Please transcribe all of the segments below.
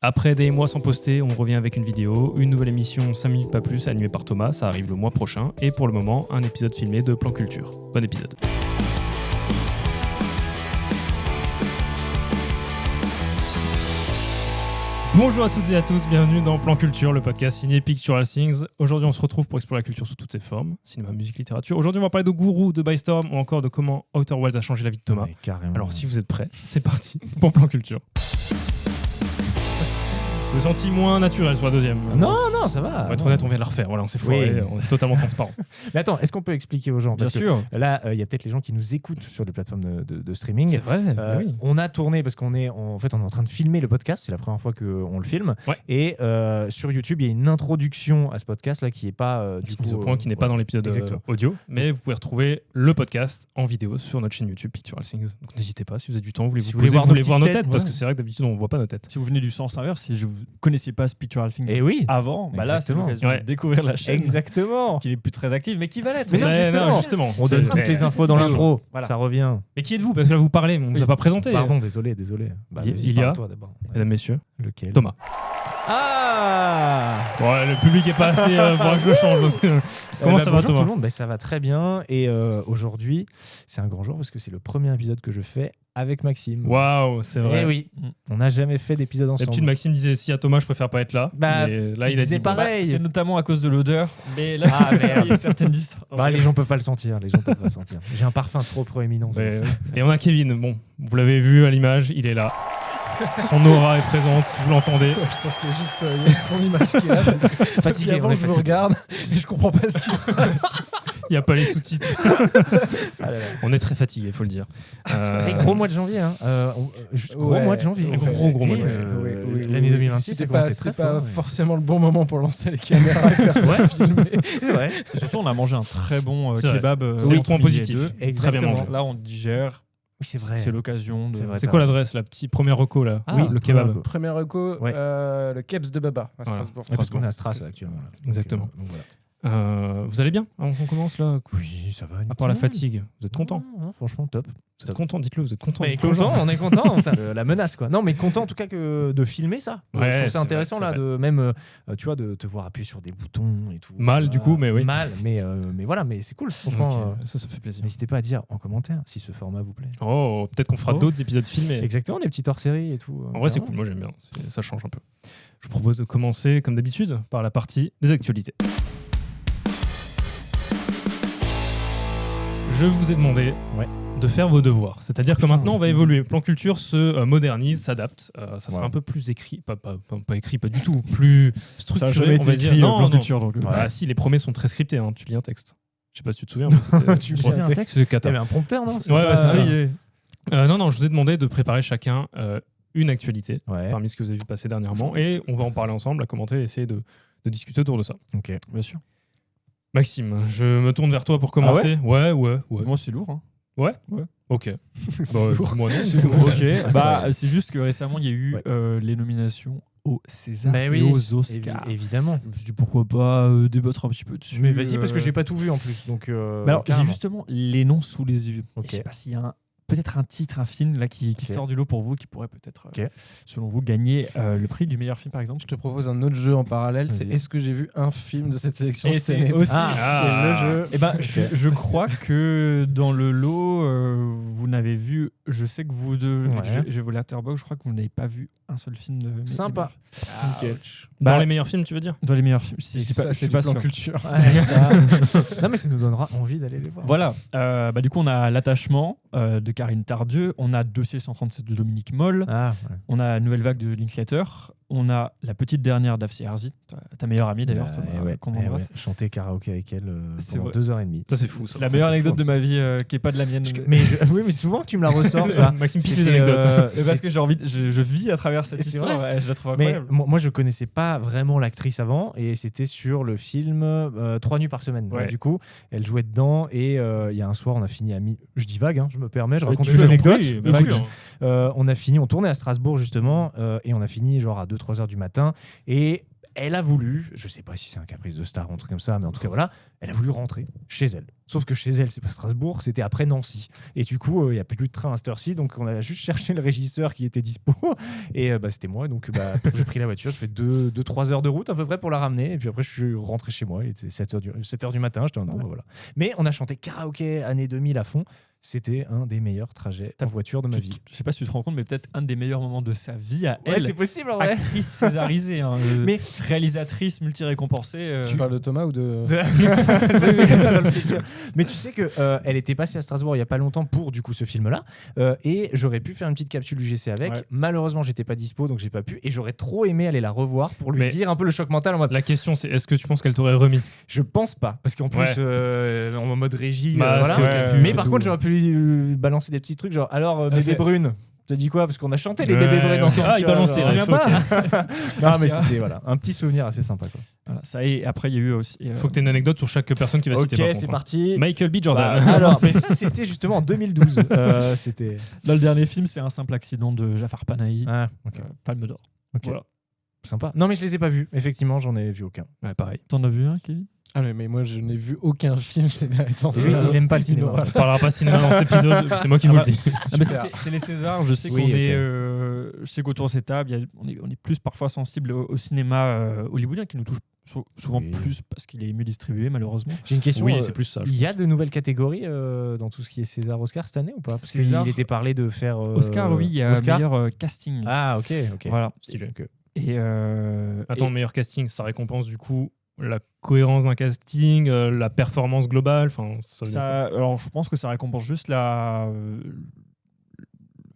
Après des mois sans poster, on revient avec une vidéo, une nouvelle émission 5 minutes pas plus animée par Thomas, ça arrive le mois prochain, et pour le moment, un épisode filmé de Plan Culture. Bon épisode. Bonjour à toutes et à tous, bienvenue dans Plan Culture, le podcast signé Pictural Things. Aujourd'hui, on se retrouve pour explorer la culture sous toutes ses formes, cinéma, musique, littérature. Aujourd'hui, on va parler de Guru, de Bystorm, ou encore de comment Outer Wilds a changé la vie de Thomas. Alors, si vous êtes prêts, c'est parti pour Plan Culture. Je me sentis moins naturel sur la deuxième. Non, ça va. On va être honnête, on vient de la refaire. Voilà, on s'est foiré, on est totalement transparent. Mais attends, est-ce qu'on peut expliquer aux gens? Bien sûr. Là, il y a peut-être les gens qui nous écoutent sur les plateformes de streaming. C'est vrai, oui. On a tourné parce qu'on est en train de filmer le podcast. C'est la première fois qu'on le filme. Ouais. Et sur YouTube, il y a une introduction à ce podcast là qui n'est pas du coup mise au point, qui n'est pas dans l'épisode audio, mais vous pouvez retrouver le podcast en vidéo sur notre chaîne YouTube Pictural Things. Donc n'hésitez pas, si vous avez du temps, vous voulez voir nos têtes, parce que c'est vrai que d'habitude on ne voit pas nos têtes. Si vous venez du sens inverse, si je ne connaissais pas Pictural Things avant, bah là c'est l'occasion de découvrir la chaîne. Exactement. Qui n'est plus très active, mais qui va l'être. Mais non, justement. On donne toutes les infos dans l'intro. Voilà. Ça revient. Mais qui êtes-vous? Parce que là vous parlez, on ne vous a pas présenté. Pardon, désolé. Bah, il y a, mesdames, messieurs, lequel? Thomas. Ah ouais, le public est pas assez pour que je le change. Comment ça va, Thomas? Tout le monde, ça va très bien. Et aujourd'hui, c'est un grand jour parce que c'est le premier épisode que je fais avec Maxime. Waouh, c'est vrai. Et oui, on n'a jamais fait d'épisode ensemble. D'habitude, Maxime disait si à Thomas, je préfère pas être là. Bah, là, il a dit pareil. C'est notamment à cause de l'odeur. Mais là, il y a certaines disent. Les gens peuvent pas le sentir. J'ai un parfum trop proéminent. Et on a Kevin. Bon, vous l'avez vu à l'image, il est là. Son aura est présente, vous l'entendez. Je pense qu'il y a juste son image qui est là. Fatigué, avant, je vous regarde et je comprends pas ce qui se passe. Il n'y a pas les sous-titres. On est très fatigué, il faut le dire. Gros mois de janvier. Gros mois de janvier. Gros mois de janvier. L'année 2026, c'est pas forcément le bon moment pour lancer les caméras et faire ça filmer. C'est vrai. Et surtout, on a mangé un très bon kebab. C'est le point positif. Très bien mangé. Là, on digère. Oui, c'est vrai. C'est l'occasion. C'est quoi l'adresse, la petite première reco là? Oui, le kebab. Première reco, le Kebs de Baba à Strasbourg. Parce qu'on est à Strasbourg actuellement. Exactement. Vous allez bien avant qu'on commence là? Oui, ça va. À part la fatigue, vous êtes content? Franchement, top. Vous êtes content, dites-le, vous êtes content. On est content. La menace, quoi. Non, mais content en tout cas de filmer ça. Ouais, je trouve ça intéressant vrai, là, de même, tu vois, de te voir appuyer sur des boutons et tout. Mal du coup, mais oui. Mal, mais voilà, mais c'est cool. Franchement, ça fait plaisir. N'hésitez pas à dire en commentaire si ce format vous plaît. Oh, peut-être qu'on fera d'autres épisodes filmés. Exactement, des petites hors-séries et tout. En vrai, c'est cool. Moi, j'aime bien. Ça change un peu. Je vous propose de commencer, comme d'habitude, par la partie des actualités. Je vous ai demandé de faire vos devoirs. C'est-à-dire que maintenant, on va évoluer. Plan Culture se modernise, s'adapte. Ça sera un peu plus écrit. Pas écrit, pas du tout. Plus structuré, ça a jamais on va été dire. Écrit, non, Plan Culture. Donc, si, les premiers sont très scriptés. Tu lis un texte. Je sais pas si tu te souviens. Mais tu lisais un texte? C'est cata. Il y avait un prompteur, non? C'est ça. Non, je vous ai demandé de préparer chacun une actualité parmi ce que vous avez vu passer dernièrement. Et on va en parler ensemble, à commenter et essayer de discuter autour de ça. Ok, bien sûr. Maxime, je me tourne vers toi pour commencer. Ouais. Moi, c'est lourd. Hein. Ouais. Ok. Moi non. Ok. C'est juste que récemment, il y a eu les nominations aux César et aux Oscars. Évidemment. Je me suis dit pourquoi pas débattre un petit peu dessus. Mais vas-y, parce que j'ai pas tout vu en plus. Donc, alors, j'ai justement les noms sous les yeux. Okay. Je sais pas s'il y a peut-être un titre, un film là qui sort du lot pour vous, qui pourrait peut-être, selon vous, gagner le prix du meilleur film, par exemple. Je te propose un autre jeu en parallèle. C'est est-ce que j'ai vu un film de cette sélection? Et c'est aussi c'est le jeu. Et je crois que dans le lot, vous n'avez vu. Je sais que vous deux, j'ai vos Letterboxd, je crois que vous n'avez pas vu un seul film de. Sympa. Dans les meilleurs films, tu veux dire? Dans les meilleurs films. C'est pas Plan Culture. Non, mais ça nous donnera envie d'aller les voir. Voilà. Du coup, on a L'attachement de Karine Tardieu, on a Dossier 137 de Dominique Moll, on a Nouvelle vague de Linklater, on a La petite dernière d'Afsi Harzi, ta meilleure amie d'ailleurs. Chanter karaoké avec elle pendant 2h30. Ça, c'est fou. C'est la meilleure anecdote de ma vie qui n'est pas de la mienne. Mais souvent que tu me la ressors, ça. Maxime pique les anecdotes. Parce que je vis à travers cette histoire, je la trouve incroyable. Mais moi, je connaissais pas vraiment l'actrice avant, et c'était sur le film 3 nuits par semaine. Du coup, elle jouait dedans, et il y a un soir, on a fini à je dis vague, je me permets, je raconte une anecdote. On a fini, on tournait à Strasbourg justement, et on a fini genre à 2h 2-3 heures du matin. Et elle a voulu, je sais pas si c'est un caprice de star ou un truc comme ça, mais en tout cas voilà, elle a voulu rentrer chez elle. Sauf que chez elle, c'est pas Strasbourg, c'était après Nancy. Et du coup, il n'y a plus de train à cette heure-ci, donc on a juste cherché le régisseur qui était dispo. Et c'était moi, donc j'ai pris la voiture, je fais 2-3 heures de route à peu près pour la ramener. Et puis après, je suis rentré chez moi, il était 7h du matin, j'étais en bon, voilà. Mais on a chanté karaoké années 2000 à fond. C'était un des meilleurs trajets en voiture de ma vie. Je sais pas si tu te rends compte, mais peut-être un des meilleurs moments de sa vie à elle. Ouais, c'est possible, en vrai. Actrice césarisée, hein, mais réalisatrice multi-récompensée. Tu parles de Thomas ou de... Mais tu sais que elle était passée à Strasbourg il y a pas longtemps pour du coup ce film-là, et j'aurais pu faire une petite capsule UGC avec. Ouais. Malheureusement, j'étais pas dispo, donc j'ai pas pu. Et j'aurais trop aimé aller la revoir pour lui dire un peu le choc mental en mode. La question, c'est est-ce que tu penses qu'elle t'aurait remis ? Je pense pas, parce qu'en plus en mode régie, voilà. Mais par contre, j'aurais pu lui balancer des petits trucs genre alors bébé brune. T'as dit quoi ? Parce qu'on a chanté les bébés bruns ensemble. Ah, il balance tes refs, pas. Non, mais c'était un petit souvenir assez sympa, quoi. Voilà, ça et après il y a eu aussi. Faut que tu aies une anecdote sur chaque personne qui va citer. Ok, c'est parti. Michael B. Jordan. Alors, mais ça c'était justement en 2012. C'était. Là, le dernier film, c'est Un simple accident de Jafar Panahi. Ah, ok. Palme d'Or. Ok. Voilà. Sympa. Non, mais je les ai pas vus. Effectivement, j'en ai vu aucun. Ouais, pareil. T'en as vu un, Kevin ? Ah mais moi je n'ai vu aucun film ces derniers temps. Il n'aime pas le cinéma. On parlera pas cinéma dans cet épisode, c'est moi qui vous le dis. Mais c'est les Césars, je sais je sais qu'autour de cette table, on est plus parfois sensible au cinéma hollywoodien qui nous touche souvent plus parce qu'il est mieux distribué malheureusement. J'ai une question. Oui, c'est plus ça. Il y a de nouvelles catégories dans tout ce qui est César Oscar cette année ou pas ? Parce qu'il était parlé de faire Oscar, oui, il y a meilleur casting. Ah ok. Voilà. Et attends, meilleur casting, ça récompense du coup la cohérence d'un casting, la performance globale. Alors je pense que ça récompense juste le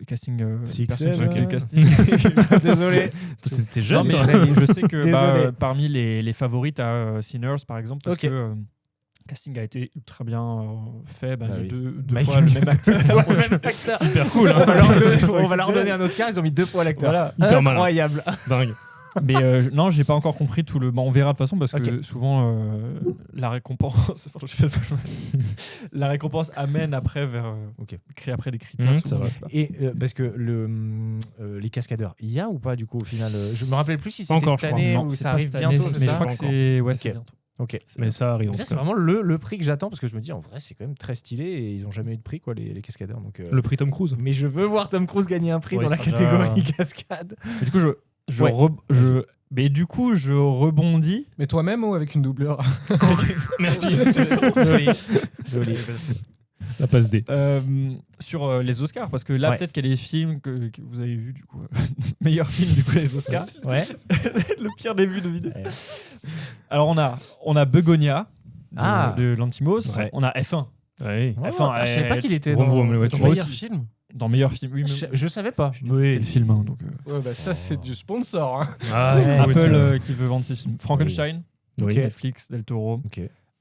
casting. Casting. Désolé. T'es jeune. Je sais que parmi les favorites à Sinners par exemple, parce que le casting a été très bien fait. Il y a deux fois le même acteur. Hyper cool. On va leur donner un Oscar, ils ont mis 2 fois l'acteur. Voilà. Hyper malin. Incroyable. Dingue. Mais non, j'ai pas encore compris tout le. On verra de toute façon parce que souvent la récompense, la récompense amène après vers crée après des critères. Et parce que les cascadeurs, il y a ou pas du coup au final je me rappelle plus si c'était cette année ou ça arrive bientôt. Mais je crois que c'est bientôt. Ok. Mais ça arrive. Ça c'est vraiment le prix que j'attends parce que je me dis en vrai c'est quand même très stylé et ils ont jamais eu de prix quoi les cascadeurs donc. Le prix Tom Cruise. Mais je veux voir Tom Cruise gagner un prix dans la catégorie cascade. Et du coup mais du coup, je rebondis. Mais toi-même ou avec une doublure ? Merci. Joli. La passe D. Sur les Oscars, parce que là, peut-être qu'il y a des films que vous avez vus, du coup. Meilleur film, du coup, les Oscars. Ouais. Le pire début de vidéo. Ouais. Alors, on a Begonia de Lantimos. Ouais. On a F1. Ouais. F1, je savais pas qu'il était dans meilleur film. Dans meilleur film, oui. Je savais pas. C'est le film, hein, donc. Ça c'est du sponsor. Hein. Apple qui veut vendre ses films. Frankenstein, Netflix, Del Toro.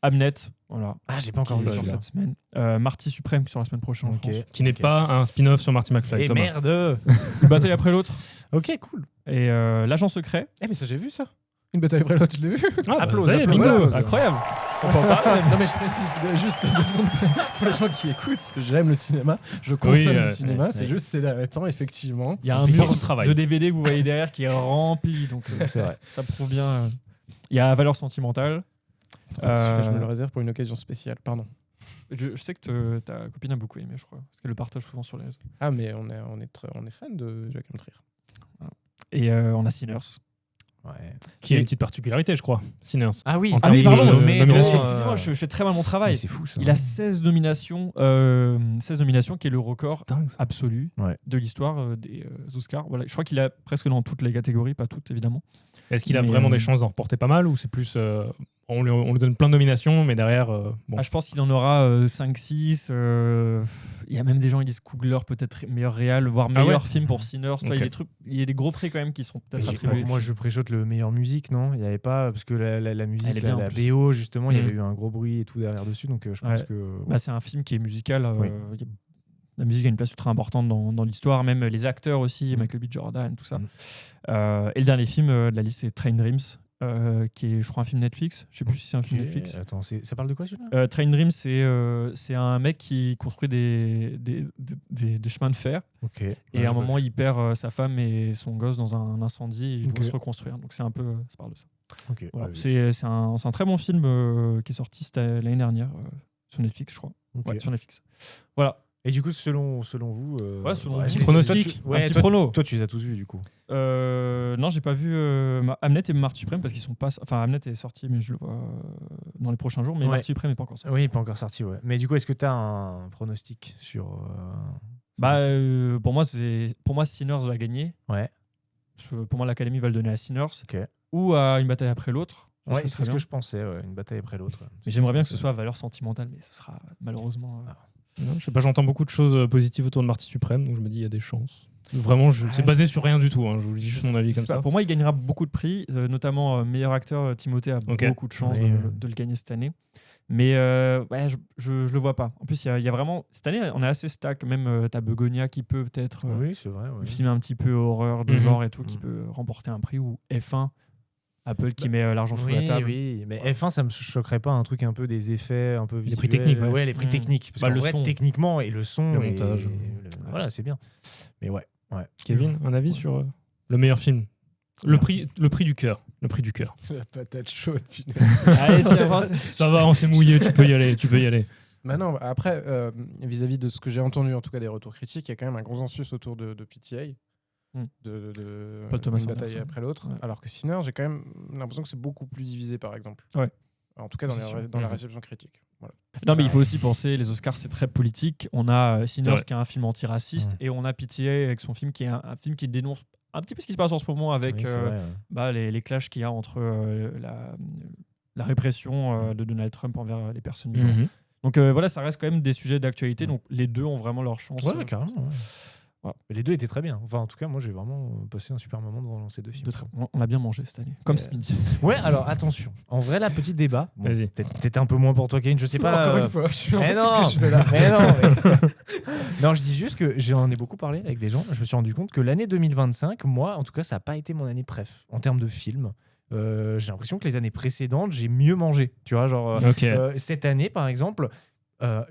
Hamnet, voilà. Ah, je l'ai pas encore vu sur cette semaine. Marty Suprême sur la semaine prochaine en France. Qui n'est pas un spin-off sur Marty McFly. Et merde. Une bataille après l'autre. Ok, cool. Et l'agent secret. Mais ça j'ai vu ça. Une bataille après l'autre, je l'ai vu. Applaudissements. Bingo. Incroyable. Non mais je précise juste 2 secondes pour les gens qui écoutent. J'aime le cinéma, je consomme du cinéma. C'est juste ces derniers temps effectivement. Il y a un mur de travail de DVD que vous voyez derrière qui est rempli, donc c'est vrai. Ça prouve bien. Il y a Valeur sentimentale. Je me le réserve pour une occasion spéciale. Pardon. Je sais que ta copine a beaucoup aimé, je crois, parce qu'elle le partage souvent sur les réseaux. Ah mais on est fan de Joachim Trier. Voilà. Et on a Sinners. Ouais. Qui a une petite particularité, je crois. Sinners. Ah oui, pardon. Excusez-moi, je fais très mal mon travail. C'est fou ça. Il a 16 nominations, qui est le record absolu de l'histoire des Oscars. Voilà, je crois qu'il a presque dans toutes les catégories, pas toutes évidemment. Est-ce qu'il a vraiment des chances d'en remporter pas mal ou c'est plus on lui donne plein de nominations mais derrière je pense qu'il en aura 5-6. Il y a même des gens qui disent Coogler peut-être meilleur réal, voire meilleur film pour Sinners. Il y a des gros prix quand même qui sont peut-être attribués. Moi je préchote le meilleur musique, non ? Il y avait pas parce que la musique, bien, la BO justement, il y avait eu un gros bruit et tout derrière dessus, donc je pense que. C'est un film qui est musical. La musique a une place ultra importante dans l'histoire, même les acteurs aussi, Michael B. Jordan, tout ça. Et le dernier film de la liste, c'est Train Dreams, qui est, je crois, un film Netflix. Je sais plus si c'est un film Netflix. Attends, ça parle de quoi celui-là? Train Dream, c'est un mec qui construit des chemins de fer. Et à un moment, il perd sa femme et son gosse dans un incendie. Et il doit se reconstruire. Donc ça parle de ça. Voilà. C'est un très bon film qui est sorti l'année dernière sur Netflix, je crois. Ouais, sur Netflix. Voilà. Et du coup, selon vous, selon petit pronostic, un petit prono. Toi, tu les as tous vus du coup. Non, j'ai pas vu Hamlet et Martyr Suprême parce qu'ils sont pas. Enfin, Hamlet est sorti, mais je le vois dans les prochains jours. Mais Martyr Suprême n'est pas encore sorti. Oui, pas encore sorti. Ouais. Mais du coup, est-ce que tu as un pronostic sur pour moi, Sinners va gagner. Ouais. Pour moi, l'Académie va le donner à Sinners ou à Une bataille après l'autre. Ouais, c'est ce que je pensais. Une bataille après l'autre. Mais j'aimerais bien que ce soit Valeur sentimentale, mais ce sera malheureusement. Non, je sais pas, j'entends beaucoup de choses positives autour de Marty Suprême, donc je me dis il y a des chances. Vraiment, c'est basé sur rien du tout. Je vous dis juste mon avis comme ça. Pour moi, il gagnera beaucoup de prix, notamment meilleur acteur. Timothée a beaucoup de chances de le gagner cette année. Mais je le vois pas. En plus, il y a vraiment cette année, on est assez stack. Même t'as Begonia qui peut peut-être c'est vrai, le film un petit peu horreur de genre et tout, qui peut remporter un prix, ou F1. Apple qui met l'argent sur la table. Oui, mais F1, ça me choquerait pas, un truc un peu des effets un peu visuels. Les prix techniques. Ouais, les prix techniques. Parce qu'en vrai, techniquement, et le son, le montage. Voilà, c'est bien. Mais ouais. Kevin, un avis sur le meilleur film? Le prix du cœur. Le prix du cœur. La patate chaude, putain. Allez, tiens, ça va, on s'est mouillé, tu peux y aller. Bah non, après, vis-à-vis de ce que j'ai entendu, en tout cas des retours critiques, il y a quand même un consensus autour de PTA. De Paul Thomas une bataille Anderson. après l'autre, alors que Sinner, j'ai quand même l'impression que c'est beaucoup plus divisé, par exemple. Ouais. En tout cas, dans la réception critique. Voilà. Non, mais il faut aussi penser, les Oscars, c'est très politique. On a Sinners qui est un film antiraciste, et on a PTA avec son film qui est un film qui dénonce un petit peu ce qui se passe en ce moment avec les clashs qu'il y a entre la répression de Donald Trump envers les personnes migrantes. Donc voilà, ça reste quand même des sujets d'actualité, donc les deux ont vraiment leur chance. Ouais, carrément. Ouais. Ouais. Mais les deux étaient très bien. Enfin, en tout cas, moi, j'ai vraiment passé un super moment devant ces deux films. On a bien mangé cette année, comme Smith. Ouais, alors attention. En vrai, là, petit débat. Bon, vas-y. Peut-être un peu moins pour toi, Kevin. Je sais pas. Encore une fois, je suis mais non, qu'est-ce que je fais là non, je dis juste que j'en ai beaucoup parlé avec des gens. Je me suis rendu compte que l'année 2025, moi, en tout cas, ça n'a pas été mon année préf en termes de films. J'ai l'impression que les années précédentes, j'ai mieux mangé. Tu vois, genre cette année, par exemple.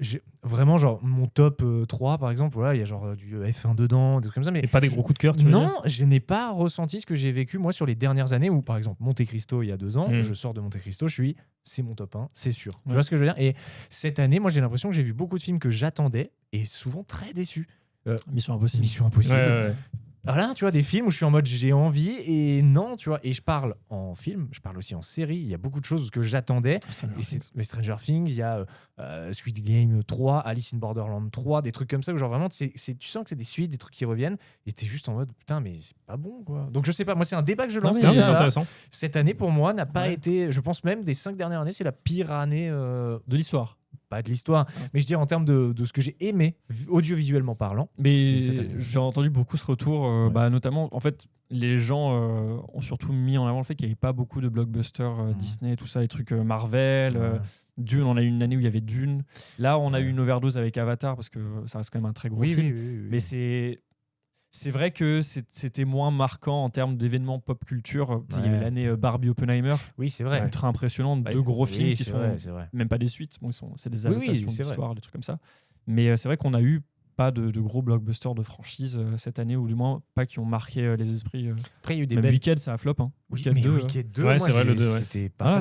J'ai vraiment genre mon top 3 par exemple, voilà, il y a genre du F1 dedans, des trucs comme ça, mais et pas des gros coups de cœur, tu veux non, dire je n'ai pas ressenti ce que j'ai vécu moi sur les dernières années, où par exemple Monte Cristo il y a 2 ans, je sors de Monte Cristo, c'est mon top 1, c'est sûr. Tu vois ce que je veux dire? Et cette année, moi j'ai l'impression que j'ai vu beaucoup de films que j'attendais et souvent très déçus. Mission Impossible. Ouais. Voilà, tu vois, des films où je suis en mode j'ai envie et non, tu vois. Et je parle en film, je parle aussi en série. Il y a beaucoup de choses que j'attendais. Stranger Things, il y a Squid Game 3, Alice in Borderland 3, des trucs comme ça où genre vraiment, tu sens que c'est des suites, des trucs qui reviennent et t'es juste en mode putain, mais c'est pas bon quoi. Donc je sais pas, moi c'est un débat que je lance. C'est intéressant. Cette année pour moi n'a pas été, je pense même des 5 dernières années, c'est la pire année de l'histoire. Pas de l'histoire, mais je dirais en termes de ce que j'ai aimé, audiovisuellement parlant. Mais j'ai entendu beaucoup ce retour, notamment, en fait, les gens ont surtout mis en avant le fait qu'il n'y avait pas beaucoup de blockbusters Disney, tout ça, les trucs Marvel. Dune, on a eu une année où il y avait Dune. Là, on a eu une overdose avec Avatar, parce que ça reste quand même un très gros film. Oui. Mais c'est vrai que c'était moins marquant en termes d'événements pop culture. Il y avait l'année Barbie Oppenheimer. Oui, c'est vrai. Ultra impressionnante. 2 gros films qui sont c'est vrai. même pas des suites. Bon, c'est des adaptations d'histoire, des trucs comme ça. Mais c'est vrai qu'on a eu pas de gros blockbusters de franchise cette année, ou du moins pas qui ont marqué les esprits. Après, il y a eu des même Wicked, ça a flop. Hein. Wicked 2. Wicked 2, ouais, c'est vrai, le 2. C'était pas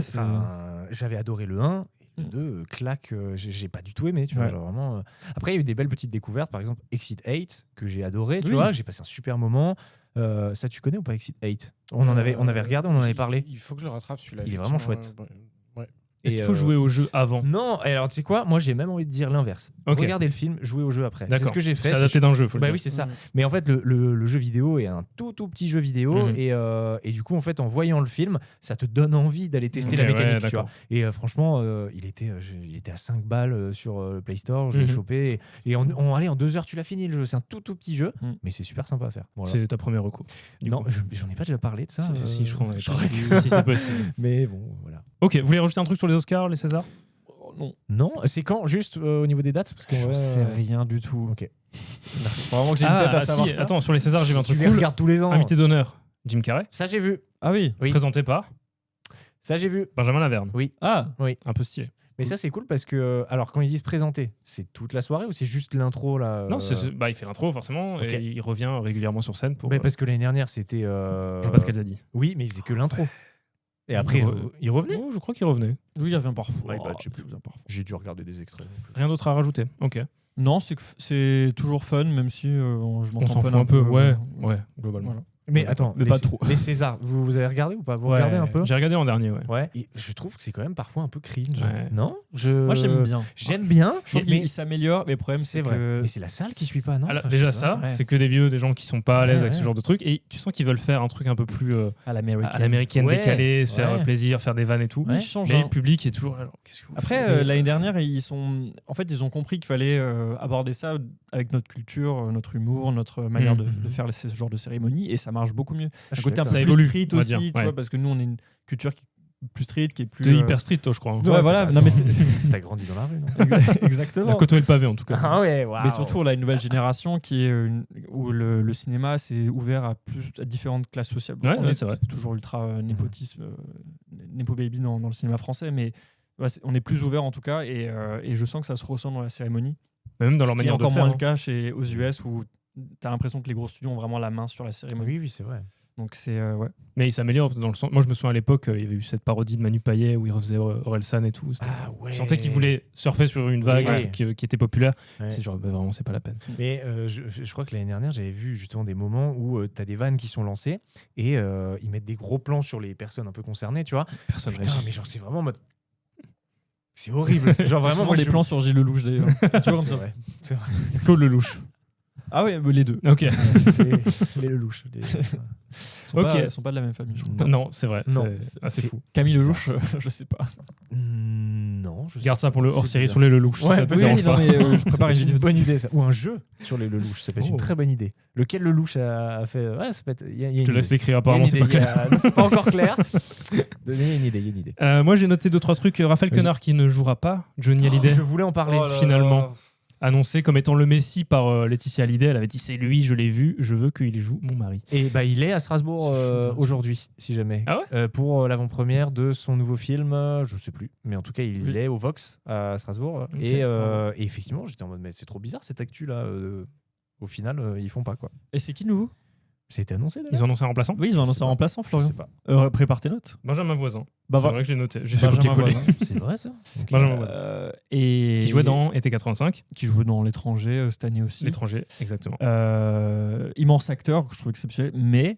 j'avais adoré le 1. Le 2, claque, j'ai pas du tout aimé, tu vois, genre vraiment. Après, il y a eu des belles petites découvertes, par exemple Exit 8 que j'ai adoré, tu vois, j'ai passé un super moment. Ça, tu connais ou pas Exit 8? On avait regardé, on en avait parlé. Il faut que je le rattrape celui-là. Il est vraiment chouette. Est-ce qu'il faut jouer au jeu avant? Non, alors tu sais quoi, moi j'ai même envie de dire l'inverse. Regardez le film, jouez au jeu après. C'est ce que j'ai fait. C'est adapté d'un jeu, faut le dire. Oui, c'est ça. Mais en fait, le jeu vidéo est un tout petit jeu vidéo, et du coup, en fait, en voyant le film, ça te donne envie d'aller tester la mécanique. Tu vois. Et franchement, il était à 5 balles sur le Play Store, je l'ai chopé. Et en 2 heures, tu l'as fini le jeu. C'est un tout petit jeu, mais c'est super sympa à faire. Voilà. C'est ta première reco. Non, j'en ai pas déjà parlé de ça. Si, je crois qu'on avait parlé. Si, c'est possible. Mais bon, voilà. Ok, vous voulez rajouter un truc sur les Oscars, les Césars? Non, c'est quand? Juste au niveau des dates? Parce que je sais rien du tout. Ok. Vraiment que j'ai une tête à savoir ça. Attends, sur les Césars, j'ai vu un truc cool. cool. Tu les regardes tous les ans. Invité d'honneur, Jim Carrey. Ça, j'ai vu. Ah oui. Présenté par Ça, j'ai vu. Benjamin Laverne. Oui. Ah, Un peu stylé. Mais ça, c'est cool parce que, alors, quand ils disent présenter, c'est toute la soirée ou c'est juste l'intro là Non, il fait l'intro forcément Ok. et il revient régulièrement sur scène pour. Parce que l'année dernière, c'était. Je sais pas ce qu'elle a dit. Oui, mais il faisait que l'intro. Et après, il revenait. Oh, je crois qu'il revenait. oui, il revient parfois. Ouais, bah, je sais plus. Il revient parfois. J'ai dû regarder des extraits. Rien d'autre à rajouter. Ok. Non, c'est toujours fun, même si je On m'en s'en fout un peu. Ouais, globalement. Voilà. Mais attends, mais pas trop. Les Césars, vous avez regardé ou pas? Vous regardez un peu? J'ai regardé l'an dernier, ouais. Ouais. Et je trouve que c'est quand même parfois un peu cringe. Ouais. Non? Moi, j'aime bien. J'aime bien. Je trouve mais qu'il s'améliore, mais le problème, c'est c'est vrai. que. Mais c'est la salle qui suit pas, non? Alors, Enfin, déjà je sais pas. ça, Ouais. c'est que des vieux, des gens qui sont pas à l'aise Ouais, avec ce ouais. genre de truc, et tu sens qu'ils veulent faire un truc un peu plus À l'américaine. à l'américaine, Ouais, décalé, se faire ouais. plaisir, faire des vannes et tout. Oui, ils changent, Mais hein. le public est toujours là. genre, qu'est-ce que vous Après, faites l'année dernière, ils ont compris qu'il fallait aborder ça avec notre culture, notre humour, notre manière de faire ce genre de cérémonie, et ça marche beaucoup mieux. Ah, je Un côté un suis peu Ça plus évolue, street on va aussi, dire, tu ouais. vois, parce que nous, on est une culture qui est plus street, qui est plus. T'es hyper street, toi, je crois. Ouais, voilà. Non, mais c'est T'as grandi dans la rue, non? T'as exactement. côtoyé le pavé, en tout cas. Ah ouais, waouh. Mais surtout, là, une nouvelle génération qui est où le cinéma s'est ouvert à différentes classes sociales. Ouais, On ouais, est c'est vrai. toujours ultra népotisme, népo baby dans le cinéma français, mais ouais, on est plus ouvert en tout cas, et je sens que ça se ressent dans la cérémonie. Même dans leur Ce qui est manière de encore faire. moins le cas aux US où tu as l'impression que les gros studios ont vraiment la main sur la cérémonie. Oui, c'est vrai. Donc c'est ouais. Mais il s'améliore dans le sens. Moi, je me souviens à l'époque, il y avait eu cette parodie de Manu Payet où il refaisait Orelsan et tout. Ah ouais. Tu sentais qu'il voulait surfer sur une vague, Ouais. un truc qui était populaire. Ouais. C'est genre, bah, vraiment, c'est pas la peine. Mais je crois que l'année dernière, j'avais vu justement des moments où tu as des vannes qui sont lancées et ils mettent des gros plans sur les personnes un peu concernées, tu vois. Personne Putain, réagit. mais genre, c'est vraiment en mode. C'est horrible. Genre vraiment, Souvent moi, des je- plans sur Gilles Lelouch d'ailleurs. Tu vois comme C'est ça. vrai. C'est vrai. Claude Lelouch. Ah ouais, mais les deux. Ok. C'est les Lelouch. Ok. Sont pas de la même famille, je crois. Non, c'est vrai. Non. C'est assez fou. Camille Bizarre. Lelouch, je sais pas. Non, je Garde sais ça pour le pas. hors-série C'est sur les Lelouch. Ouais, ça te oui, dérange non, pas. mais je prépare une C'est vidéo. une bonne idée ça. Ou un jeu sur les Lelouch, ça peut être Oh. une très bonne idée. Lequel Lelouch a fait. Ouais, ça peut être. Il y a Je une te laisse idée. l'écrire, Il y a apparemment, une c'est pas idée, clair. c'est pas encore clair. Donnez une idée, il y a une idée. Moi, j'ai noté 2-3 trucs. Raphaël Vas-y. Quenard qui ne jouera pas. Johnny Hallyday, Je voulais en parler. Oh là là. finalement, annoncé comme étant le Messie par Laetitia Hallyday. Elle avait dit c'est lui, je l'ai vu, je veux qu'il joue mon mari. Et bah, il est à Strasbourg C'est chaud, aujourd'hui, si jamais. Ah ouais pour l'avant-première de son nouveau film, je sais plus. Mais en tout cas, il Oui. est au Vox à Strasbourg. Ok. Et effectivement, j'étais en mode, mais c'est trop bizarre cette actu là. Au final, ils font pas quoi. Et c'est qui de nouveau? C'était annoncé d'ailleurs. Ils ont annoncé un remplaçant. Oui, ils ont Je annoncé sais un pas. remplaçant, Je Florian. sais pas. Prépare tes notes. Benjamin Voisin. Bah, C'est vrai que j'ai noté. J'ai fait Benjamin copier-coller. Voisin. C'est vrai ça. Ok. Benjamin Voisin. Et Qui jouait dans Été 85. qui jouait dans l'étranger cette année aussi. L'étranger, exactement. Immense acteur que je trouve exceptionnel, mais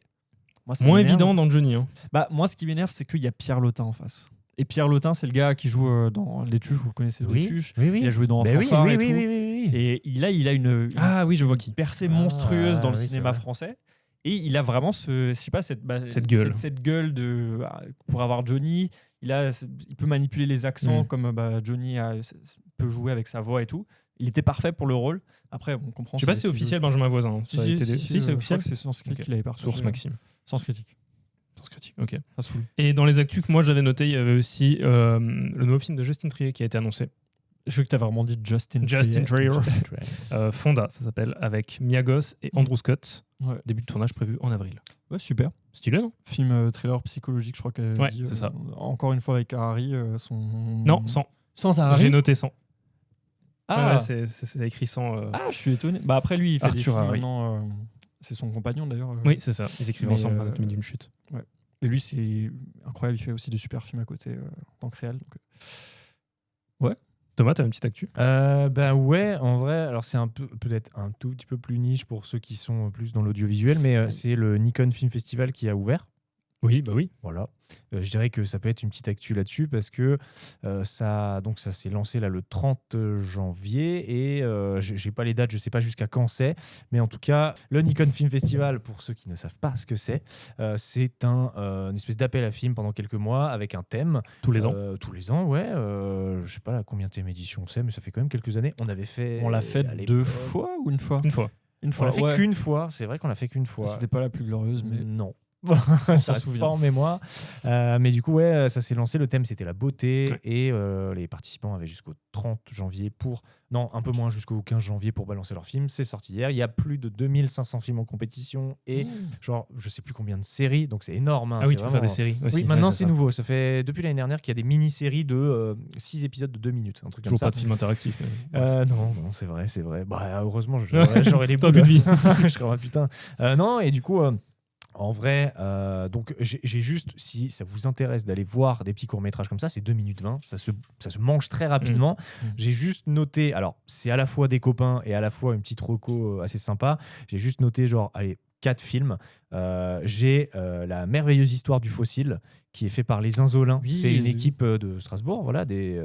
moi, ça Moins m'énerve. évident dans Johnny. Hein. Bah, moi, ce qui m'énerve, c'est qu'il y a Pierre Lotin en face. Et Pierre Lotin, c'est le gars qui joue dans Les Tuches, vous le connaissez, Les Oui, Tuches. oui, oui. Il a joué dans Ben oui, Fanfare oui, et oui, tout. oui, oui, oui. Et il a une Ah oui, je vois qui. percée monstrueuse dans le oui, c'est cinéma vrai. français. Et il a vraiment je sais pas, cette gueule. cette gueule pour avoir Johnny. Il peut manipuler les accents comme Johnny peut jouer avec sa voix et tout. Il était parfait pour le rôle. Après, on comprend. Je sais pas si c'est officiel, Benjamin Voisin. Si, Ça a si, été si, dé- si, si, c'est je crois officiel. que c'est Sens Critique Ok. qui l'avait partagé. Source Maxime. Sens Critique. Sens critique. Ok. Ça se fout. Et dans les actus que moi j'avais noté, il y avait aussi le nouveau film de Justin Trier qui a été annoncé. Je crois que tu as vraiment dit Justin Justin Trier. Trier. Fonda, ça s'appelle, avec Mia Goth et Andrew Scott. Ouais. Début de tournage prévu en avril. Ouais, super. Stylé, non? Film thriller psychologique, je crois qu'elle Ouais, dit, c'est ça. Encore une fois avec Harry, son. Non, 100. Sans J'ai Harry. noté 100. Ah. Ouais, c'est écrit 100. Ah, je suis étonné. Bah après lui, il fait des Arthur films Harry. maintenant. C'est son compagnon d'ailleurs. Oui, c'est ça. Ils écrivent Mais, ensemble par l'anatomie d'une chute. Et lui, c'est incroyable. Il fait aussi des super films à côté en tant que réel. Donc, Thomas, t'as une petite actu? Ben ouais, en vrai, alors c'est peut-être un tout petit peu plus niche pour ceux qui sont plus dans l'audiovisuel, mais c'est le Nikon Film Festival qui a ouvert. Oui, bah oui. Voilà. Je dirais que ça peut être une petite actu là-dessus parce que ça s'est lancé là le 30 janvier et j'ai pas les dates, je sais pas jusqu'à quand c'est, mais en tout cas, le Nikon Film Festival, pour ceux qui ne savent pas ce que c'est une espèce d'appel à film pendant quelques mois avec un thème. Tous les ans. Tous les ans, ouais. Je sais pas là combien de édition c'est, mais ça fait quand même quelques années. On avait fait. on l'a fait à 2 l'époque. fois ou une fois? Une fois. Une On fois. l'a fait ouais. qu'une fois. C'est vrai qu'on l'a fait qu'une fois. C'était pas la plus glorieuse, mais Non. Ça reste pas en mémoire. Mais du coup, ouais, ça s'est lancé. Le thème, c'était la beauté. Et les participants avaient jusqu'au 30 janvier Non, un peu moins, jusqu'au 15 janvier pour balancer leur film. C'est sorti hier. Il y a plus de 2500 films en compétition et genre, je sais plus combien de séries. Donc, c'est énorme. Ah oui, tu peux faire des séries aussi. Oui, maintenant, c'est nouveau. Ça fait depuis l'année dernière qu'il y a des mini-séries de 6 épisodes de 2 minutes. Un truc comme ça. Toujours pas de film interactif. Non, c'est vrai. Bah, heureusement, j'aurais les boules. Plus de vie. Je serais putain. Non, et du coup... en vrai, donc j'ai juste, si ça vous intéresse d'aller voir des petits courts-métrages comme ça, c'est 2 minutes 20, ça se mange très rapidement. J'ai juste noté, alors c'est à la fois des copains et à la fois une petite reco assez sympa, j'ai juste noté genre, allez, 4 films. J'ai La merveilleuse histoire du fossile qui est fait par les Insolins. Oui, c'est une équipe de Strasbourg, voilà, des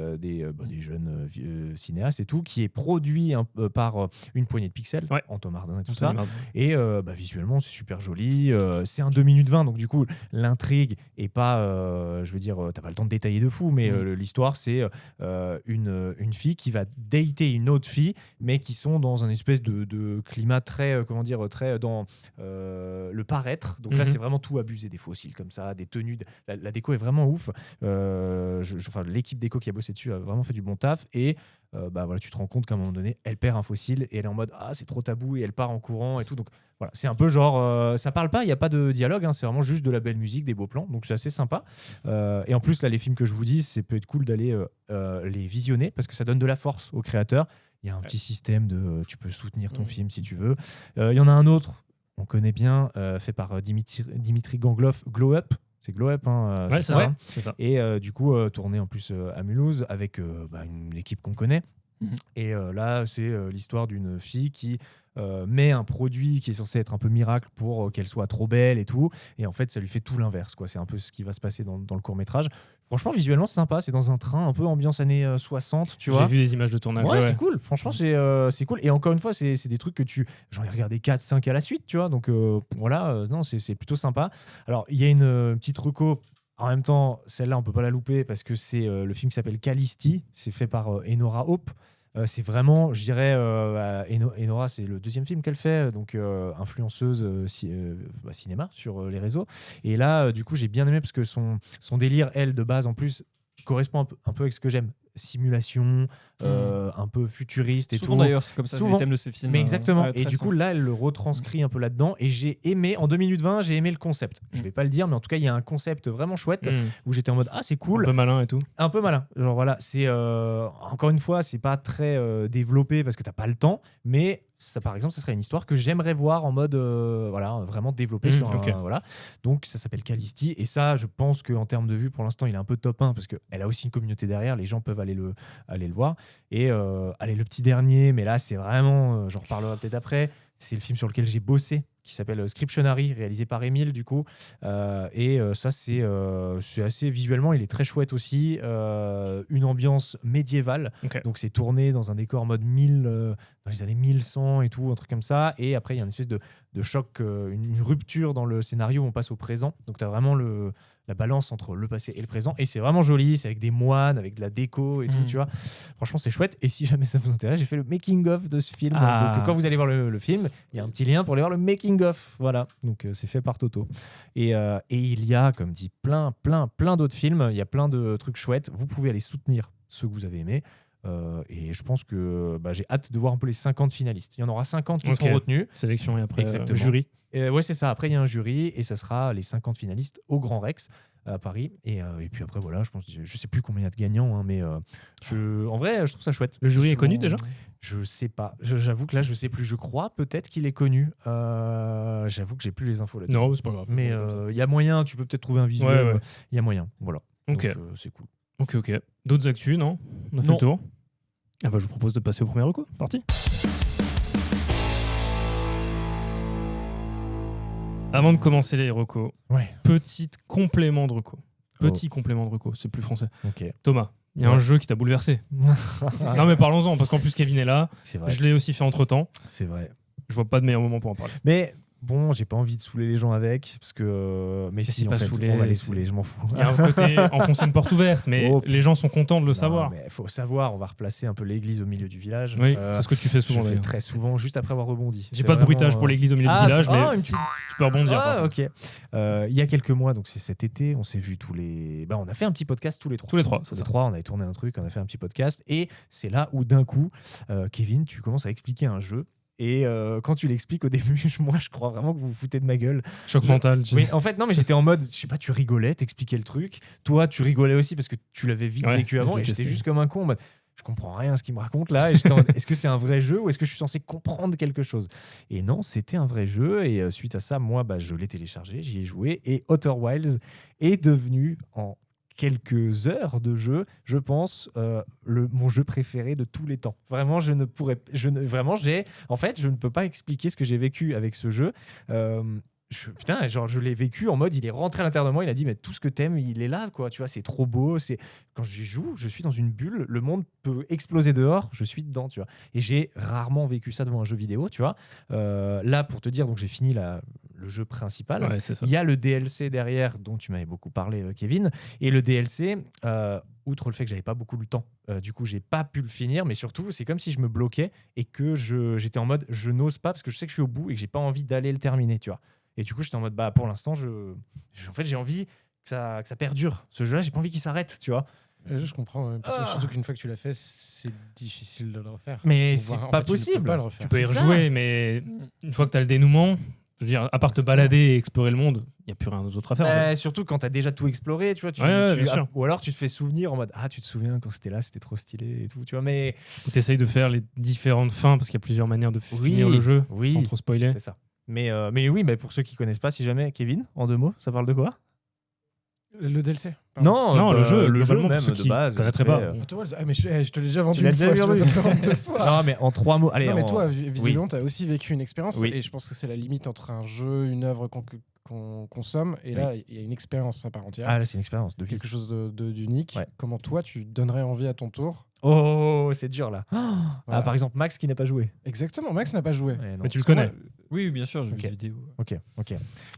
jeunes cinéastes et tout, qui est produit par une poignée de pixels, Anton Mardin et tout ça. Et visuellement, c'est super joli. C'est un 2 minutes 20, donc du coup, l'intrigue est pas, je veux dire, t'as pas le temps de détailler de fou, mais l'histoire, c'est une fille qui va dater une autre fille, mais qui sont dans un espèce de climat très, très dans le paraître. Donc là, c'est vraiment tout abusé, des fossiles comme ça, des tenues. La déco est vraiment ouf. L'équipe déco qui a bossé dessus a vraiment fait du bon taf. Et voilà, tu te rends compte qu'à un moment donné, elle perd un fossile et elle est en mode c'est trop tabou et elle part en courant et tout. Donc voilà, c'est un peu genre ça parle pas, il n'y a pas de dialogue, hein, c'est vraiment juste de la belle musique, des beaux plans. Donc c'est assez sympa. Et en plus, là, les films que je vous dis, c'est peut être cool d'aller les visionner parce que ça donne de la force aux créateurs. Il y a un petit système de tu peux soutenir ton film si tu veux. Il y en a un autre, on connaît bien, fait par Dimitri Gangloff, Glow Up. C'est Glow Up, hein, c'est ça. C'est ça. Et du coup, tourné en plus à Mulhouse avec une équipe qu'on connaît. Et là, c'est l'histoire d'une fille qui met un produit qui est censé être un peu miracle pour qu'elle soit trop belle et tout. Et en fait, ça lui fait tout l'inverse, quoi. C'est un peu ce qui va se passer dans le court-métrage. Franchement, visuellement, c'est sympa. C'est dans un train, un peu ambiance années 60, tu vois. J'ai vu des images de tournage. Ouais, c'est cool. Franchement, c'est cool. Et encore une fois, c'est des trucs que j'en ai regardé 4-5 à la suite, tu vois. Donc voilà, non, c'est plutôt sympa. Alors, il y a une petite reco. En même temps, celle-là, on peut pas la louper parce que c'est le film qui s'appelle Callisti. C'est fait par Enora Hope. C'est vraiment, je dirais, Enora, c'est le 2e film qu'elle fait, donc influenceuse cinéma sur les réseaux. Et là, du coup, j'ai bien aimé parce que son délire, elle, de base, en plus, correspond un peu avec ce que j'aime. Simulation, un peu futuriste et souvent tout. D'ailleurs, c'est comme ça, c'est les thèmes de ces films. Mais exactement. Ouais, et du coup, là, elle le retranscrit un peu là-dedans. Et j'ai aimé, en 2 minutes 20, j'ai aimé le concept. Je vais pas le dire, mais en tout cas, il y a un concept vraiment chouette où j'étais en mode c'est cool. Un peu malin et tout. Un peu malin. Genre voilà, c'est encore une fois, c'est pas très développé parce que t'as pas le temps, mais ça, par exemple, ça serait une histoire que j'aimerais voir en mode vraiment développée sur voilà. Donc ça s'appelle Callisti et ça, je pense qu'en termes de vue, pour l'instant, il est un peu top 1 parce qu'elle a aussi une communauté derrière. Les gens peuvent aller le voir. Et allez, le petit dernier, mais là, c'est vraiment, j'en reparlerai peut-être après. C'est le film sur lequel j'ai bossé, qui s'appelle Scriptionary, réalisé par Émile, du coup. Ça, c'est assez visuellement, il est très chouette aussi. Une ambiance médiévale. Donc, c'est tourné dans un décor mode 1000, dans les années 1100 et tout, un truc comme ça. Et après, il y a une espèce de choc, une rupture dans le scénario où on passe au présent. Donc, tu as vraiment la balance entre le passé et le présent. Et c'est vraiment joli, c'est avec des moines, avec de la déco et tout, tu vois. Franchement, c'est chouette. Et si jamais ça vous intéresse, j'ai fait le making-of de ce film. Donc, quand vous allez voir le film, il y a un petit lien pour aller voir le making-of. Voilà. Donc, c'est fait par Toto. Et il y a, comme dit, plein d'autres films. Il y a plein de trucs chouettes. Vous pouvez aller soutenir ceux que vous avez aimés. Et je pense que j'ai hâte de voir un peu les 50 finalistes. Il y en aura 50 qui seront retenus. Sélection et après jury. Ouais, c'est ça. Après, il y a un jury et ça sera les 50 finalistes au Grand Rex à Paris. Et puis après, voilà, je sais plus combien il y a de gagnants, hein, mais en vrai, je trouve ça chouette. Le jury est connu déjà ? Je sais pas. J'avoue que là, je sais plus. Je crois peut-être qu'il est connu. J'avoue que j'ai plus les infos là-dessus. Non, c'est pas grave. Mais il y a moyen. Tu peux peut-être trouver un visuel. Il y a moyen. Voilà. Ok. Donc, c'est cool. Ok. D'autres actus, non ? On a fait le tour ? Je vous propose de passer au premier reco. Parti. Avant de commencer les recos, petit complément de reco. Complément de reco, c'est plus français. Thomas, il y a un jeu qui t'a bouleversé. Non mais parlons-en, parce qu'en plus Kevin est là. C'est vrai. Je l'ai aussi fait entre-temps. C'est vrai. Je vois pas de meilleur moment pour en parler. Mais bon, j'ai pas envie de saouler les gens avec, parce que. Mais si, en fait, saouler, on va les saouler, je m'en fous. Il y a un côté enfoncer une porte ouverte, mais les gens sont contents de le savoir. Il faut savoir, on va replacer un peu l'église au milieu du village. Oui, c'est ce que tu fais souvent. Je fais très souvent, juste après avoir rebondi. J'ai pas de bruitage pour l'église au milieu du village, mais tu peux rebondir. Ah, ok. Il y a quelques mois, donc c'est cet été, on s'est vu tous les. Bah, on a fait un petit podcast tous les trois. Tous les trois, on avait tourné un truc, on a fait un petit podcast, et c'est là où d'un coup, Kevin, tu commences à expliquer un jeu. Et quand tu l'expliques au début, moi je crois vraiment que vous vous foutez de ma gueule. Choc mental. Oui, en fait, non, mais j'étais en mode, je sais pas, tu rigolais, t'expliquais le truc. Toi, tu rigolais aussi parce que tu l'avais vite vécu avant. Et j'étais juste comme un con en mode, je comprends rien à ce qu'il me raconte là. Et j'étais en mode, est-ce que c'est un vrai jeu ou est-ce que je suis censé comprendre quelque chose? Et non, c'était un vrai jeu. Et suite à ça, moi, je l'ai téléchargé, j'y ai joué. Et Outer Wilds est devenu en quelques heures de jeu, je pense, mon jeu préféré de tous les temps. Vraiment, je ne peux pas expliquer ce que j'ai vécu avec ce jeu. Je l'ai vécu en mode, il est rentré à l'intérieur de moi, il a dit, mais tout ce que t'aimes, il est là, quoi. Tu vois, c'est trop beau. Quand j'y joue, je suis dans une bulle, le monde peut exploser dehors, je suis dedans, tu vois. Et j'ai rarement vécu ça devant un jeu vidéo, tu vois. Là, pour te dire, donc j'ai fini le jeu principal. Ouais, il y a le DLC derrière, dont tu m'avais beaucoup parlé, Kevin. Et le DLC, outre le fait que j'avais pas beaucoup le temps, du coup, j'ai pas pu le finir, mais surtout, c'est comme si je me bloquais et que j'étais en mode, je n'ose pas parce que je sais que je suis au bout et que j'ai pas envie d'aller le terminer, tu vois. Et du coup, j'étais en mode, pour l'instant, en fait, j'ai envie que ça perdure. Ce jeu-là, j'ai pas envie qu'il s'arrête, tu vois. Je comprends, parce que surtout qu'une fois que tu l'as fait, c'est difficile de le refaire. Mais c'est pas possible. Tu peux y rejouer, mais une fois que tu as le dénouement, je veux dire, à part te balader et explorer le monde, il n'y a plus rien d'autre à faire. En fait. Surtout quand tu as déjà tout exploré, tu vois. Ou alors tu te fais souvenir en mode, tu te souviens quand c'était là, c'était trop stylé et tout, tu vois. Mais ou tu essayes de faire les différentes fins, parce qu'il y a plusieurs manières de finir le jeu, sans trop spoiler. C'est ça. Mais oui, pour ceux qui connaissent pas, si jamais, Kevin, en 2 mots, ça parle de quoi? Le DLC? Non, le jeu même ceux de base. Connaîtrais pas. Mais je te l'ai déjà vendu. Tu l'as déjà vendu Non, mais en 3 mots. Allez, non, mais toi, visiblement, tu as aussi vécu une expérience. Et je pense que c'est la limite entre un jeu, une œuvre qu'on consomme. Et là, il y a une expérience à part entière. Ah, là, c'est une expérience de vie. Quelque chose d'unique. Ouais. Comment toi, tu donnerais envie à ton tour? Oh, c'est dur là. Voilà. Par exemple, Max qui n'a pas joué. Exactement, Max n'a pas joué. Ouais, mais tu le connais. Oui, bien sûr, j'ai vu des vidéos. Ok.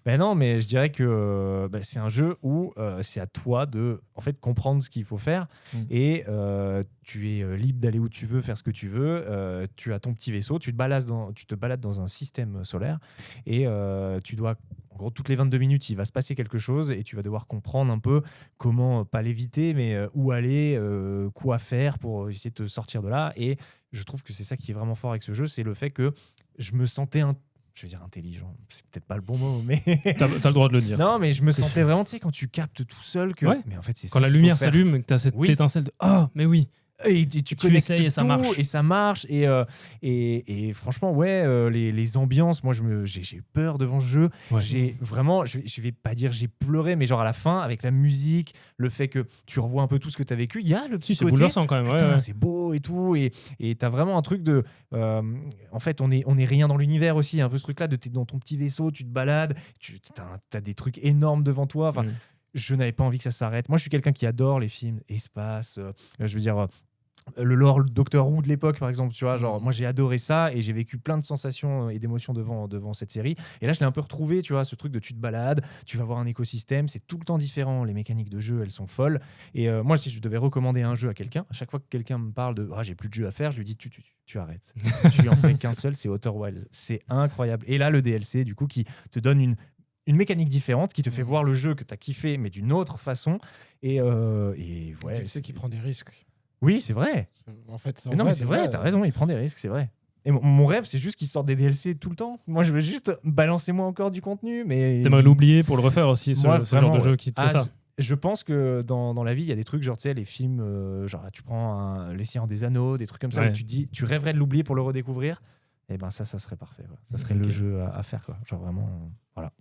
Non, mais je dirais que c'est un jeu où c'est à toi de comprendre ce qu'il faut faire et tu es libre d'aller où tu veux, faire ce que tu veux. Tu as ton petit vaisseau, tu te balades dans un système solaire et tu dois, en gros, toutes les 22 minutes, il va se passer quelque chose et tu vas devoir comprendre un peu comment, pas l'éviter, mais où aller, quoi faire pour essayer de te sortir de là. Et je trouve que c'est ça qui est vraiment fort avec ce jeu, c'est le fait que je me sentais je vais dire intelligent, c'est peut-être pas le bon mot, mais t'as le droit de le dire. Non, mais je me sentais vraiment, tu sais, quand tu captes tout seul que ouais. Mais en fait, c'est quand la lumière s'allume, que t'as cette étincelle de mais oui. Et tu connectes essayes et ça marche. Et ça marche. Et franchement, les ambiances, moi, j'ai eu peur devant ce jeu. Ouais. J'ai vraiment, je vais pas dire j'ai pleuré, mais genre à la fin, avec la musique, le fait que tu revois un peu tout ce que tu as vécu, il y a le petit côté. C'est bouleversant quand même. Putain, c'est beau et tout. Et tu as vraiment un truc de. En fait, on est rien dans l'univers aussi. Un peu ce truc-là, t'es dans ton petit vaisseau, tu te balades, t'as des trucs énormes devant toi. Enfin, je n'avais pas envie que ça s'arrête. Moi, je suis quelqu'un qui adore les films espace. Je veux dire. Le lore Doctor Who de l'époque, par exemple, tu vois, genre moi j'ai adoré ça et j'ai vécu plein de sensations et d'émotions devant cette série. Et là je l'ai un peu retrouvé, tu vois, ce truc de tu te balades, tu vas voir un écosystème, c'est tout le temps différent, les mécaniques de jeu elles sont folles. Et moi si je devais recommander un jeu à quelqu'un, à chaque fois que quelqu'un me parle de j'ai plus de jeu à faire, je lui dis tu arrêtes. Tu en fais qu'un seul, c'est Outer Wilds, c'est incroyable. Et là le DLC du coup qui te donne une mécanique différente qui te fait voir le jeu que tu as kiffé mais d'une autre façon et ouais, c'est qui prend des risques. Oui, c'est vrai. En fait, mais c'est vrai, t'as raison, il prend des risques, c'est vrai. Et mon rêve, c'est juste qu'ils sortent des DLC tout le temps. Moi, je veux juste balancer-moi encore du contenu, mais... T'aimerais l'oublier pour le refaire aussi, ce genre de jeu qui te fait ça. Je pense que dans la vie, il y a des trucs, genre, tu sais, les films, genre, tu prends Les Seigneurs des Anneaux, des trucs comme ça, où tu te dis, tu rêverais de l'oublier pour le redécouvrir. Et ben ça serait parfait. Quoi. Ça serait le jeu à faire, quoi. Genre vraiment, voilà.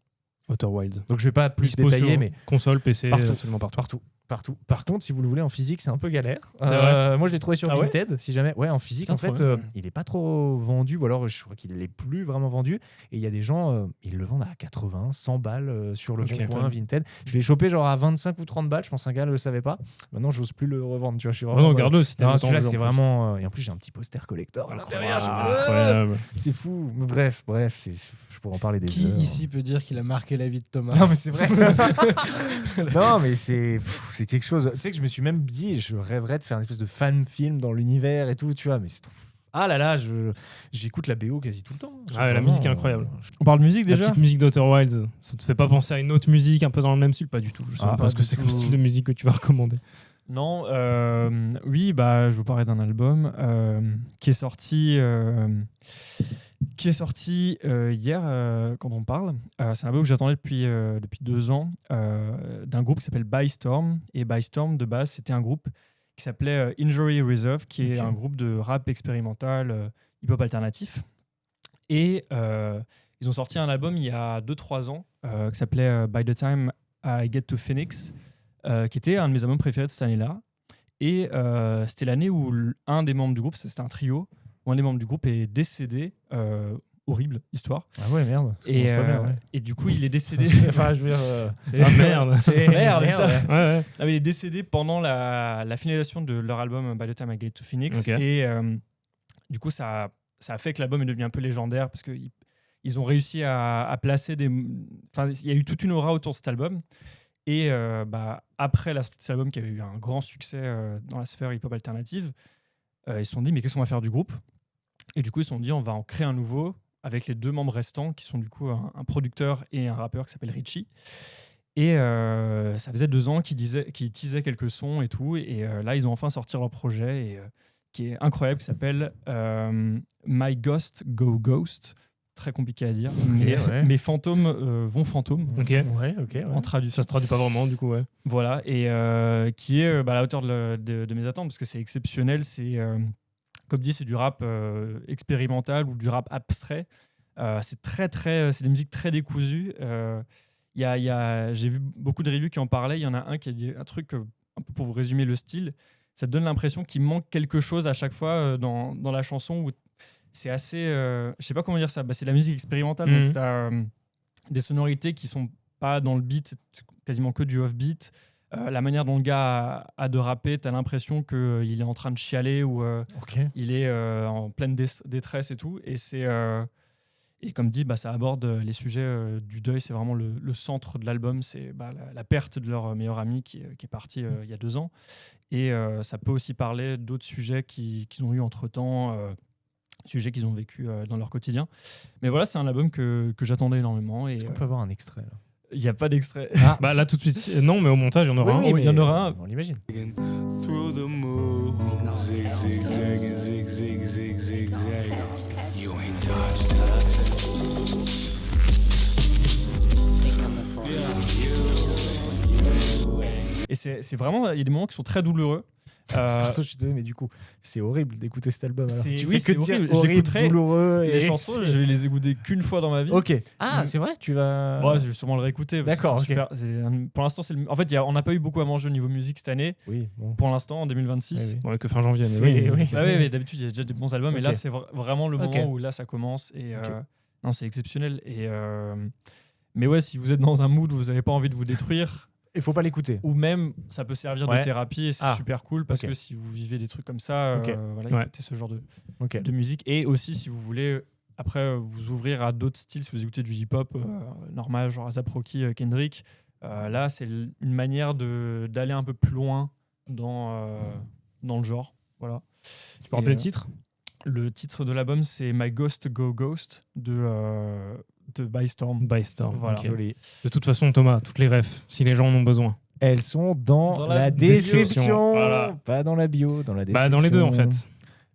Outer Wilds. Donc, je vais pas plus détailler, mais... console, PC, partout. absolument partout. Partout. Par contre, si vous le voulez en physique, c'est un peu galère. C'est vrai. Moi, je l'ai trouvé sur Ah ouais Vinted. Si jamais, ouais, en physique, en fait, il est pas trop vendu, ou alors je crois qu'il est plus vraiment vendu. Et il y a des gens, ils le vendent à 80, 100 balles sur le bon coin Vinted. Je l'ai chopé genre à 25 ou 30 balles. Je pense qu'un gars le savait pas. Maintenant, j'ose plus le revendre. Tu vois, je suis vraiment. Non, garde-le si t'aimes. Celui-là, c'est vraiment. Et en plus, j'ai un petit poster collector à l'intérieur. Incroyable. C'est fou. Mais bref, je pourrais en parler des Qui heures. ici peut dire qu'il a marqué la vie de Thomas? Non, mais c'est vrai. Non, mais c'est quelque chose. Tu sais que je me suis même dit, je rêverais de faire une espèce de fan film dans l'univers et tout, tu vois. Mais c'est trop. Ah là là, j'écoute la BO quasi tout le temps. La musique est incroyable. On parle musique La déjà. petite musique d'Outer Wilds, ça te fait pas penser à une autre musique un peu dans le même style? Pas du tout. Je sais même pas ce que c'est comme style de musique que tu vas recommander. Non, oui, je vous parlais d'un album qui est sorti hier quand on parle. C'est un album que j'attendais depuis 2 ans d'un groupe qui s'appelle By Storm. Et By Storm, de base, c'était un groupe qui s'appelait Injury Reserve, qui est un groupe de rap expérimental, hip-hop alternatif. Et ils ont sorti un album il y a 2-3 ans qui s'appelait By the Time I Get to Phoenix, qui était un de mes albums préférés de cette année-là. Et c'était l'année où un des membres du groupe, c'était un trio, où un des membres du groupe est décédé. Horrible histoire. Ah ouais, merde. Et du coup, il est décédé. Enfin, je veux dire. Merde. Merde, putain. Ouais. Ah, mais il est décédé pendant la finalisation de leur album By the Time I Get to Phoenix. Ok. Et du coup, ça a fait que l'album est devenu un peu légendaire parce qu'ils ont réussi à placer des. Enfin, il y a eu toute une aura autour de cet album. Et après la sortie de cet album qui avait eu un grand succès dans la sphère hip-hop alternative, ils se sont dit mais qu'est-ce qu'on va faire du groupe? Et du coup ils se sont dit on va en créer un nouveau avec les 2 membres restants qui sont du coup un producteur et un rappeur qui s'appelle Richie. Et ça faisait 2 ans qu'ils teasaient quelques sons et tout. Et là ils ont enfin sorti leur projet qui est incroyable, qui s'appelle My Ghost Go Ghost. Très compliqué à dire, mes fantômes vont fantômes. Ok. Ouais. En traduction. Ça se traduit pas vraiment, du coup, ouais. Voilà, et qui est à la hauteur de mes attentes, parce que c'est exceptionnel. C'est, comme dit, c'est du rap expérimental ou du rap abstrait. C'est c'est des musiques très décousues. J'ai vu beaucoup de reviews qui en parlaient. Il y en a un qui a dit un truc, un peu pour vous résumer le style. Ça te donne l'impression qu'il manque quelque chose à chaque fois dans la chanson où c'est assez. Je sais pas comment dire ça. C'est de la musique expérimentale. Donc, tu as des sonorités qui sont pas dans le beat, c'est quasiment que du off-beat. La manière dont le gars a de rapper, tu as l'impression qu'il est en train de chialer ou il est en pleine détresse et tout. Et comme dit, ça aborde les sujets du deuil. C'est vraiment le centre de l'album. C'est la perte de leur meilleur ami qui est parti il y a 2 ans. Et ça peut aussi parler d'autres sujets qu'ils ont eu entre-temps. Sujets qu'ils ont vécu dans leur quotidien. Mais voilà, c'est un album que j'attendais énormément. Est-ce qu'on peut avoir un extrait là? Il n'y a pas d'extrait. Là tout de suite, non, mais au montage, il y en aura un. Oui, il y en aura un. On l'imagine. Through the moon, zig, zig, zag, zig, zig, zig, zig, zag. You ain't dodged Et c'est vraiment, il y a des moments qui sont très douloureux. Je suis désolé, mais du coup, c'est horrible d'écouter cet album. Alors. C'est horrible, horrible. douloureux. Les chansons, je vais les écouter qu'une fois dans ma vie. Ok. Ah, c'est vrai, tu vas. Ouais, je vais sûrement le réécouter. D'accord. Pour l'instant, en fait, on n'a pas eu beaucoup à manger au niveau musique cette année. Oui. Bon. Pour l'instant, en 2026. Ouais, que fin janvier. Mais oui. Mais d'habitude, il y a déjà des bons albums. Et là, Ok. c'est vraiment le moment où là, ça commence. Et non, c'est exceptionnel. Mais ouais, si vous êtes dans un mood où vous n'avez pas envie de vous détruire. Il faut pas l'écouter. Ou même, ça peut servir de thérapie et c'est super cool parce que si vous vivez des trucs comme ça, écoutez ce genre de musique. Et aussi, si vous voulez, après, vous ouvrir à d'autres styles, si vous écoutez du hip-hop normal, genre A$AP Rocky, Kendrick, là, c'est une manière d'aller un peu plus loin dans le genre. Voilà. Tu peux rappeler le titre? Le titre de l'album, c'est My Ghost Go Ghost de By Storm. By Storm. Voilà. Joli. De toute façon, Thomas, toutes les refs, si les gens en ont besoin. Elles sont dans la description. description. Voilà. Pas dans la bio, dans la description. Dans les deux, en fait.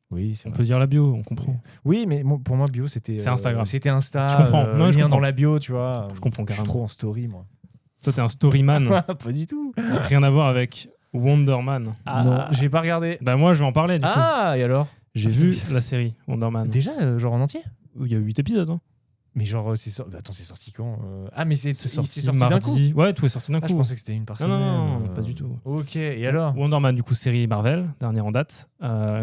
Oui, c'est On vrai. peut dire la bio, on comprend. Oui, mais pour moi, bio, c'était. C'est Instagram. C'était Insta. Je comprends. Non, je lien comprends. dans la bio, tu vois. Je comprends Je suis carrément. trop en story, moi. Toi, t'es un storyman. Pas du tout. Rien à voir avec Wonder Man. Non, j'ai pas regardé. Moi, je vais en parler, du coup. Ah, et alors? J'ai vu la série Wonder Man. Déjà, genre en entier? Où il y a 8 épisodes. Hein. Mais genre, attends, c'est sorti quand Ah, mais c'est sorti d'un coup. mardi. Ouais, tout est sorti d'un coup. Je pensais que c'était une par semaine. Non, pas du tout. Ok, et alors Wonder Man, du coup, série Marvel, dernière en date,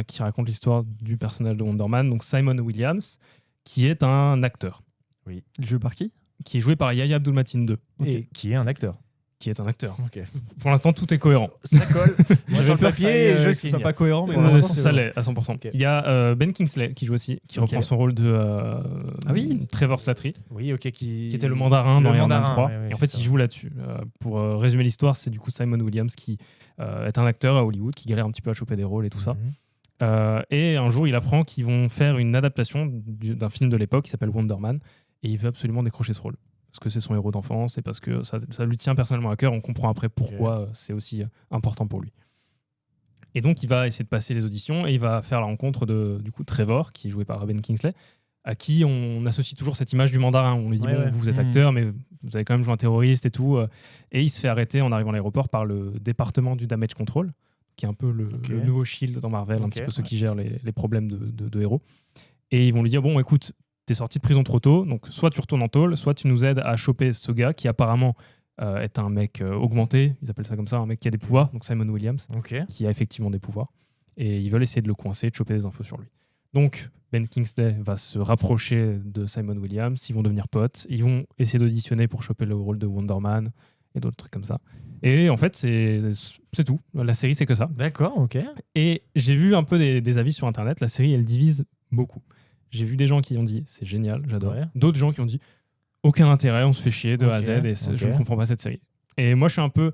qui raconte l'histoire du personnage de Wonder Man, donc Simon Williams, qui est un acteur, Joué par qui? qui est joué par Yahya Abdul-Mateen II, Et qui est un acteur. qui est un acteur. Ok. Pour l'instant, tout est cohérent. Ça colle. Moi, sur le papier, que je ce soit signe. pas cohérent, mais Pour pour l'instant, l'instant, ça l'est à 100%. Ok. Il y a Ben Kingsley qui joue aussi, qui reprend son rôle de Trevor Slattery, Oui, ok, qui était le mandarin dans Iron Man 3. ouais, et en c'est fait, ça. il joue là-dessus. Pour résumer l'histoire, c'est du coup Simon Williams qui est un acteur à Hollywood, qui galère un petit peu à choper des rôles et tout ça. Et un jour, il apprend qu'ils vont faire une adaptation d'un film de l'époque qui s'appelle Wonder Man, et il veut absolument décrocher ce rôle. Parce que c'est son héros d'enfance et parce que ça lui tient personnellement à cœur. On comprend après pourquoi c'est aussi important pour lui. Et donc, il va essayer de passer les auditions et il va faire la rencontre de du coup, Trevor, qui est joué par Ben Kingsley, à qui on associe toujours cette image du mandarin. On lui dit, vous êtes acteur, mais vous avez quand même joué un terroriste et tout. Et il se fait arrêter en arrivant à l'aéroport par le département du Damage Control, qui est un peu le nouveau Shield dans Marvel, un petit peu ceux qui gèrent les problèmes de héros. Et ils vont lui dire, bon, écoute, t'es sorti de prison trop tôt, donc soit tu retournes en tôle, soit tu nous aides à choper ce gars qui apparemment est un mec augmenté, ils appellent ça comme ça, un mec qui a des pouvoirs, donc Simon Williams, qui a effectivement des pouvoirs. Et ils veulent essayer de le coincer, de choper des infos sur lui. Donc Ben Kingsley va se rapprocher de Simon Williams, ils vont devenir potes, ils vont essayer d'auditionner pour choper le rôle de Wonder Man et d'autres trucs comme ça. Et en fait, c'est tout. La série, c'est que ça. D'accord, ok. Et j'ai vu un peu des avis sur Internet. La série, elle divise beaucoup. J'ai vu des gens qui ont dit c'est génial, j'adore. Ouais. D'autres gens qui ont dit aucun intérêt, on se fait chier de A à Z et je ne comprends pas cette série. Et moi, je suis un peu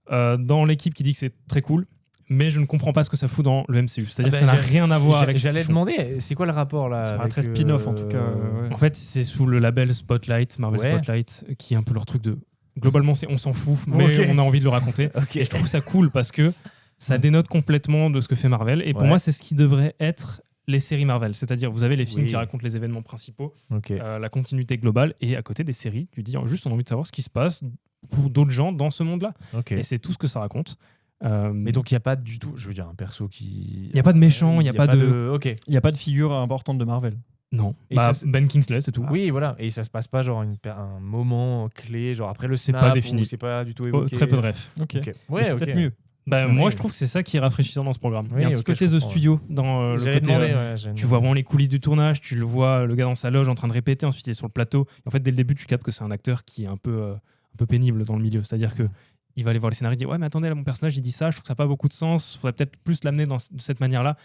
dans l'équipe qui dit que c'est très cool, mais je ne comprends pas ce que ça fout dans le MCU. C'est-à-dire que ça n'a rien à voir avec. J'allais demander, c'est quoi le rapport là C'est un avec, très spin-off en tout cas. Ouais. En fait, c'est sous le label Spotlight, Marvel Spotlight, qui est un peu leur truc de. Globalement, on s'en fout, mais on a envie de le raconter. Et je trouve ça cool parce que ça dénote complètement de ce que fait Marvel. Et pour moi, c'est ce qui devrait être les séries Marvel. C'est-à-dire, vous avez les films qui racontent les événements principaux, la continuité globale, et à côté des séries, tu dis juste on a envie de savoir ce qui se passe pour d'autres gens dans ce monde-là. Et c'est tout ce que ça raconte. Mais donc, il n'y a pas du tout, je veux dire, un perso qui. Il n'y a pas de méchant, il n'y a pas de. Il n'y a pas de figure importante de Marvel. Non. Ben Kingsley, c'est tout. Oui, voilà. Et ça se passe pas genre un moment clé, genre après le snap, pas défini. c'est pas du tout évoqué. Très peu de ref. Ouais, c'est peut-être mieux. Moi, je trouve que c'est ça qui est rafraîchissant dans ce programme. Il y a un petit côté The Studio dans le côté. Tu vois vraiment les coulisses du tournage, tu le vois, le gars dans sa loge en train de répéter, ensuite il est sur le plateau. Et en fait, dès le début, tu captes que c'est un acteur qui est un peu pénible dans le milieu. C'est-à-dire que il va aller voir les scénaristes et dire ouais, mais attendez, là, mon personnage, il dit ça, je trouve que ça n'a pas beaucoup de sens, il faudrait peut-être plus l'amener de cette manière-là.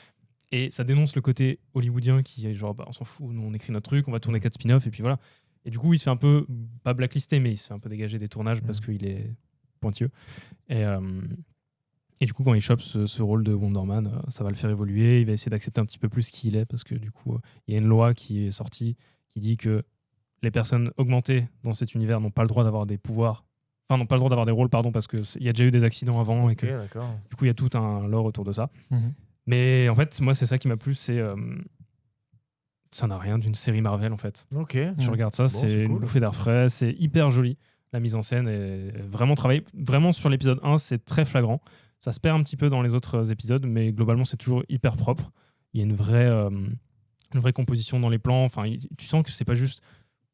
Et ça dénonce le côté hollywoodien qui est genre, on s'en fout, nous on écrit notre truc, on va tourner 4 spin-offs, et puis voilà. Et du coup, il se fait un peu, pas blacklisté, mais il se fait un peu dégager des tournages parce qu'il est pointilleux. Et du coup, quand il chope ce rôle de Wonder Man, ça va le faire évoluer, il va essayer d'accepter un petit peu plus qui il est, parce que du coup, il y a une loi qui est sortie qui dit que les personnes augmentées dans cet univers n'ont pas le droit d'avoir des pouvoirs, enfin n'ont pas le droit d'avoir des rôles, pardon, parce qu'il y a déjà eu des accidents avant, et que du coup, il y a tout un lore autour de ça. Mais en fait, moi, c'est ça qui m'a plu, c'est ça n'a rien d'une série Marvel en fait. Tu regardes ça, c'est une bouffée d'air frais, c'est hyper joli. La mise en scène est vraiment travaillée. Vraiment sur l'épisode 1, c'est très flagrant. Ça se perd un petit peu dans les autres épisodes, mais globalement, c'est toujours hyper propre. Il y a une vraie composition dans les plans. Enfin, tu sens que c'est pas juste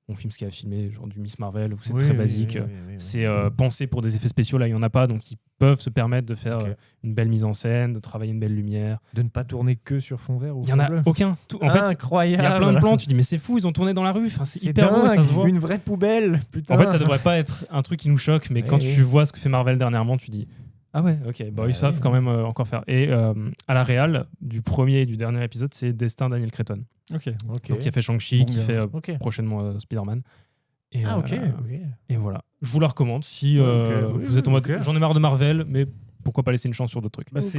on filme ce qu'il a filmé, genre du Miss Marvel, où c'est très basique. C'est pensé pour des effets spéciaux, là il n'y en a pas, donc ils peuvent se permettre de faire une belle mise en scène, de travailler une belle lumière. De ne pas tourner que sur fond vert ou il n'y en a aucun. En fait, incroyable. Il y a plein de plans, tu dis mais c'est fou, ils ont tourné dans la rue, enfin, c'est hyper dingue, beau, ça se voit. Une vraie poubelle, putain. En fait, ça devrait pas être un truc qui nous choque, mais quand tu vois ce que fait Marvel dernièrement, tu dis ah ouais, ok, ils savent quand même encore faire. Et à la réal, du premier et du dernier épisode, c'est Destin Daniel Cretton. Donc qui a fait Shang-Chi, qui fait prochainement Spider-Man. Et, et voilà. Je vous la recommande si vous êtes en mode j'en ai marre de Marvel, mais pourquoi pas laisser une chance sur d'autres trucs. C'est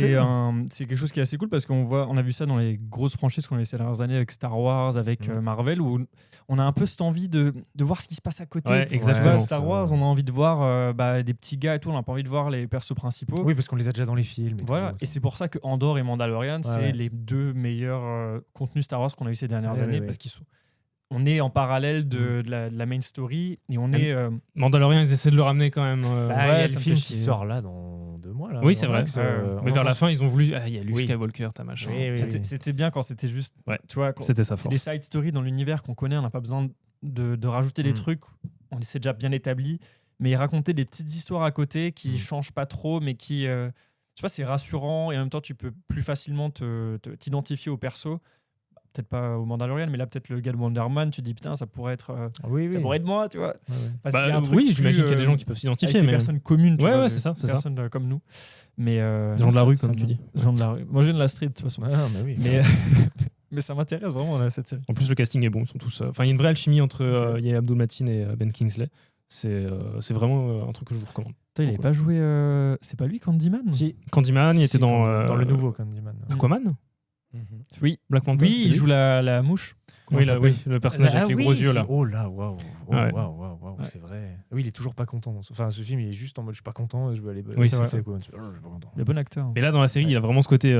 quelque chose qui est assez cool parce qu'on a vu ça dans les grosses franchises qu'on a eu ces dernières années avec Star Wars, avec Marvel, où on a un peu cette envie de voir ce qui se passe à côté. Ouais, exactement. Star Wars, on a envie de voir des petits gars et tout, on n'a pas envie de voir les persos principaux. Oui, parce qu'on les a déjà dans les films. Voilà, et c'est pour ça que Andor et Mandalorian, c'est les deux meilleurs contenus Star Wars qu'on a eu ces dernières années, parce qu'ils sont. On est en parallèle de la main story et on est. Mandalorian, ils essaient de le ramener quand même. Il y a le film qui sort là dans 2 mois. Là, oui, c'est vrai. Mais vers la fin, ils ont voulu. Il y a Luke Skywalker, t'as machin. C'était bien quand c'était juste. Ouais. Tu vois, c'était sa force. C'est des side stories dans l'univers qu'on connaît, on n'a pas besoin de rajouter des trucs, on c'est déjà bien établi, mais il racontait des petites histoires à côté qui changent pas trop, mais qui, je sais pas, c'est rassurant et en même temps tu peux plus facilement t'identifier au perso. Peut-être pas au Mandalorian, mais là peut-être le gars de Wonder Man, tu te dis putain ça pourrait être ça pourrait être moi, tu vois. Parce qu'il y a un truc oui, j'imagine plus, qu'il y a des gens qui peuvent s'identifier, avec mais des personnes communes, tu Ouais, vois, ouais, c'est ça, des c'est ça. personnes comme nous. Mais Des gens de la rue, comme me- tu dis. des gens de la rue. Moi je viens de la street de toute façon. Ah, mais oui. Mais ça m'intéresse vraiment là, cette série. En plus, le casting est bon. Ils sont tous. Enfin, il y a une vraie alchimie entre Yahya Abdul-Mateen et Ben Kingsley. C'est vraiment un truc que je vous recommande. Putain, il n'avait pas joué. C'est pas lui Candyman? Si. Candyman, il était dans le nouveau Candyman. Aquaman, Oui. Black Panther. Oui, c'était il lui joue la mouche. Comment Oui, ça là, s'appelle oui, le personnage avec les gros yeux là. Oh là, waouh. Ouais. Waouh, Ouais. c'est vrai. Oui, il est toujours pas content. Enfin, ce film, il est juste en mode je suis pas content, je veux aller. Oui, c'est quoi? Je suis pas content. Il est bon acteur. Et là, dans la série, il a vraiment ce côté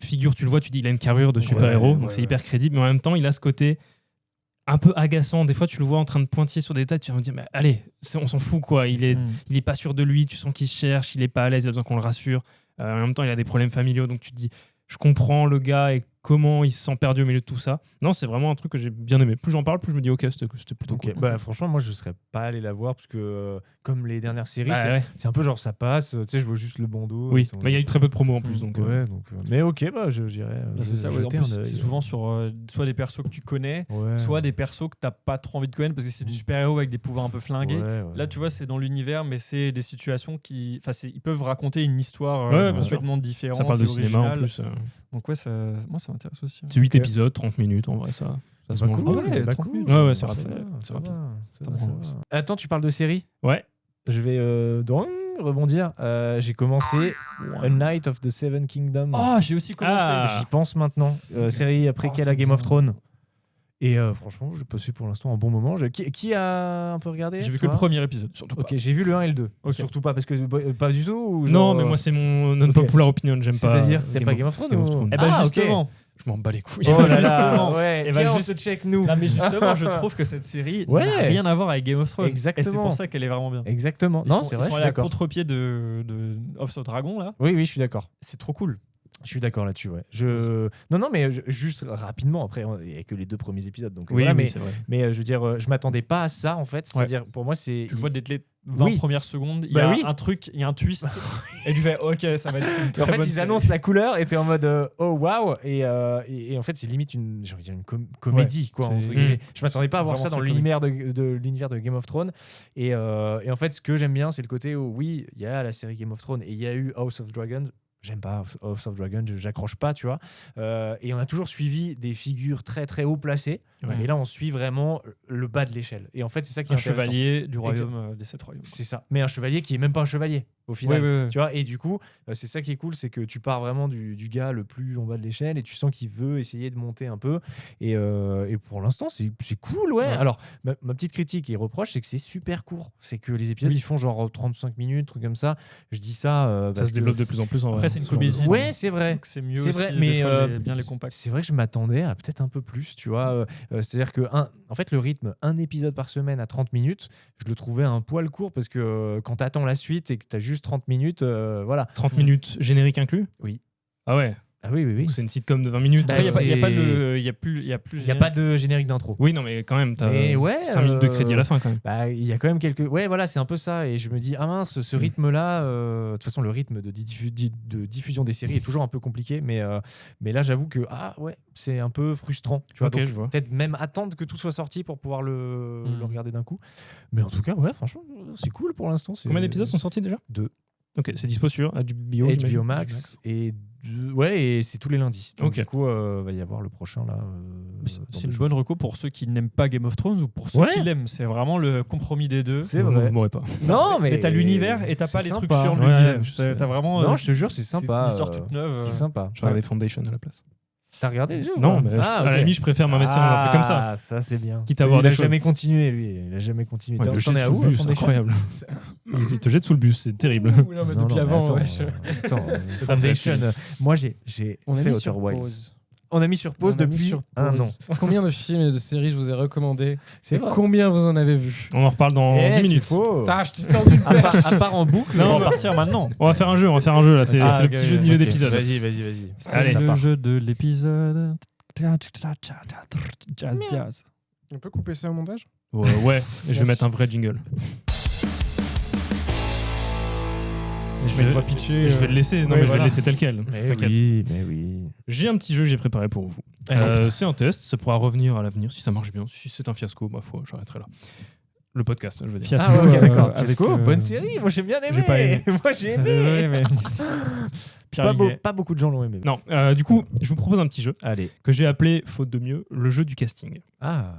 figure. Tu le vois, tu dis, il a une carrure de super-héros, donc c'est hyper crédible. Mais en même temps, il a ce côté un peu agaçant. Des fois, tu le vois en train de pointiller sur des détails. Tu vas me dire, mais allez, on s'en fout quoi. Il est pas sûr de lui. Tu sens qu'il se cherche. Il est pas à l'aise. Il a besoin qu'on le rassure. En même temps, il a des problèmes familiaux. Donc tu te dis, je comprends le gars et comment il se sent perdu au milieu de tout ça. Non, c'est vraiment un truc que j'ai bien aimé. Plus j'en parle, plus je me dis, ok, c'était plutôt Ok. cool. Bah, franchement, moi, je serais pas allé la voir parce que, comme les dernières séries, Bah, ouais. c'est un peu genre ça passe. Tu sais, je vois juste le bandeau. Oui, mais il y a eu très peu de promos en plus. Donc, Ouais, mais ok, bah, je dirais. Bah, c'est ça, ouais. En plus, c'est souvent sur soit des persos que tu connais, soit des persos que t'as pas trop envie de connaître parce que c'est du super-héros avec des pouvoirs un peu flingués. Là, tu vois, c'est dans l'univers, mais c'est des situations qui. Enfin, ils peuvent raconter une histoire complètement différente. ça parle de et cinéma en originale. plus. Donc, ouais, moi, ça m'intéresse aussi. C'est 8 épisodes, 30 minutes en vrai, ça se mange cool. bien. Ouais, bah, 30 cool. minutes. Ouais, c'est Parfait, rapide. C'est ça rapide. va, Ça ça va. va. Attends, tu parles de série? Ouais. Je vais rebondir. J'ai commencé A Night of the Seven Kingdoms. Oh, j'ai aussi commencé. Ah. J'y pense maintenant. Série après qu'elle a c'est Game of bien. Thrones. Et franchement, je passais pour l'instant un bon moment. Qui a un peu regardé? J'ai vu que le toi? premier épisode. Surtout pas. Ok, j'ai vu le 1 et le 2. Ok. Surtout pas parce que pas du tout ou Non, genre, mais moi, c'est mon non-popular opinion. J'aime pas. c'est-à-dire, t'aimes pas Game of Thrones Game of ou- Thrones. Eh ben Ah, ok. justement. Je m'en bats les couilles. Oh là là, Justement. ouais. Eh ben, Tiens, on juste- se check nous. Non, mais justement, je trouve que cette série Ouais. n'a rien à voir avec Game of Thrones. Exactement. Et c'est pour ça qu'elle est vraiment bien. Exactement. Ils Non, sont- c'est ils vrai, sont je suis allés à d'accord. contre-pied de House of Dragon, là. Oui, je suis d'accord. C'est trop cool. Je suis d'accord là-dessus, ouais. Non, mais juste rapidement, après, il n'y a que les 2 premiers épisodes. Donc, Oui, voilà, oui, c'est vrai. mais je veux dire, je m'attendais pas à ça, en fait. C'est-à-dire, pour moi, c'est. Tu le vois dès les 20 Oui. premières secondes, il y Bah a oui. un truc, il y a un twist. Et tu fais, ok, ça va être une très En fait, bonne ils série. annoncent la couleur et t'es en mode oh waouh et en fait c'est limite une j'ai envie de dire une comédie quoi c'est- entre guillemets. Je m'attendais pas à voir Vraiment ça dans très l'univers de l'univers de Game of Thrones et en fait ce que j'aime bien c'est le côté où oui il y a la série Game of Thrones et il y a eu House of Dragons. J'aime pas House of Dragons, j'accroche pas, tu vois. Et on a toujours suivi des figures très très haut placées. Ouais. Et là, on suit vraiment le bas de l'échelle. Et en fait, c'est ça qui est Un intéressant. chevalier du royaume des 7 royaumes. C'est ça. Mais un chevalier qui est même pas un chevalier au final. Ouais. Tu vois, et du coup, c'est ça qui est cool, c'est que tu pars vraiment du gars le plus en bas de l'échelle et tu sens qu'il veut essayer de monter un peu. Et pour l'instant, c'est cool, ouais. Ouais. Alors, ma petite critique et reproche, c'est que c'est super court. C'est que les épisodes, ils font genre 35 minutes, truc comme ça. Je dis ça. Ça parce se développe de plus en plus en vrai. Après, c'est une Sur- comédie. Ouais, c'est vrai. Donc c'est mieux C'est aussi, vrai, des mais fois, bien les compacts. c'est vrai que je m'attendais à peut-être un peu plus, tu vois. C'est-à-dire que, en fait, le rythme, un épisode par semaine à 30 minutes, je le trouvais un poil court parce que quand t'attends la suite et que t'as juste 30 minutes, voilà. 30 minutes générique inclus? Oui. Ah ouais. Ah oui. Donc c'est une sitcom de 20 minutes. Bah, Après, il n'y a, c'est- pas le. Il y a plus. Il n'y a pas de générique d'intro. Oui, non, mais quand même, t'as Mais ouais, 5 minutes de crédit à la fin quand même. Bah, il y a quand même quelques. Ouais, voilà, c'est un peu ça. Et je me dis, ah mince, ce rythme-là, de toute façon, le rythme de diffusion des séries est toujours un peu compliqué. Mais là, j'avoue que, c'est un peu frustrant. Tu vois, Ok, donc, je vois. peut-être même attendre que tout soit sorti pour pouvoir le regarder d'un coup. Mais en tout cas, ouais, franchement, c'est cool pour l'instant. Combien d'épisodes sont sortis déjà? 2. Ok, c'est dispo sur HBO. HBO Max et c'est tous les lundis. Donc, Ok. du coup, va y avoir le prochain là. C'est une bonne reco pour ceux qui n'aiment pas Game of Thrones ou pour ceux Ouais. qui l'aiment. C'est vraiment le compromis des deux. C'est Vous vrai. m'aurez pas. Non, mais t'as l'univers et t'as pas c'est les trucs sympa. sur Ouais, l'univers. je sais. T'as vraiment. Non, je te jure, c'est sympa. L'histoire toute neuve. C'est sympa. Je regarde Foundation à la place. T'as regardé déjà ou Non, pas mais à ok. la limite, je préfère m'investir dans un truc comme ça. Ah, ça c'est bien. Quitte à voir il des a choses. jamais continué, lui. Il a jamais continué. Ouais, T'en le t'en jet es à sous où le bus, c'est Foundation incroyable. Il te jette sous le bus, c'est terrible. Ouh, non, mais Non, depuis non, mais avant, attends, ouais. attends, fait Foundation. Moi, j'ai On a fait mis Outer sur Wilds. pause. On a mis sur pause On a mis depuis sur un pause. an. Combien de films et de séries je vous ai recommandés? C'est Et vrai. combien vous en avez vu? On en reparle dans 10 minutes. Faux. Ah, je t'ai tendu une À part en boucle. On va partir maintenant. On va faire un jeu là. C'est Ah, c'est le ok, petit jeu de milieu ok. d'épisode. Vas-y. C'est Allez, le ça part. jeu de l'épisode. Jazz. On peut couper ça au montage ? Ouais, et je vais mettre un vrai jingle. Je vais le laisser, non mais je vais le laisser tel quel. T'inquiète. Mais oui. J'ai un petit jeu que j'ai préparé pour vous. C'est un test, ça pourra revenir à l'avenir si ça marche bien. Si c'est un fiasco, ma foi, j'arrêterai là. Le podcast, je veux dire. Fiasco, Ah, ok, d'accord. avec, Fiasco, bonne série. Moi, j'ai bien aimé. J'ai pas aimé. Moi, j'ai aimé. Désolé, mais... Pas beaucoup de gens l'ont aimé. Non, du coup, je vous propose un petit jeu Allez. que j'ai appelé, faute de mieux, le jeu du casting. Ah.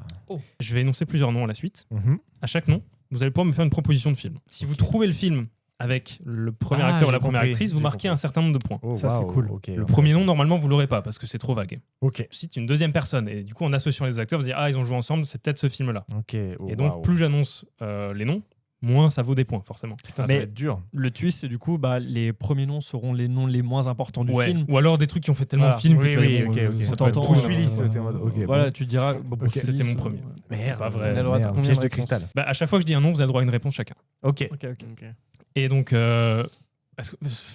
Je vais énoncer plusieurs noms à la suite. Mhm. À chaque nom, vous allez pouvoir me faire une proposition de film. Si vous trouvez le film avec le premier Ah, acteur ou j'ai la première compris, actrice, vous j'ai marquez compris. un certain nombre de points. Oh, Ça, c'est waouh, cool. ok, Le on premier fait nom, ça. normalement, vous l'aurez pas parce que c'est trop vague. Ok. Si une deuxième personne, et du coup, en associant les acteurs, vous dites, ah, ils ont joué ensemble, c'est peut-être ce film-là. Ok. Oh, Et donc, waouh. plus j'annonce les noms, moins ça vaut des points, forcément. Putain, ça Mais- va être dur. Le twist, c'est du coup, les premiers noms seront les noms les moins importants du Ouais. film. Ou alors des trucs qui ont fait tellement Voilà. de films que Oui, tu vas oui, dire, bon, ok, ok. ça peut être T'entends, Bruce Bruce Willis. Willis, t'es en mode. Ok. Voilà, bon. tu diras. Bruce c'était Willis, mon premier. Merde. C'est pas vrai. On a le droit de Merde, combien piège de de réponses cristal. Bah, à chaque fois que je dis un nom, vous avez le droit à une réponse chacun. Ok. Ok. Et donc,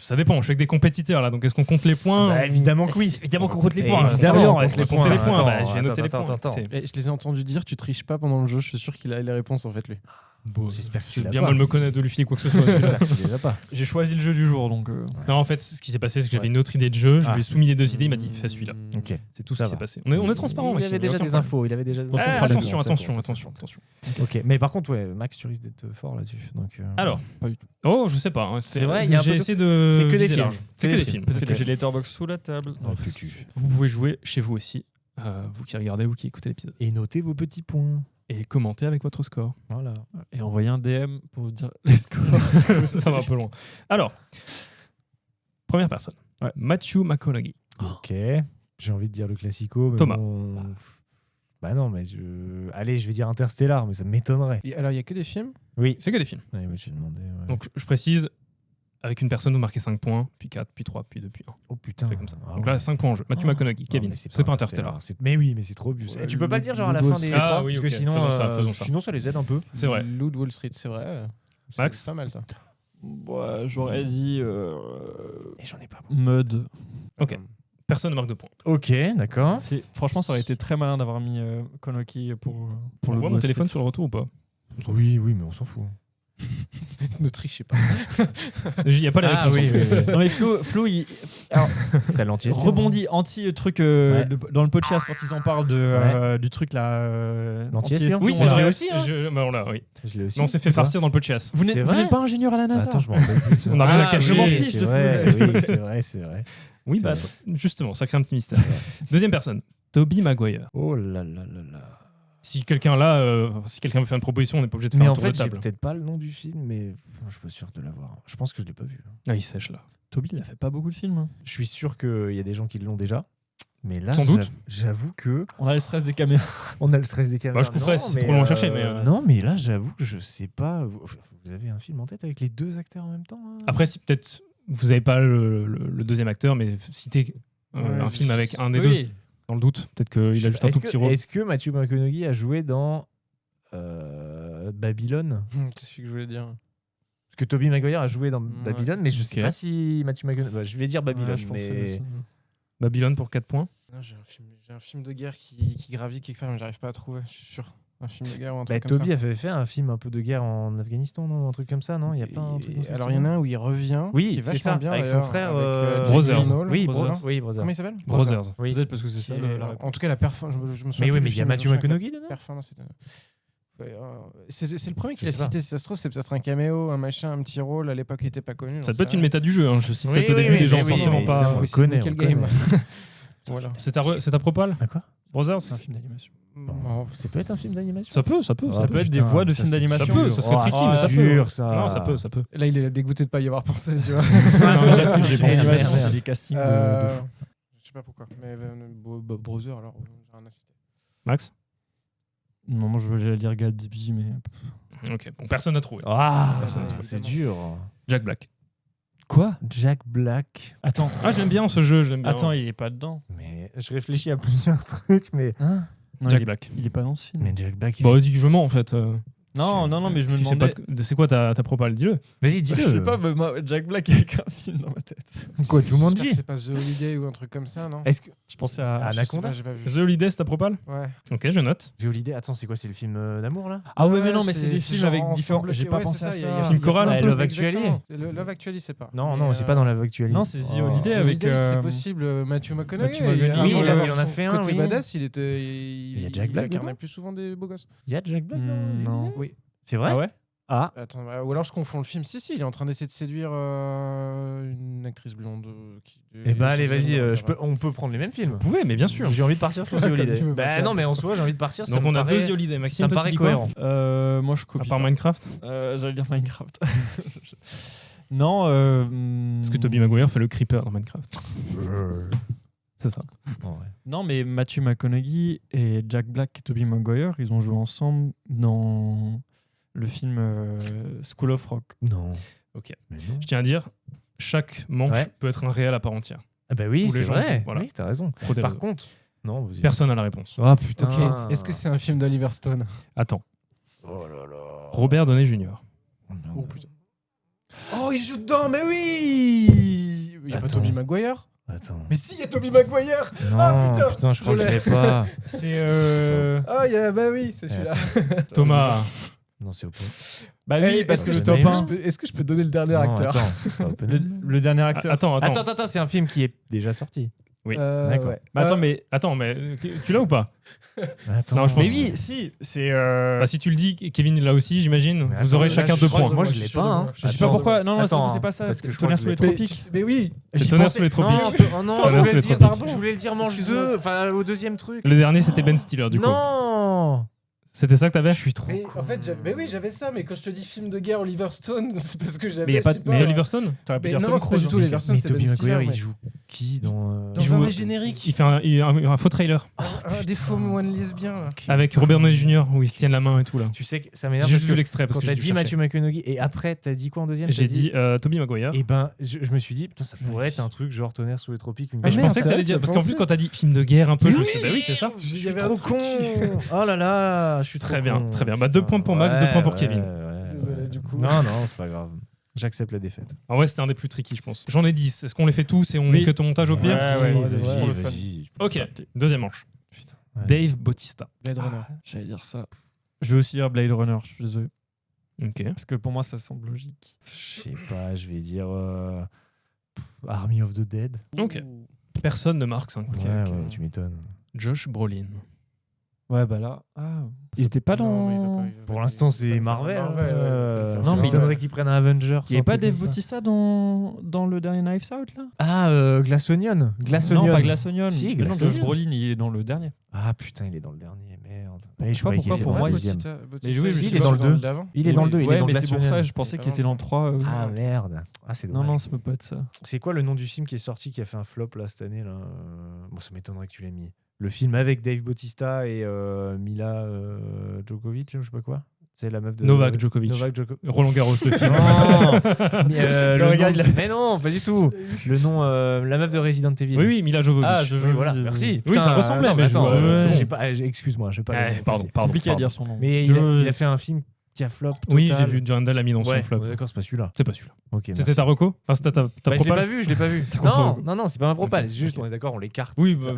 ça dépend. Je suis avec des compétiteurs là, donc est-ce qu'on compte les points Bah, évidemment que oui. Évidemment qu'on compte les points. Évidemment, on on compte les points. les points. Attends, Bah, je vais noter les attends, points. attends. Écoutez, Je les ai entendus dire, tu triches pas pendant le jeu, je suis sûr qu'il a les réponses en fait lui. bon, J'espère que tu c'est l'as bien pas. mal me connaître de lui filer quoi que ce soit. J'espère que tu les as pas. J'ai choisi le jeu du jour, donc. Non, en fait, ce qui s'est passé, c'est que j'avais Ouais. une autre idée de jeu. Je Ah. lui ai soumis les deux idées. Il m'a dit, fais celui-là. Ok. C'est tout ce Ça qui s'est va. passé. On est transparent. Il Maxime, avait déjà aucun des problème. infos. Il avait déjà. Eh, attention. Ok. Mais par contre, ouais, Max, tu risques d'être fort là-dessus. Donc. Alors, Pas du tout. Oh, je sais pas. hein. C'est vrai, il y a un peu j'ai de- essayé de. C'est que des viser films. large. C'est que des films. Peut-être Ok. que j'ai Letterboxd sous la table. Vous pouvez jouer chez vous aussi, vous qui regardez, vous qui écoutez l'épisode. Et notez vos petits points. Et commentez avec votre score. Voilà. Et envoyer un DM pour vous dire les scores. Ça va un peu loin. Alors, première personne. Ouais. Matthew McConaughey. Ok. J'ai envie de dire le classico. Mais Thomas. bon, Bah non, mais allez, je vais dire Interstellar, mais ça m'étonnerait. Alors il y a que des films ? Oui. C'est que des films. Ouais, mais j'ai demandé. Ouais. Donc, je précise, avec une personne, vous marquez 5 points, puis 4, puis 3, puis 2, puis 1. Oh putain. On fait comme ça. Ah Donc ouais. là, 5 points en jeu. Matthew McConaughey, Non, Kevin. mais C'est pas Interstellar. Mais oui, mais c'est trop obvious. Ouais, Et tu peux pas le dire genre à la Loup fin Wall des Street. Ah trois, oui, parce que ok. sinon, Faisons ça. sinon ça les aide un peu. C'est vrai. Loup de Wall Street, c'est vrai. C'est Max ? pas mal ça. Ouais, j'aurais dit. Et j'en ai pas beaucoup. Mud. Ok. Personne ne marque de points. Ok, d'accord. Franchement, ça aurait été très malin d'avoir mis Konoki pour On le voit mon Wall téléphone Street. sur le retour ou pas Oui, mais on s'en fout. Ne trichez pas. Il n'y a pas les réponses. Non, mais Flo il T'as l'anti rebondit anti-truc Ouais. dans le podcast quand ils en parlent du truc là. L'anti-espion. Oui, On c'est l'a vrai aussi, hein. Bah, on l'a, oui. Je l'ai aussi. Mais on s'est fait farcir dans le podcast. Vous C'est n'êtes vrai pas ingénieur à la NASA. Attends, je m'en rappelle plus de ça. On arrive à cacher. Je m'en fiche de ce que vous avez Oui, sauté. c'est vrai. Oui, bah, justement, ça crée un petit mystère. Deuxième personne, Tobey Maguire. Oh là là là là. Si quelqu'un là, si quelqu'un veut faire une proposition, on n'est pas obligé de Mais faire un en tour fait, de j'ai table. peut-être pas le nom du film, mais je suis pas sûr de l'avoir. Je pense que je l'ai pas vu. Ah, il sèche là. Toby, il a fait pas beaucoup de films. hein. Je suis sûr qu'il y a des gens qui l'ont déjà. Mais là, Sans doute. j'avoue que On a le stress des caméras. on a le stress des caméras. Bah, je couperais si c'est trop loin à chercher, mais, Non, mais là, j'avoue que je sais pas. Vous avez un film en tête avec les deux acteurs en même temps hein Après, si peut-être vous n'avez pas le deuxième acteur, mais citez un film avec un des deux, dans le doute. Peut-être qu'il a juste un tout petit rôle. Est-ce que Matthew McConaughey a joué dans Babylone? C'est ce que je voulais dire. Parce que Tobey Maguire a joué dans Ouais. Babylone, mais je sais Ok. pas si Matthew McConaughey. Bah, je vais dire Babylone, je pensais mais. à ça. Babylone pour 4 points. Non, j'ai un film de guerre qui gravit quelque part, mais j'arrive pas à trouver, je suis sûr. Un film de guerre ou un Bah, truc comme Toby ça. avait fait un film un peu de guerre en Afghanistan, non? Un truc comme ça, non? Il y a pas un truc comme ça? Alors il y en a un où il revient. Oui, qui est c'est vachement ça, bien, avec son d'ailleurs, frère, avec, Brothers. Jake Gyllenhaal. Oui, Brothers. Oui, Brothers. Comment il s'appelle Brothers. Oui. Peut-être parce que c'est ça. Et, en tout cas, la performance, je me souviens. Mais oui, plus mais du il y a film, Matthew je me souviens que McConaughey dedans? la performance, c'est le premier qu'il a Je sais pas. cité. Si ça se trouve, c'est peut-être un caméo, un machin, un petit rôle. À l'époque, il était pas connu. Ça peut être une méta du jeu. Hein. Je cite peut-être au Oui, début oui, des gens oui, forcément mais pas. évidemment. Faut On essayer de connaît, quel on game. connaît. Voilà. C'est à propos À quoi? Brothers C'est un film d'animation. Bon, Ça peut être un film d'animation? Ça peut. Ça peut être des putain, voix de ça, films c'est- d'animation. Ça peut, ça serait tricky, mais ça peut. Sûr, ça. Non, ça peut. Là, il est dégoûté de pas y avoir pensé, tu vois. Non, mais j'ai ce que j'ai Les pensé. animations, merde. c'est des castings de fou. Je sais pas pourquoi. Mais Brother, alors, j'ai rien à citer. Max. Non, moi je voulais dire Gatsby, mais. Ok. Bon, personne n'a trouvé. Ah, Personne n'a trouvé. c'est dur. Jack Black. Quoi? Jack Black. Attends. Ah, j'aime bien ce jeu. J'aime bien. Attends, il est pas dedans. Mais je réfléchis à plusieurs trucs, mais. Hein? Non, Jack il est, Black. il est pas dans ce film. Mais Jack Black. Bon, dis que je mens en fait. Non, mais je me Tu sais demandais. pas c'est quoi ta propale, dis-le. Vas-y, Je dis-le. sais pas, mais moi, Jack Black avec un film dans ma tête. Quoi, J'espère Jumanji que c'est pas The Holiday ou un truc comme ça, non? Est-ce que Je pensais à Anaconda J'ai pas vu. The Holiday, c'est ta propale? Ouais. Ok, je note. J'ai l'idée. Attends, c'est quoi? C'est le film d'amour là? Ah ouais, mais Ouais, non, mais c'est des films genre avec différents. ensemble, J'ai pas ouais, pensé c'est à ça, ça. Film choral, un peu. Love Actually. Exactement. Love Actually, c'est pas. Non, Mais, non, c'est pas dans Love Actually. Non, c'est The Oh. Holiday The avec. Holiday, c'est possible. Matthew McConaughey. Matthew McConaughey. Avant Oui, il d'avoir en a son fait un, côté oui. badass, il y a Jack Black incarnait dedans plus souvent des beaux gosses. Il y a Jack Black Non. Oui. C'est vrai? Ah ouais? Ah, Attends, ou alors je confonds le film. Si, il est en train d'essayer de séduire une actrice blonde. eh ben allez, vas-y, on peut prendre les mêmes films. Vous pouvez, mais bien sûr. J'ai envie de partir sur The Comme Holiday. tu veux pas Bah faire. non, mais en soi, j'ai envie de partir. Donc on a deux The Holiday. Maxime, Ça me toi, tu paraît dis quoi? cohérent. Moi, je À copie. part pas. Minecraft? J'allais dire Minecraft. Non. Parce que Tobey Maguire fait le creeper dans Minecraft. C'est ça. Non, mais Matthew McConaughey et Jack Black et Tobey Maguire, ils ont joué ensemble dans le film School of Rock. Non. Ok. Mais non. Je tiens à dire, chaque manche Ouais. peut être un réel à part entière. Ah bah oui, Où les c'est gens vrai. sont- voilà. Oui, t'as raison. Pour des Par raisons. contre, non, vas-y. Personne n'a la réponse. Ah putain. Ok. Est-ce que c'est un film d'Oliver Stone? Attends. Oh là là. Robert Downey Jr. Oh putain. Oh, il joue dedans, mais oui! Il y a pas Attends. Tobey Maguire? Attends. Mais si, il y a Tobey Maguire! Non, Ah, putain, je crois je que je l'ai pas. C'est. Ah, bah oui, c'est celui-là. Thomas. Non, c'est Open. Bah oui, parce que le top 1. Est-ce que je peux donner le dernier Non, acteur? attends, c'est pas Open. Le dernier acteur. Attends. C'est un film qui est déjà sorti. Oui. D'accord. Ouais. Bah attends, mais. Attends, mais tu l'as ou pas? Attends. Non, je pense- Mais oui, si. C'est. Bah, si tu le dis, Kevin l'a aussi, j'imagine. Mais Vous attends, aurez là, chacun je 2 crois points. que moi, je je suis l'ai sûr pas. de Hein. moi. Je sais Attends. pas pourquoi. Non, Attends, c'est pas ça. parce que je crois Tonnerre que sous les je l'ai- tropiques. Mais oui! C'est J'y Tonnerre pensais. sous les tropiques. Oh non, Tonnerre je voulais sous le les dire, tropiques. je voulais le dire manche Excuse-moi. 2, enfin au deuxième truc. Le dernier, c'était Ben Stiller, du coup. Non. C'était ça que t'avais? Je suis trop Mais con. en fait, j'avais ça, mais quand je te dis film de guerre Oliver Stone, c'est parce que j'avais. Mais y a pas je sais de- C'est Oliver Stone? T'aurais pu Mais dire non, Tom c'est pas Cruise. du tout Oliver Stone, Mais c'est Tobey Ben Maguire, Stiller. il joue qui dans Dans Il un joue- des génériques. Il fait un faux trailer Un des faux moines lesbiens. Là. avec Robert Downey Jr. où ils se tiennent la main et tout là. Tu sais que ça m'énerve J'ai parce juste vu que l'extrait parce quand que t'as j'ai dû dit chercher. Matthew McConaughey et après t'as dit quoi en deuxième? J'ai dit Tobey Maguire. Et ben je me suis dit putain ça pourrait être un truc genre Tonnerre sous les tropiques. Une Ah, je merde, pensais que ça. t'allais dire parce qu'en plus quand t'as dit film de guerre un peu, je me suis dit bah oui c'est ça. Je suis trop con. Oh là là, je suis trop Très bien, con. très bien. Bah 2 points pour Max, 2 points pour Kevin. Désolé, du coup. Non, c'est pas grave. J'accepte la défaite. Ah ouais, c'était un des plus tricky je pense. J'en ai 10. Est-ce qu'on les fait tous et on Oui. cut ton montage au pire? Ouais, Vas-y, pour le fun. vas-y. Ok, deuxième manche. Ouais. Dave Bautista. Blade Runner. J'allais dire ça. Je vais aussi dire Blade Runner, je suis désolé. Ok. Parce que pour moi, ça semble logique. Je sais pas, je vais dire Army of the Dead. Ok. Personne ne marque 5 points. Ouais, ok. ouais, tu m'étonnes. Josh Brolin. Ouais, bah là. Ah. Il était pas dans. Pour l'instant, c'est Marvel. Non, Non, mais mais il m'étonnerait qu'ils prennent un Avenger. Il n'y avait pas Dave Bautista dans le dernier Knives Out là? Ah, Glass Onion. Glass Non, Onion. pas Glass Onion. Si, Mais Glass non, Josh Onion. Brolin, il est dans le dernier. Ah putain, il est dans le dernier, merde. Je sais pas pourquoi, pour moi, il il- deuxième. Mais oui, il est dans le 2. Il est dans le 2, il ouais, est dans mais Glass c'est pour Onion. ça, je pensais qu'il était dans le 3. Ah merde. Ah, c'est non, dommage. non, ça peut pas être ça. C'est quoi le nom du film qui est sorti, qui a fait un flop là cette année là Bon, ça m'étonnerait que tu l'aies mis. Le film avec Dave Bautista et Mila Djokovic, je sais pas quoi. C'est la meuf de Novak Djokovic. Novak Djokovic. Roland Garros le film. Non. Mais, le regarde, nom- Mais non, pas du tout. Le nom, la meuf de Resident Evil. Oui, Mila Jovovich. Ah, Oui, voilà. Merci. Oui, ça ressemblait, non, mais attends, je- j'ai pas. Excuse-moi, j'ai pas. Pardon. Compliqué à dire son nom. Mais il a fait un film qui a flop. Oui, total. j'ai vu Durandal l'a mis dans Ouais, son flop. d'accord, c'est pas celui-là. C'est pas celui-là. Ok. C'était merci. ta reco? Enfin, c'était ta Bah, je l'ai propale? pas vu, je l'ai pas vu. T'as Non, compris. non, c'est pas ma propale. Ok, C'est juste, ok. on est d'accord, on l'écarte. Oui, bah,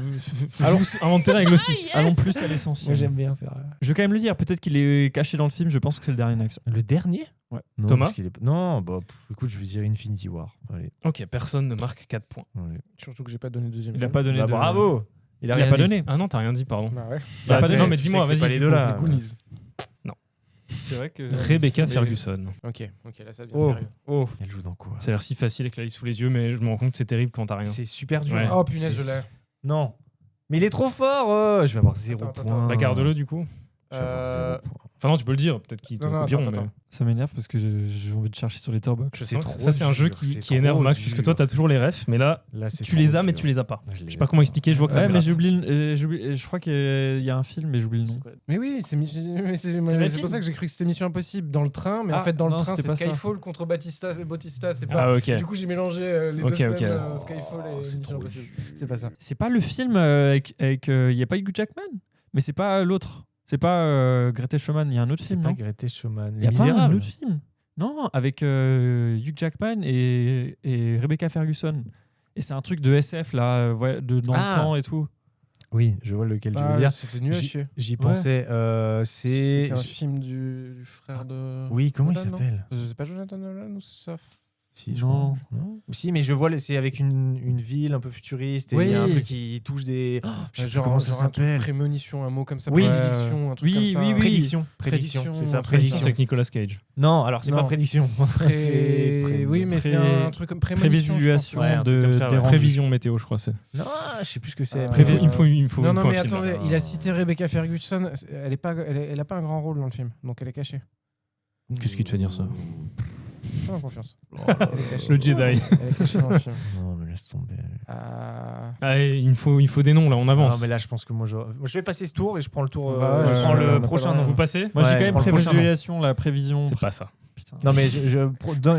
allons, inventer règle aussi. Allons plus à l'essentiel. Moi, j'aime bien faire. Je vais quand même le dire, peut-être qu'il est caché dans le film, je pense que c'est le dernier Knives Out. Le dernier Ouais. Non, Thomas parce qu'il est... Non, bah, écoute, je vais dire Infinity War. Allez. Ok, personne ne marque 4 points. allez. Surtout que j'ai pas donné le deuxième. Il a film. pas donné Bah, de... bravo. Il a rien pas dit. donné. Ah non, t'as rien dit, pardon. Bah ouais. Il a pas Bah, donné. Non, mais tu dis-moi, sais que c'est vas-y. pas les du deux coup. là. Les Goonies. C'est vrai que... Rebecca Mais- Ferguson. Ok, là ça devient Oh. sérieux. Oh. Elle joue dans quoi Ça a l'air si facile avec la liste sous les yeux, mais je me rends compte que c'est terrible quand t'as rien. C'est super dur. Ouais. Oh punaise, je l'ai. Non. Mais il est trop fort. Je vais avoir 0 Attends, points. Bah, garde-le du coup. Je vais avoir 0 points. Enfin, non, tu peux le dire. Peut-être qu'ils te Non, non, copieront. attends, mais- attends. Ça m'énerve parce que j'ai envie de chercher sur Letterboxd. Je C'est sens que trop ça, c'est un jeu dur, qui c'est énerve trop Max, dur. puisque toi, t'as toujours les refs, mais là, Là, c'est tu trop les as, mais dur. tu les as pas. Je Je sais pas comment expliquer, je vois que ça Ouais, me mais gratte. je crois qu'il y a un film, mais j'oublie le nom. Mais oui, c'est Viking pour ça que j'ai cru que c'était Mission Impossible dans le train, mais en Ah, fait dans le non, train c'était c'est pas ça. Skyfall contre Bautista, c'est pas. Ah, ok. Du coup j'ai mélangé les Ok, deux scènes, ok. Skyfall et c'est Mission trop Impossible. dur. C'est pas ça. C'est pas le film avec il y a pas Hugh Jackman, mais c'est pas l'autre. C'est pas Greatest Showman, il y a un autre C'est film, pas non? Greatest Showman. Il y Les a pas un Misérables. autre film? Non, avec Hugh Jackman et Rebecca Ferguson. Et c'est un truc de SF, là, dans le temps et tout. Oui, je vois lequel tu veux Ah, dire. c'était nul à chier. J'y pensais. C'est. C'était un film du frère de. Oui, comment il Nolan, non s'appelle? C'est pas Jonathan Nolan ou c'est ça? Si, je Non. crois. Non. Si, mais je vois, c'est avec une ville un peu futuriste et il y a un truc qui touche des. Je sais plus comment ça genre un truc s'appelle. prémonition, un mot comme ça. Oui. Prédiction, un truc Oui, comme ça. oui, oui. Prédiction. C'est ça, prédiction. C'est avec Nicolas Cage. Non, alors c'est Non. pas prédiction. Oui, mais c'est un truc comme prémonition. Prévisualisation Ouais, un truc comme ça, des ouais. rendus. Prévision météo, je crois. C'est. Non, je sais plus ce que c'est. Il faut Non, un mais film. attendez, il a cité Rebecca Ferguson. Elle a pas un grand rôle dans le film, donc elle est cachée. Qu'est-ce qui te fait dire ça? Fais en confiance. Le Jedi. Elle est cachée dans le film. Non, mais laisse tomber. Allez, il faut des noms là, on avance. Non, mais là, je pense que moi, je vais passer ce tour et je prends le tour. Ouais, je ouais, prends ouais, le on a prochain pas le nom. Vous passez? Moi, j'ai Ouais, quand je même prends le prochain nom. prévisualisation, la prévision. C'est pas ça. Putain. Non, mais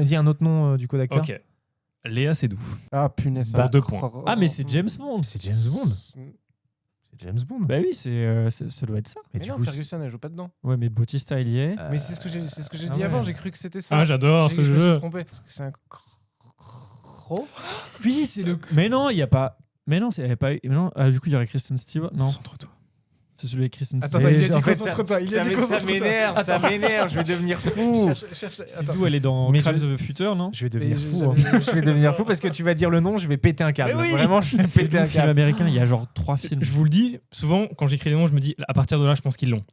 dis un autre nom du coup d'acteur. Ok. Léa Seydoux. Ah, punaise. Bah, ça. 2 points. Ah, mais c'est James Bond. C'est James Bond. C'est James Bond. Bah oui, ça doit être ça. Mais Mais du non, coup, Ferguson, elle joue pas dedans. Ouais, mais Bautista, il y est. Mais c'est ce que j'ai ah dit ouais. avant, j'ai cru que c'était ça. Ah, j'adore ce Je me jeu. suis trompé. Parce que c'est un croc. Oui, c'est le. Mais non, il y a pas. Mais non, c'est pas. Mais non, du coup, il y aurait Kristen Stewart. Non, Concentre-toi. c'est celui avec Kristen Attends, Stewart. il a dit en fait, concentre-toi. Il a dit ça concentre-toi. m'énerve, ça m'énerve, je vais devenir fou. C'est d'où elle est dans Mais Crimes je- of the Future, non? Je vais devenir Mais fou. Je vais devenir fou parce que tu vas dire le nom, je vais péter un câble. Mais oui, Vraiment, je vais C'est péter le un film câble. américain, il y a genre 3 films. Je vous le dis, souvent, quand j'écris les noms, je me dis, à partir de là, je pense qu'ils l'ont.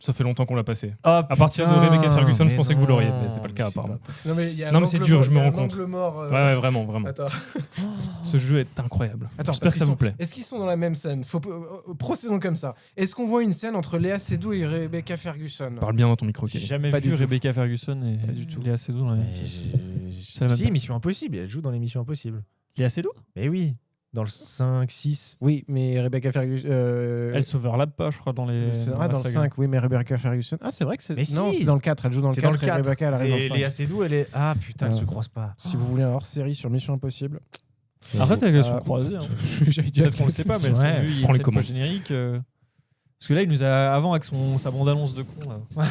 Ça fait longtemps qu'on l'a passé. À partir de Rebecca Ferguson, je pensais que vous l'auriez, mais c'est pas le cas apparemment. Non, mais il y a Non, un mais c'est angle dur, mort, je me il y a rends un compte. angle mort, Ouais, vraiment, vraiment. Attends, Ce jeu est incroyable. Attends, J'espère que ça vous plaît. Est-ce qu'ils sont dans la même scène? Procédons comme ça. Est-ce qu'on voit une scène entre Léa Seydoux et Rebecca Ferguson? Parle bien dans ton micro, J'ai Kelly. jamais Pas vu du tout. Rebecca Ferguson et Pas du tout. Léa Seydoux dans la même pièce. la même Si, pas. Mission Impossible. Elle joue dans les Missions Impossibles. Léa Seydoux? Mais oui, dans le 5, 6. Oui, mais Rebecca Ferguson. Elle s'overlappe pas, je crois, dans les. C'est dans vrai, la dans le saga. 5, oui, mais Rebecca Ferguson. Ah, c'est vrai que c'est. Mais si. Non, c'est dans le 4. Elle joue dans le C'est 4 dans le et 4. Rebecca, elle arrive dans le 5. Léa Seydoux, elle est. Ah putain, elles se croisent pas. Si vous voulez un hors-série sur Mission Impossible. Après, elles sont Ah, croisées. Hein. J'allais dire Peut-être qu'on le sait pas, mais elles sont Ouais, venues. Il y a prends les une scène commandes. post-générique. Parce que là, il nous a. Avant, avec sa bande-annonce de con. Là.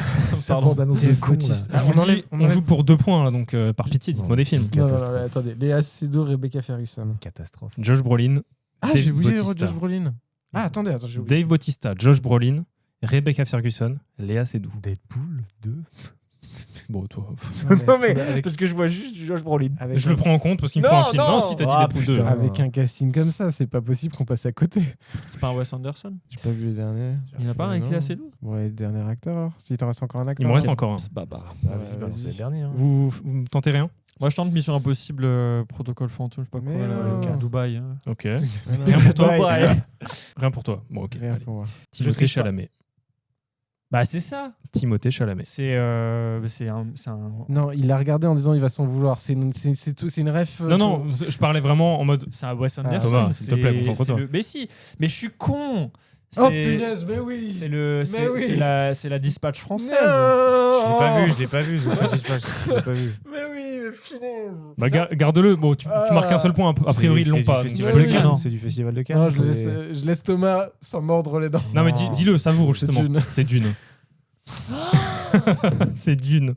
Pardon, d'annonce de con. Ah, Je vous on le dis, enlève- on joue pour 2 points, là, donc par pitié, dites-moi des films. Non, non, Catastrophe. non, attendez. Léa Seydoux, Rebecca Ferguson. Catastrophe. Josh Brolin, Ah, Dave j'ai oublié Bautista. Josh Brolin. Ah, attendez, j'ai oublié. Dave Bautista, Josh Brolin, Rebecca Ferguson, Léa Seydoux. Deadpool 2. Bon, toi. Non mais avec- parce que je vois juste du Josh Brolin. avec Je le prends en compte parce qu'il me faut Non, un film. non. Non, si t'as dit Ah, Deadpool 2. putain. Avec un casting comme ça, c'est pas possible qu'on passe à côté. C'est pas un Wes Anderson? J'ai pas vu les derniers. Il n'y en a pas un avec Non. Léa Seydoux? Ouais, le dernier acteur alors. S'il t'en reste encore un acteur. Il me reste encore un. C'est baba. Ah, visiblement, c'est le dernier. Hein. Vous me tentez rien? Moi, je tente Mission Impossible, Protocole Fantôme, je sais pas Mais quoi, là, non. à Dubaï. Hein. Ok. Mais non, Rien pour toi. Ouais. Rien pour toi. Bon, ok. rien allez. pour moi. Timothée triche pas. Chalamet. Bah, c'est ça. Timothée Chalamet. C'est un. Non, il l'a regardé en disant il va s'en vouloir. C'est une ref. Non, non, je parlais vraiment en mode. C'est un Wes Ah, Anderson. Thomas, s'il te plaît, c'est- concentre-toi. c'est le- Mais si, mais je suis con. Oh C'est- punaise, mais oui. C'est le, Mais c'est oui. c'est la dispatch française. Je l'ai pas vu, je l'ai pas vu. Je l'ai pas vu. Mais oui, mais punaise. Bah, garde-le. Bon, tu marques un seul point. A priori, ils l'ont pas. C'est donc du tu vas festival le de dire. Cannes. C'est du festival de Cannes. Non, c'est- je laisse Thomas s'en mordre les dents. Non, mais Non. dis-le, savoure justement. Dune. C'est Dune. C'est Dune.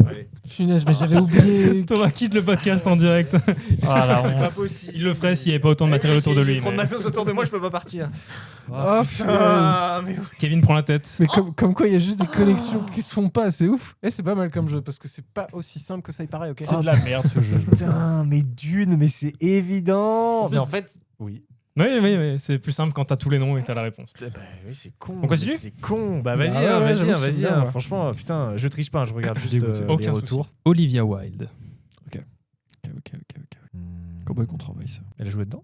Punaise, mais j'avais oublié. Thomas quitte le podcast en direct. Ah la C'est honte. pas possible. Il le ferait s'il n'y avait pas autant de matériel autour de lui. Trop de mais- matos autour de moi, je peux pas partir. Oh punaise. mais Kevin prend la tête. Mais comme quoi, il y a juste des connexions qui se font pas, c'est ouf. Et c'est pas mal comme jeu parce que c'est pas aussi simple que ça il paraît, ok. C'est de la merde ce jeu. putain, mais Dune, mais c'est évident. Mais en fait, oui. Oui, c'est plus simple quand t'as tous les noms et t'as la réponse. Bah oui, c'est con. On continue? C'est con. Bah Ah vas-y, ouais, hein, ouais, vas-y, j'avoue hein, que c'est vas-y. bien, hein. ouais. Franchement, putain, je triche pas, je regarde juste dégoûté. les Aucun retours. Olivia Wilde. Ok. Cowboy contre Envahisseur. Elle jouait dedans.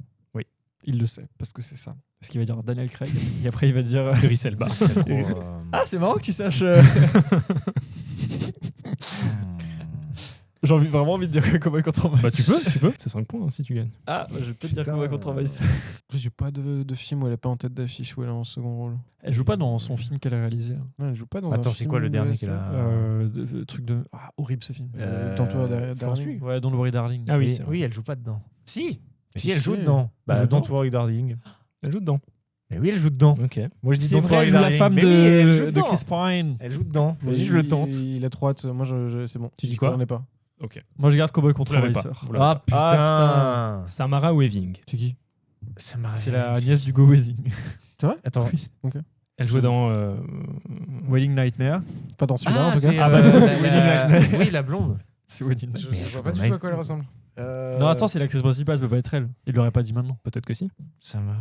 Il le sait, parce que c'est ça. Parce qu'il va dire Daniel Craig, et après il va dire. Idris Elba. C'est trop, Ah, c'est marrant que tu saches. J'ai vraiment envie de dire Cowboy contre Envahisseur. Bah tu peux. C'est 5 points hein, si tu gagnes. Ah, bah, je vais peut-être dire Putain. Cowboy contre Envahisseur. J'ai pas de film où elle est pas en tête d'affiche où elle est en second rôle. Elle joue pas dans son film qu'elle a réalisé. Hein. Non, elle joue pas dans un Attends, c'est film quoi le de dernier SF? qu'elle a Truc de. Ah, horrible ce film. Tantôt, Florence Darling. Pugh. Ouais, Don't Worry Darling. Ah oui, Oui, c'est vrai. oui, elle joue pas dedans. Si, Si, elle joue si. dedans. Elle Bah, joue Don't dedans. Worry Darling. Elle joue dedans. Mais oui, elle joue dedans. Ok. Moi, je dis C'est donc vrai, elle joue la femme Mais oui, elle joue de dedans. Chris Pine. Elle joue dedans. Mais Vas-y, je le tente. Il a trop hâte. Moi, c'est bon. Tu dis quoi? On n'est pas. Ok. Moi, je garde Cowboy contre Vous l'avez pas. Racer. Vous l'avez Ah putain. Samara Weaving. C'est qui? Ça m'a C'est la nièce du Go Wedding. Attends. Elle jouait dans. Wedding Nightmare. Pas dans celui-là, en tout c'est cas. c'est Wedding Nightmare. Oui, la blonde. C'est Wedding Nightmare. Je vois pas du tout à quoi elle ressemble. Non, attends, c'est l'actrice principale, ça peut pas être elle. Il l'aurait pas dit maintenant. Peut-être que si. Ça m'a.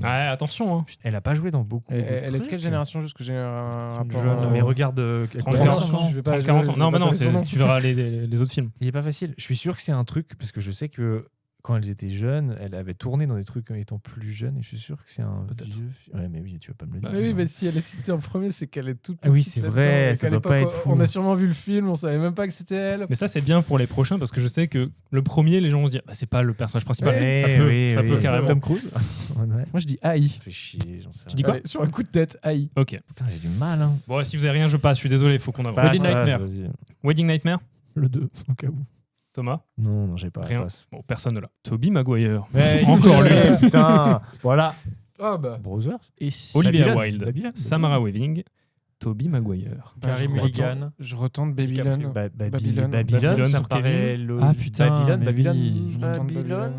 Ouais, attention. Hein. Elle a pas joué dans beaucoup. Elle est de quelle génération? Juste que j'ai un rapport. jeune, Mais regarde. 30, 40 40 ans. Je vais pas- 30, 40 ans. je Non, vais bah pas non, donner son nom. tu verras les autres films. Il est pas facile. Je suis sûr que c'est un truc parce que je sais que quand elles étaient jeunes, elle avait tourné dans des trucs en étant plus jeune et je suis sûr que c'est un Peut-être. vieux film. Ouais, mais oui, tu vas pas me le dire. Mais oui, mais si elle est citée en premier, c'est qu'elle est toute Ah oui, petite c'est là-dedans, vrai, et ça qu'à doit pas l'époque, être fou. On a sûrement vu le film, on savait même pas que c'était elle. Mais ça, c'est bien pour les prochains parce que je sais que le premier, les gens vont se dire bah, c'est pas le personnage principal. Ouais, ça peut carrément. Tom Cruise. Ouais. Moi, je dis AI. Ça fait chier, j'en sais Tu dis quoi? Allez, sur un coup de tête, AI. Ok. Putain, j'ai du mal. Hein. Bon, si vous avez rien, je passe. Je suis désolé, il faut qu'on avance. Passe, Wedding passe, Nightmare. vas-y. Wedding Nightmare. Le 2, au cas où. Thomas. Non, j'ai pas. Rien. Passe. Bon, personne ne l'a. Tobey Maguire. Mais Encore lui. Putain. Voilà. Ah bah. Brothers. Et Olivia Babylone. Wilde. Babylone. Samara Weaving. Tobey Maguire. Carey je Mulligan. retente- Je retente DiCaprio. Babylone. Babylone. Babylone ça me pour paraît Kevin. logique. Ah, putain, Babylone. mais Babylone. oui. Je retente Babylone.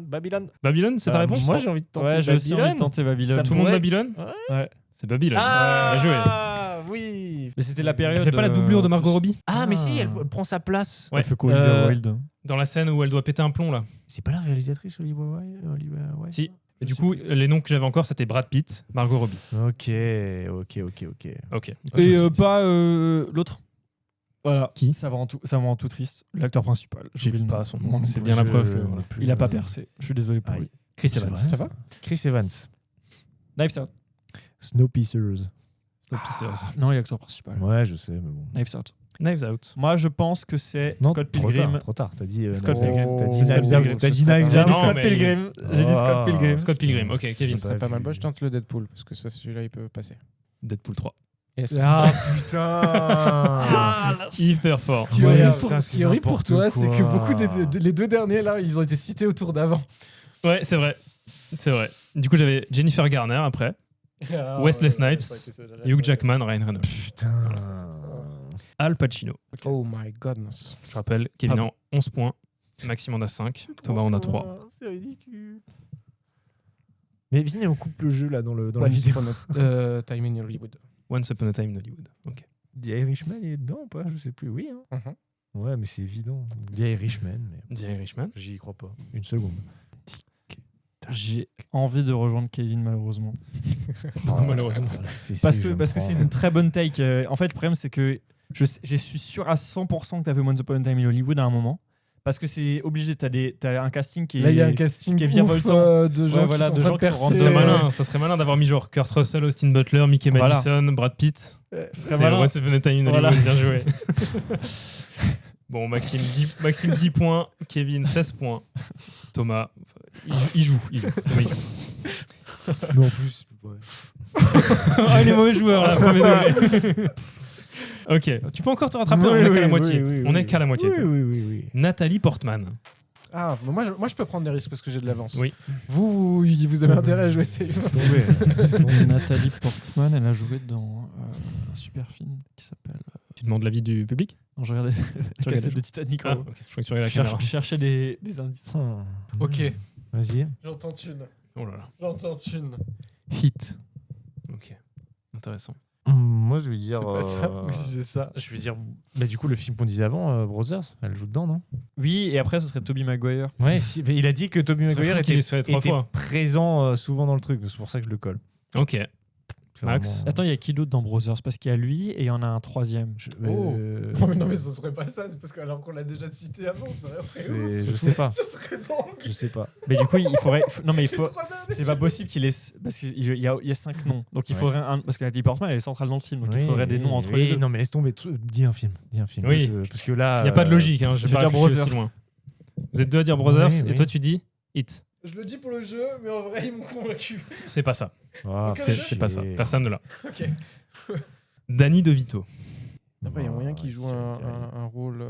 Babylone, Babylone. c'est ta réponse? Moi, j'ai envie de tenter Ouais, j'ai aussi envie de Babylone. tenter Babylone. Ça Tout le monde pourrait- Babylone? Ouais. C'est Babylone. Ah, Bien joué. oui. Mais c'était la Elle période. fait pas la doublure de Margot Robbie Ah, mais si, Ah. elle prend sa place. Ouais. Elle fait quoi, Olivia Wilde? dans la scène où elle doit péter un plomb là. C'est pas la réalisatrice Olivia Wilde. Si. Et du coup, les noms que j'avais encore, c'était Brad Pitt, Margot Robbie. Ok. Ok. Et pas l'autre. Voilà. Qui? Ça va en tout triste. L'acteur principal. J'ai J'oublie le pas nom. son Moi nom. non C'est plus. bien la preuve. Il a pas percé. Je suis désolé pour Aïe. lui. Chris C'est Evans. vrai. Ça va? Chris Evans. Knives Out. Snowpiercer. Non, il est l'acteur principal. Ouais, je sais, mais bon. Knives Out. Knives Out. Moi, je pense que c'est Non, Scott trop Pilgrim. tard, trop tard. T'as dit Scott Knives Out. Pilgrim. T'as dit Scott Knives Out. Pilgrim. T'as dit Ce serait Knives pas Out. mal. Scott Non, mais- Pilgrim. J'ai dit Scott Pilgrim. Scott Pilgrim. Ok, Kevin. Ça C'est pas mal. Pilgrim. Moi, je tente le Deadpool parce que ça, celui-là, il peut passer. Deadpool 3. Yes. Ah putain. Hyper fort. Ce qui est Ouais, horrible ça, pour- ce c'est qui est horrible pour n'importe toi, c'est que quoi. beaucoup les deux derniers là, ils ont été cités au tour d'avant. Ouais, c'est vrai. C'est vrai. Du coup, j'avais Jennifer Garner après, Wesley Snipes, Hugh Jackman, Ryan Reynolds. Putain. Al Pacino. Oh my godness. Je rappelle, Kevin Ah a 11 points, Maxime en a 5, Thomas en a 3. C'est ridicule. Mais viens, on coupe le jeu là dans la Once vidéo. Upon a Time in Hollywood. Once Upon a Time in Hollywood. Ok. The Irishman, il est dedans ou pas? Je sais plus. Oui. Hein. Ouais, mais c'est évident. The Irishman, mais The Irishman. j'y crois pas. Une seconde. J'ai envie de rejoindre Kevin, malheureusement. Beaucoup malheureusement. Parce que c'est une très bonne take. En fait, le problème, c'est que je suis sûr à 100% que tu as fait Once Upon a Time in Hollywood à un moment. Parce que c'est obligé, t'as un casting qui est. Là, il y a un casting qui est ouf, virevoltant. de gens voilà, qui de sont en gens train qui sont percer. rentrés. Ça serait malin d'avoir mis genre Kurt Russell, Austin Butler, Mickey Voilà. Madison, Brad Pitt. serait C'est malin. Once Upon a Time in Hollywood, Voilà. bien joué. Bon, Maxime 10 points, Kevin 16 points. Thomas, il joue. Thomas, il joue. Mais en plus, ouais. Ah, il est mauvais joueur là, premier degré. Ok, tu peux encore te rattraper, on est qu'à la moitié. On est qu'à la moitié. Oui. Nathalie Portman. Ah, bah moi, je peux prendre des risques parce que j'ai de l'avance. Oui. Vous avez intérêt à jouer safe. Nathalie Portman, elle a joué dans un super film qui s'appelle. Tu demandes l'avis du public? Non, je regardais la cassette de Titanic. Ah, en ok. gros. Je crois que tu regardes Je la caméra. cherchais des indices. Ok. Vas-y. J'entends une. Oh là là. J'entends une. Hit. Ok. Intéressant. Moi, je vais dire. C'est pas ça. Oui, si c'est ça. Je vais dire. Mais du coup, le film qu'on disait avant, Brothers, elle joue dedans, non? Oui, et après, ce serait Tobey Maguire. Ouais, mais il a dit que Tobey C'est Maguire fou qu'il se fait trois était fois. présent souvent dans le truc. C'est pour ça que je le colle. Ok. C'est Max. vraiment- Attends, il y a qui d'autre dans Brothers? Parce qu'il y a lui et il y en a un troisième. Oh. Non, mais ce serait pas ça, c'est parce que alors qu'on l'a déjà cité avant, ça serait Je sais pas. Ça serait dingue. Je sais pas. Mais du coup, il faudrait. Non, mais il faut. Trop dingue. C'est pas possible qu'il ait. Parce qu'il y a 5 noms. Donc il Ouais. faudrait un. Parce que Nathalie Portman, elle est centrale dans le film. Donc il faudrait des noms entre les deux. Non, mais laisse tomber. Dis un film. Oui. Parce que là. Il n'y a pas de logique, hein. Je je vais vais pas dire réfléchir aussi Brothers. loin. Vous êtes deux à dire Brothers Oui, et oui. toi tu dis Hit. Je le dis pour le jeu, mais en vrai, ils m'ont convaincu. C'est pas ça. Ah, Ok, C'est pas ça. Personne ne l'a. Ok. Danny DeVito. Après, il y a moyen qu'il joue un rôle.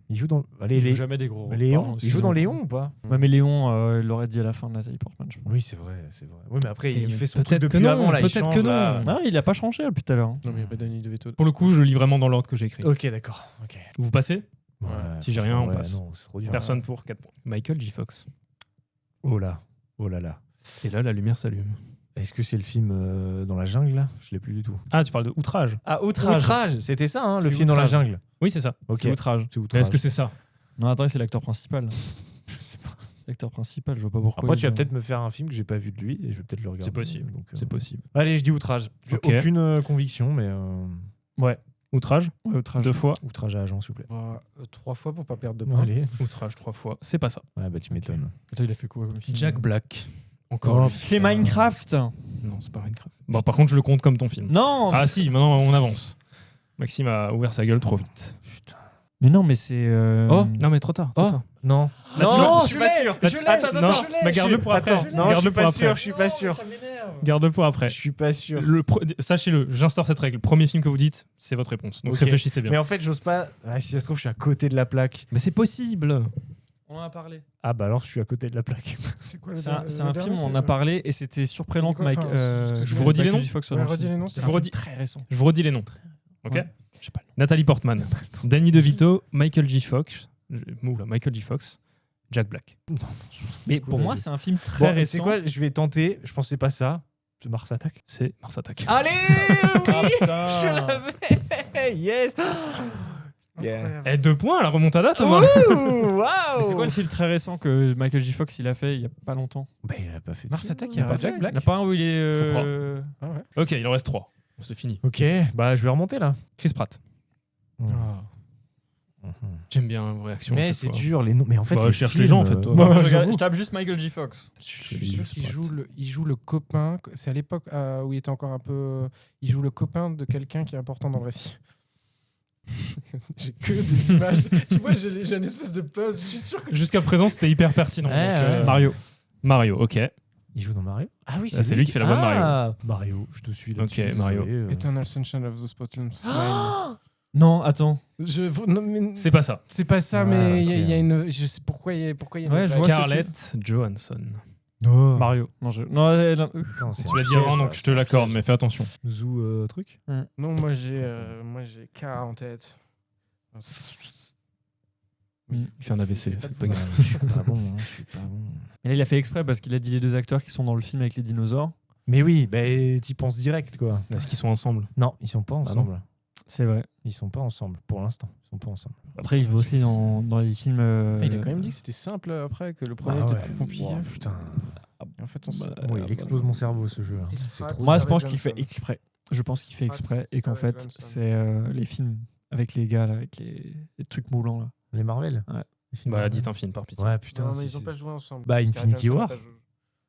Il joue dans. Il joue jamais des gros rôles. Léon. Pardon, Il joue dans Léon ou pas? Ouais, mais Léon, il l'aurait dit à la fin de Nathalie Portman, je pense. Oui, c'est vrai. Oui, mais après, Et il fait son truc peut-être depuis que non, avant. Là, peut-être il change, que non. là. Ah, il a pas changé depuis tout à l'heure. Non, mais il n'y a pas Danny DeVito. Pour le coup, je lis vraiment dans l'ordre que j'ai écrit. Ok, d'accord. Ok. Vous passez? Ouais, Si j'ai rien, on ouais, passe. Non, c'est trop dur. Personne pour 4 points. Michael J. Fox. Oh là. Oh là là. Et là, la lumière s'allume. Est-ce que c'est le film dans la jungle là? Je l'ai plus du tout. Ah, tu parles de Outrage. Ah, Outrage. Outrage, c'était ça, hein, le C'est film dans la Outrage. jungle. Oui, c'est ça. Ok. C'est Outrage. C'est Mais Outrage. est-ce que c'est ça? Non, attends, c'est l'acteur principal. Je sais pas. L'acteur principal, je vois pas pourquoi. Après, tu vas il- peut-être me faire un film que j'ai pas vu de lui et je vais peut-être le regarder. C'est possible. Donc, C'est possible. Allez, je dis Outrage. J'ai Ok. aucune conviction, mais Ouais, Outrage, ouais, Outrage. 2 fois. Outrage à agent, s'il vous plaît. 3 fois pour pas perdre de points. Allez. Outrage 3 fois. C'est pas ça. Ouais, bah tu m'étonnes. Attends, il a fait quoi comme film Jack Black. Encore. Oh, lui. C'est Minecraft. Non, c'est pas Minecraft. Bon, par contre, je le compte comme ton film. Non. Ah si, maintenant on avance. Maxime a ouvert sa gueule trop vite. Mais non, mais c'est. Oh. Non, mais trop tard. Trop Oh. tard. Non. Non, je suis pas sûr. Là, tu- non, mais garde-le pour après. Attends, non, je Garde-le suis pour pas après. sûr. Je suis pas sûr. Garde-le pour après. Je suis pas sûr. Sachez-le, j'instaure cette règle. Premier film que vous dites, c'est votre réponse. Donc Ok. réfléchissez bien. Mais en fait, j'ose pas. Ah, si ça se trouve, je suis à côté de la plaque. Mais c'est possible. On en a parlé. Ah bah alors, je suis à côté de la plaque. C'est quoi C'est un film, on en a parlé et c'était surprenant que C'était quoi, Mike. enfin, je vous redis les Michael noms J. Fox soit Ouais, dans le redis film. les noms, C'est s'il un te film plaît. très récent. Je vous redis les noms. Ok. Ouais. Je sais pas. Nathalie Portman, Danny DeVito, Michael J. Fox, Michael J. Fox, Jack Black. Mais pour moi, c'est un film très Bon, récent. c'est quoi? Je vais tenter. Je pense que c'est pas ça. C'est Mars Attack. C'est Mars Attack. Allez, Ah, oui, putain. je l'avais. Yes. Yeah. Eh, 2 points, la remontada, Thomas. Ouh, waouh. Mais c'est quoi le film très récent que Michael J. Fox il a fait il y a pas longtemps? Bah, il a pas fait. de Mars film. Attack, il y a Ah pas ouais. Jack Black. Il n'y en a pas un où il est. Faut Ah ouais. Ok, il en reste 3. C'est fini. Ok, bah je vais remonter là. Chris Pratt. Ah. J'aime bien vos réactions. Mais cette c'est fois. dur les noms. Mais en fait, Bah, les cherche films, les gens, en fait, toi. bah, Je j'avoue. tape juste Michael J. Fox. Je suis sûr qu'il joue le copain. C'est à l'époque où il était encore un peu. Il joue le copain de quelqu'un qui est important dans le récit. J'ai que des images. Tu vois, j'ai une espèce de pause. Je suis sûr que. Jusqu'à présent, c'était hyper pertinent. Ouais, donc, ouais. Mario. Mario, ok. Il joue dans Mario. Ah oui, c'est lui qui fait la voix de Mario. Ah, Mario, je te suis là. Ok, Mario. Eternal Sunshine of the Spotless Mind. Non, attends. Non, mais C'est pas ça. c'est pas ça, Ouais, mais c'est il y a une. Je sais pourquoi il y a une. Ouais, je vois. Scarlett Johansson. Oh. Mario. Non, non, Putain, c'est Tu l'as un dit piège, avant, là. donc je te l'accorde, mais fais attention. Zoo truc. Non, moi j'ai K en tête. Il fait un AVC, faites pas gaffe. Je suis pas bon, hein, je suis pas bon. Et là, il a fait exprès parce qu'il a dit les 2 acteurs qui sont dans le film avec les dinosaures. Mais oui, bah, t'y penses direct quoi. Est-ce qu'ils sont ensemble? Non, ils sont pas ensemble. C'est vrai. Ils sont pas ensemble pour l'instant. Ils sont pas ensemble. Après, il joue aussi dans les films. Il a quand même dit que c'était simple après, que le premier Ah était ouais. plus compliqué. Wow, putain. Et en fait, on Bah, Ouais, il explose mon cerveau ce jeu. Hein. C'est trop. Moi, je Scarlett pense qu'il fait Johansson. exprès. Je pense qu'il fait exprès et qu'en Scarlett fait, Johansson. c'est les films avec les gars, là, avec les trucs moulants. Là. Les Marvel. Ouais. Les films Bah, Marvel. dites un film par pitié. Ouais, putain. Non, mais si, ils ont c'est- pas joué ensemble. Bah, Infinity Scarlett War. Johansson a pas joué.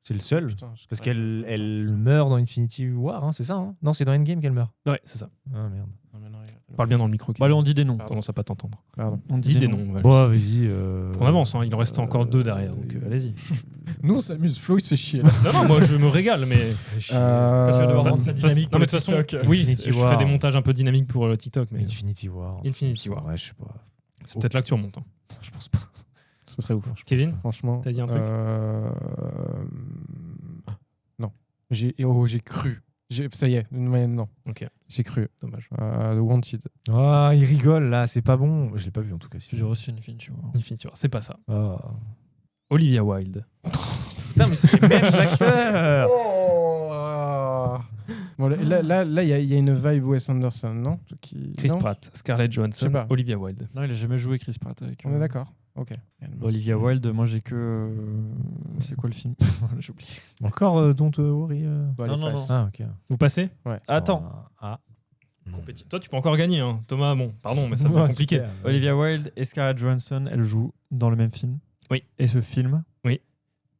C'est le seul. Putain, Parce qu'elle meurt dans Infinity War, hein, c'est ça hein? Non, c'est dans Endgame qu'elle meurt. Ouais, c'est ça. Ah merde. Parle bien dans le micro. Bon, allez, on dit des noms. Tendance à pas t'entendre. Pardon. On Dis des noms. ouais. Bon, vas-y. On avance, hein, il en reste encore 2 derrière, donc allez-y. Nous, on s'amuse. Flo, il se fait chier. Là. Non, non, moi je me régale, mais. Quand tu vas devoir Enfin, rendre sa de toute façon- dynamique non, mais de pour toute façon, le TikTok. oui, Infinity je War. ferai des montages un peu dynamiques pour le TikTok, mais Infinity War. Infinity War. Ouais, je sais pas. C'est peut-être là que tu remontes. hein. Je pense pas. Ce serait ouf. Kevin, Franchement. T'as dit un truc Non. J'ai cru. Ça y est. Mais non. Ok, J'ai cru. dommage. The Wanted. Ah, il rigole là, c'est pas bon. Je l'ai pas vu en tout cas. Si. J'ai reçu une fin, tu vois. Infinity War, c'est pas ça. Ah. Olivia Wilde. Putain, mais c'est les mêmes acteurs. Bon, là, il y a une vibe Wes Anderson, non Chris non Pratt, Scarlett Je Johansson, sais pas. Olivia Wilde. Non, il a jamais joué Chris Pratt avec. On est d'accord. Ok. Olivia Wilde, moi j'ai que. C'est quoi le film? J'ai oublié. Encore Don't Worry. Bon, Non, allez, non, passe. non. Ah, ok. Vous passez? Attends. Ah. Toi, tu peux encore gagner, hein. Thomas, bon, pardon, mais ça devient Ouais, compliqué. super. Olivia Wilde et Scarlett Johansson, elles jouent dans le même film. Oui. Et ce film, Oui.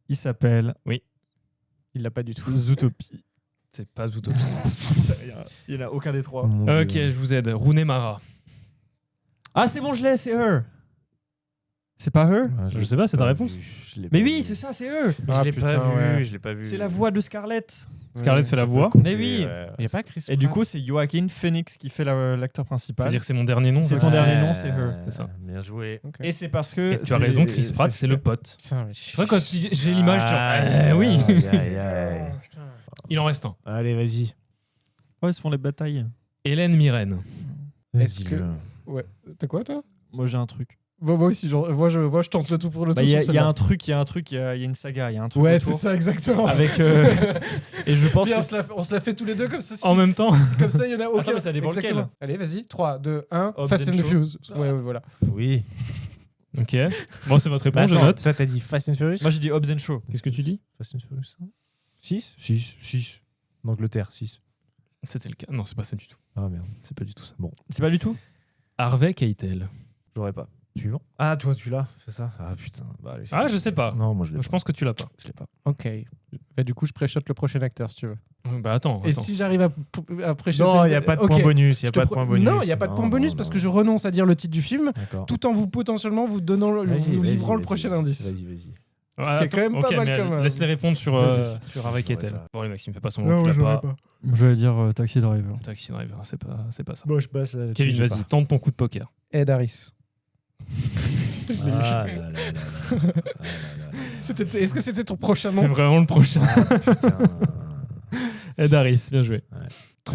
il s'appelle Il l'a pas du tout. Zootopie. C'est pas Zootopie. Il n'y en a aucun des trois. Mon Ok, Dieu. je vous aide. Rooney Mara. Ah, c'est bon, je l'ai, c'est Her. C'est pas eux? Je sais pas, c'est ta réponse? Mais oui, c'est ça, c'est eux. Je l'ai pas vu, je l'ai pas vu. C'est la voix de Scarlett. Scarlett fait la voix. Mais oui. Il y a pas Chris Et du Pratt coup, c'est Joaquin Phoenix qui fait l'acteur Je principal. veux dire que c'est mon dernier nom. C'est ça. ton dernier nom, c'est eux. C'est ça. Bien joué. Ok. Et c'est parce que. Et tu as raison, Chris Pratt, c'est le pote. Putain, mais C'est vrai que quand j'ai l'image, oui. Il en reste un. Allez, vas-y. Ouais, ils se font les batailles. Hélène Mirren. Est-ce Vas-y, que- Ouais. T'as quoi, toi? Moi, j'ai un truc. Moi aussi, genre, moi, je tente le tout pour le tout. Il y sur a celle-là. un truc, il y a une saga, il y a un truc. Ouais, autour. c'est ça, exactement. Avec. Et je pense Bien, que. on se la fait tous les deux comme ça. En même temps. Comme ça, il y en a aucun. Attends, mais ça dépend Exactement. lequel. Allez, vas-y. 3, 2, 1. Hobbs Fast and and the Shaw. Fuse. Ouais, voilà. Oui. Ok. Bon, c'est votre réponse, je Attends, note. toi, t'as dit Fast and Furious? Moi, j'ai dit Hobbs and Shaw. Qu'est-ce que tu dis? Fast and Furious 6 6. D'Angleterre, 6. C'était le cas. Non, c'est pas ça du tout. Ah merde. C'est pas du tout ça. C'est pas du tout? Harvey Keitel. J'aurais pas. Suivant. Ah, toi, tu l'as, c'est ça? Ah putain. Bah, allez, c'est Ah, bon. je sais pas. Non, moi, je l'ai Je pas. pense que tu l'as pas. Je l'ai pas. Ok. Bah, du coup, je pré-shot le prochain acteur si tu veux. Bah attends. Et attends. si j'arrive à pré-shotter. Non, il n'y a pas de point Ok. bonus. Il n'y a Je te pas de pro- point bonus. Non, il n'y a pas de point bonus parce que je renonce à dire le titre du film D'accord. tout en vous potentiellement vous donnant, vous livrant le prochain indice. Vas-y. Ouais, Ce qui est quand même pas ok, mal mais comme, laisse les répondre sur Vas-y. Harvey Keitel. pas. Bon, les Maxime, fais pas son nom. Tu l'as pas. Je vais dire Taxi Driver. Taxi Driver, c'est pas ça. Bon, je passe. Kevin, vas-y, tente ton coup de poker. Ed Harris. Ah là là là là. Est-ce que c'était ton prochain C'est nom? vraiment le prochain. Ah putain. Ed Harris, bien joué.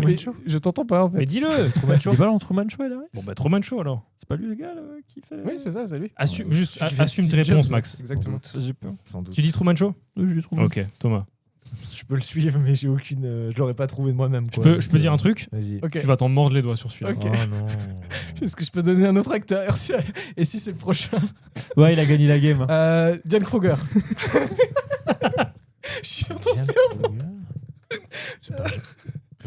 Mais je t'entends pas en fait. Mais dis-le. Truman Show. Il va dans Truman Show, Harris? Bon, bah, Truman Show alors. C'est pas lui, le gars, là, qui fait. Oui, c'est ça, c'est lui. Assume, Ouais, juste, celui qui fait assume tes Steve réponses, Jobs. Max. Exactement. J'ai peur. Sans doute. Tu dis Truman Show? J'ai Truman. Ok, Thomas. Je peux le suivre, mais j'ai aucune. Je l'aurais pas trouvé de moi-même. Je peux dire un truc? Vas-y. Ok. Tu vas t'en mordre les doigts sur celui-là. Ok. Oh non. Est-ce que je peux donner un autre acteur? Et si c'est le prochain? Ouais, il a gagné la game. Diane Kruger. Je suis en train de C'est pas.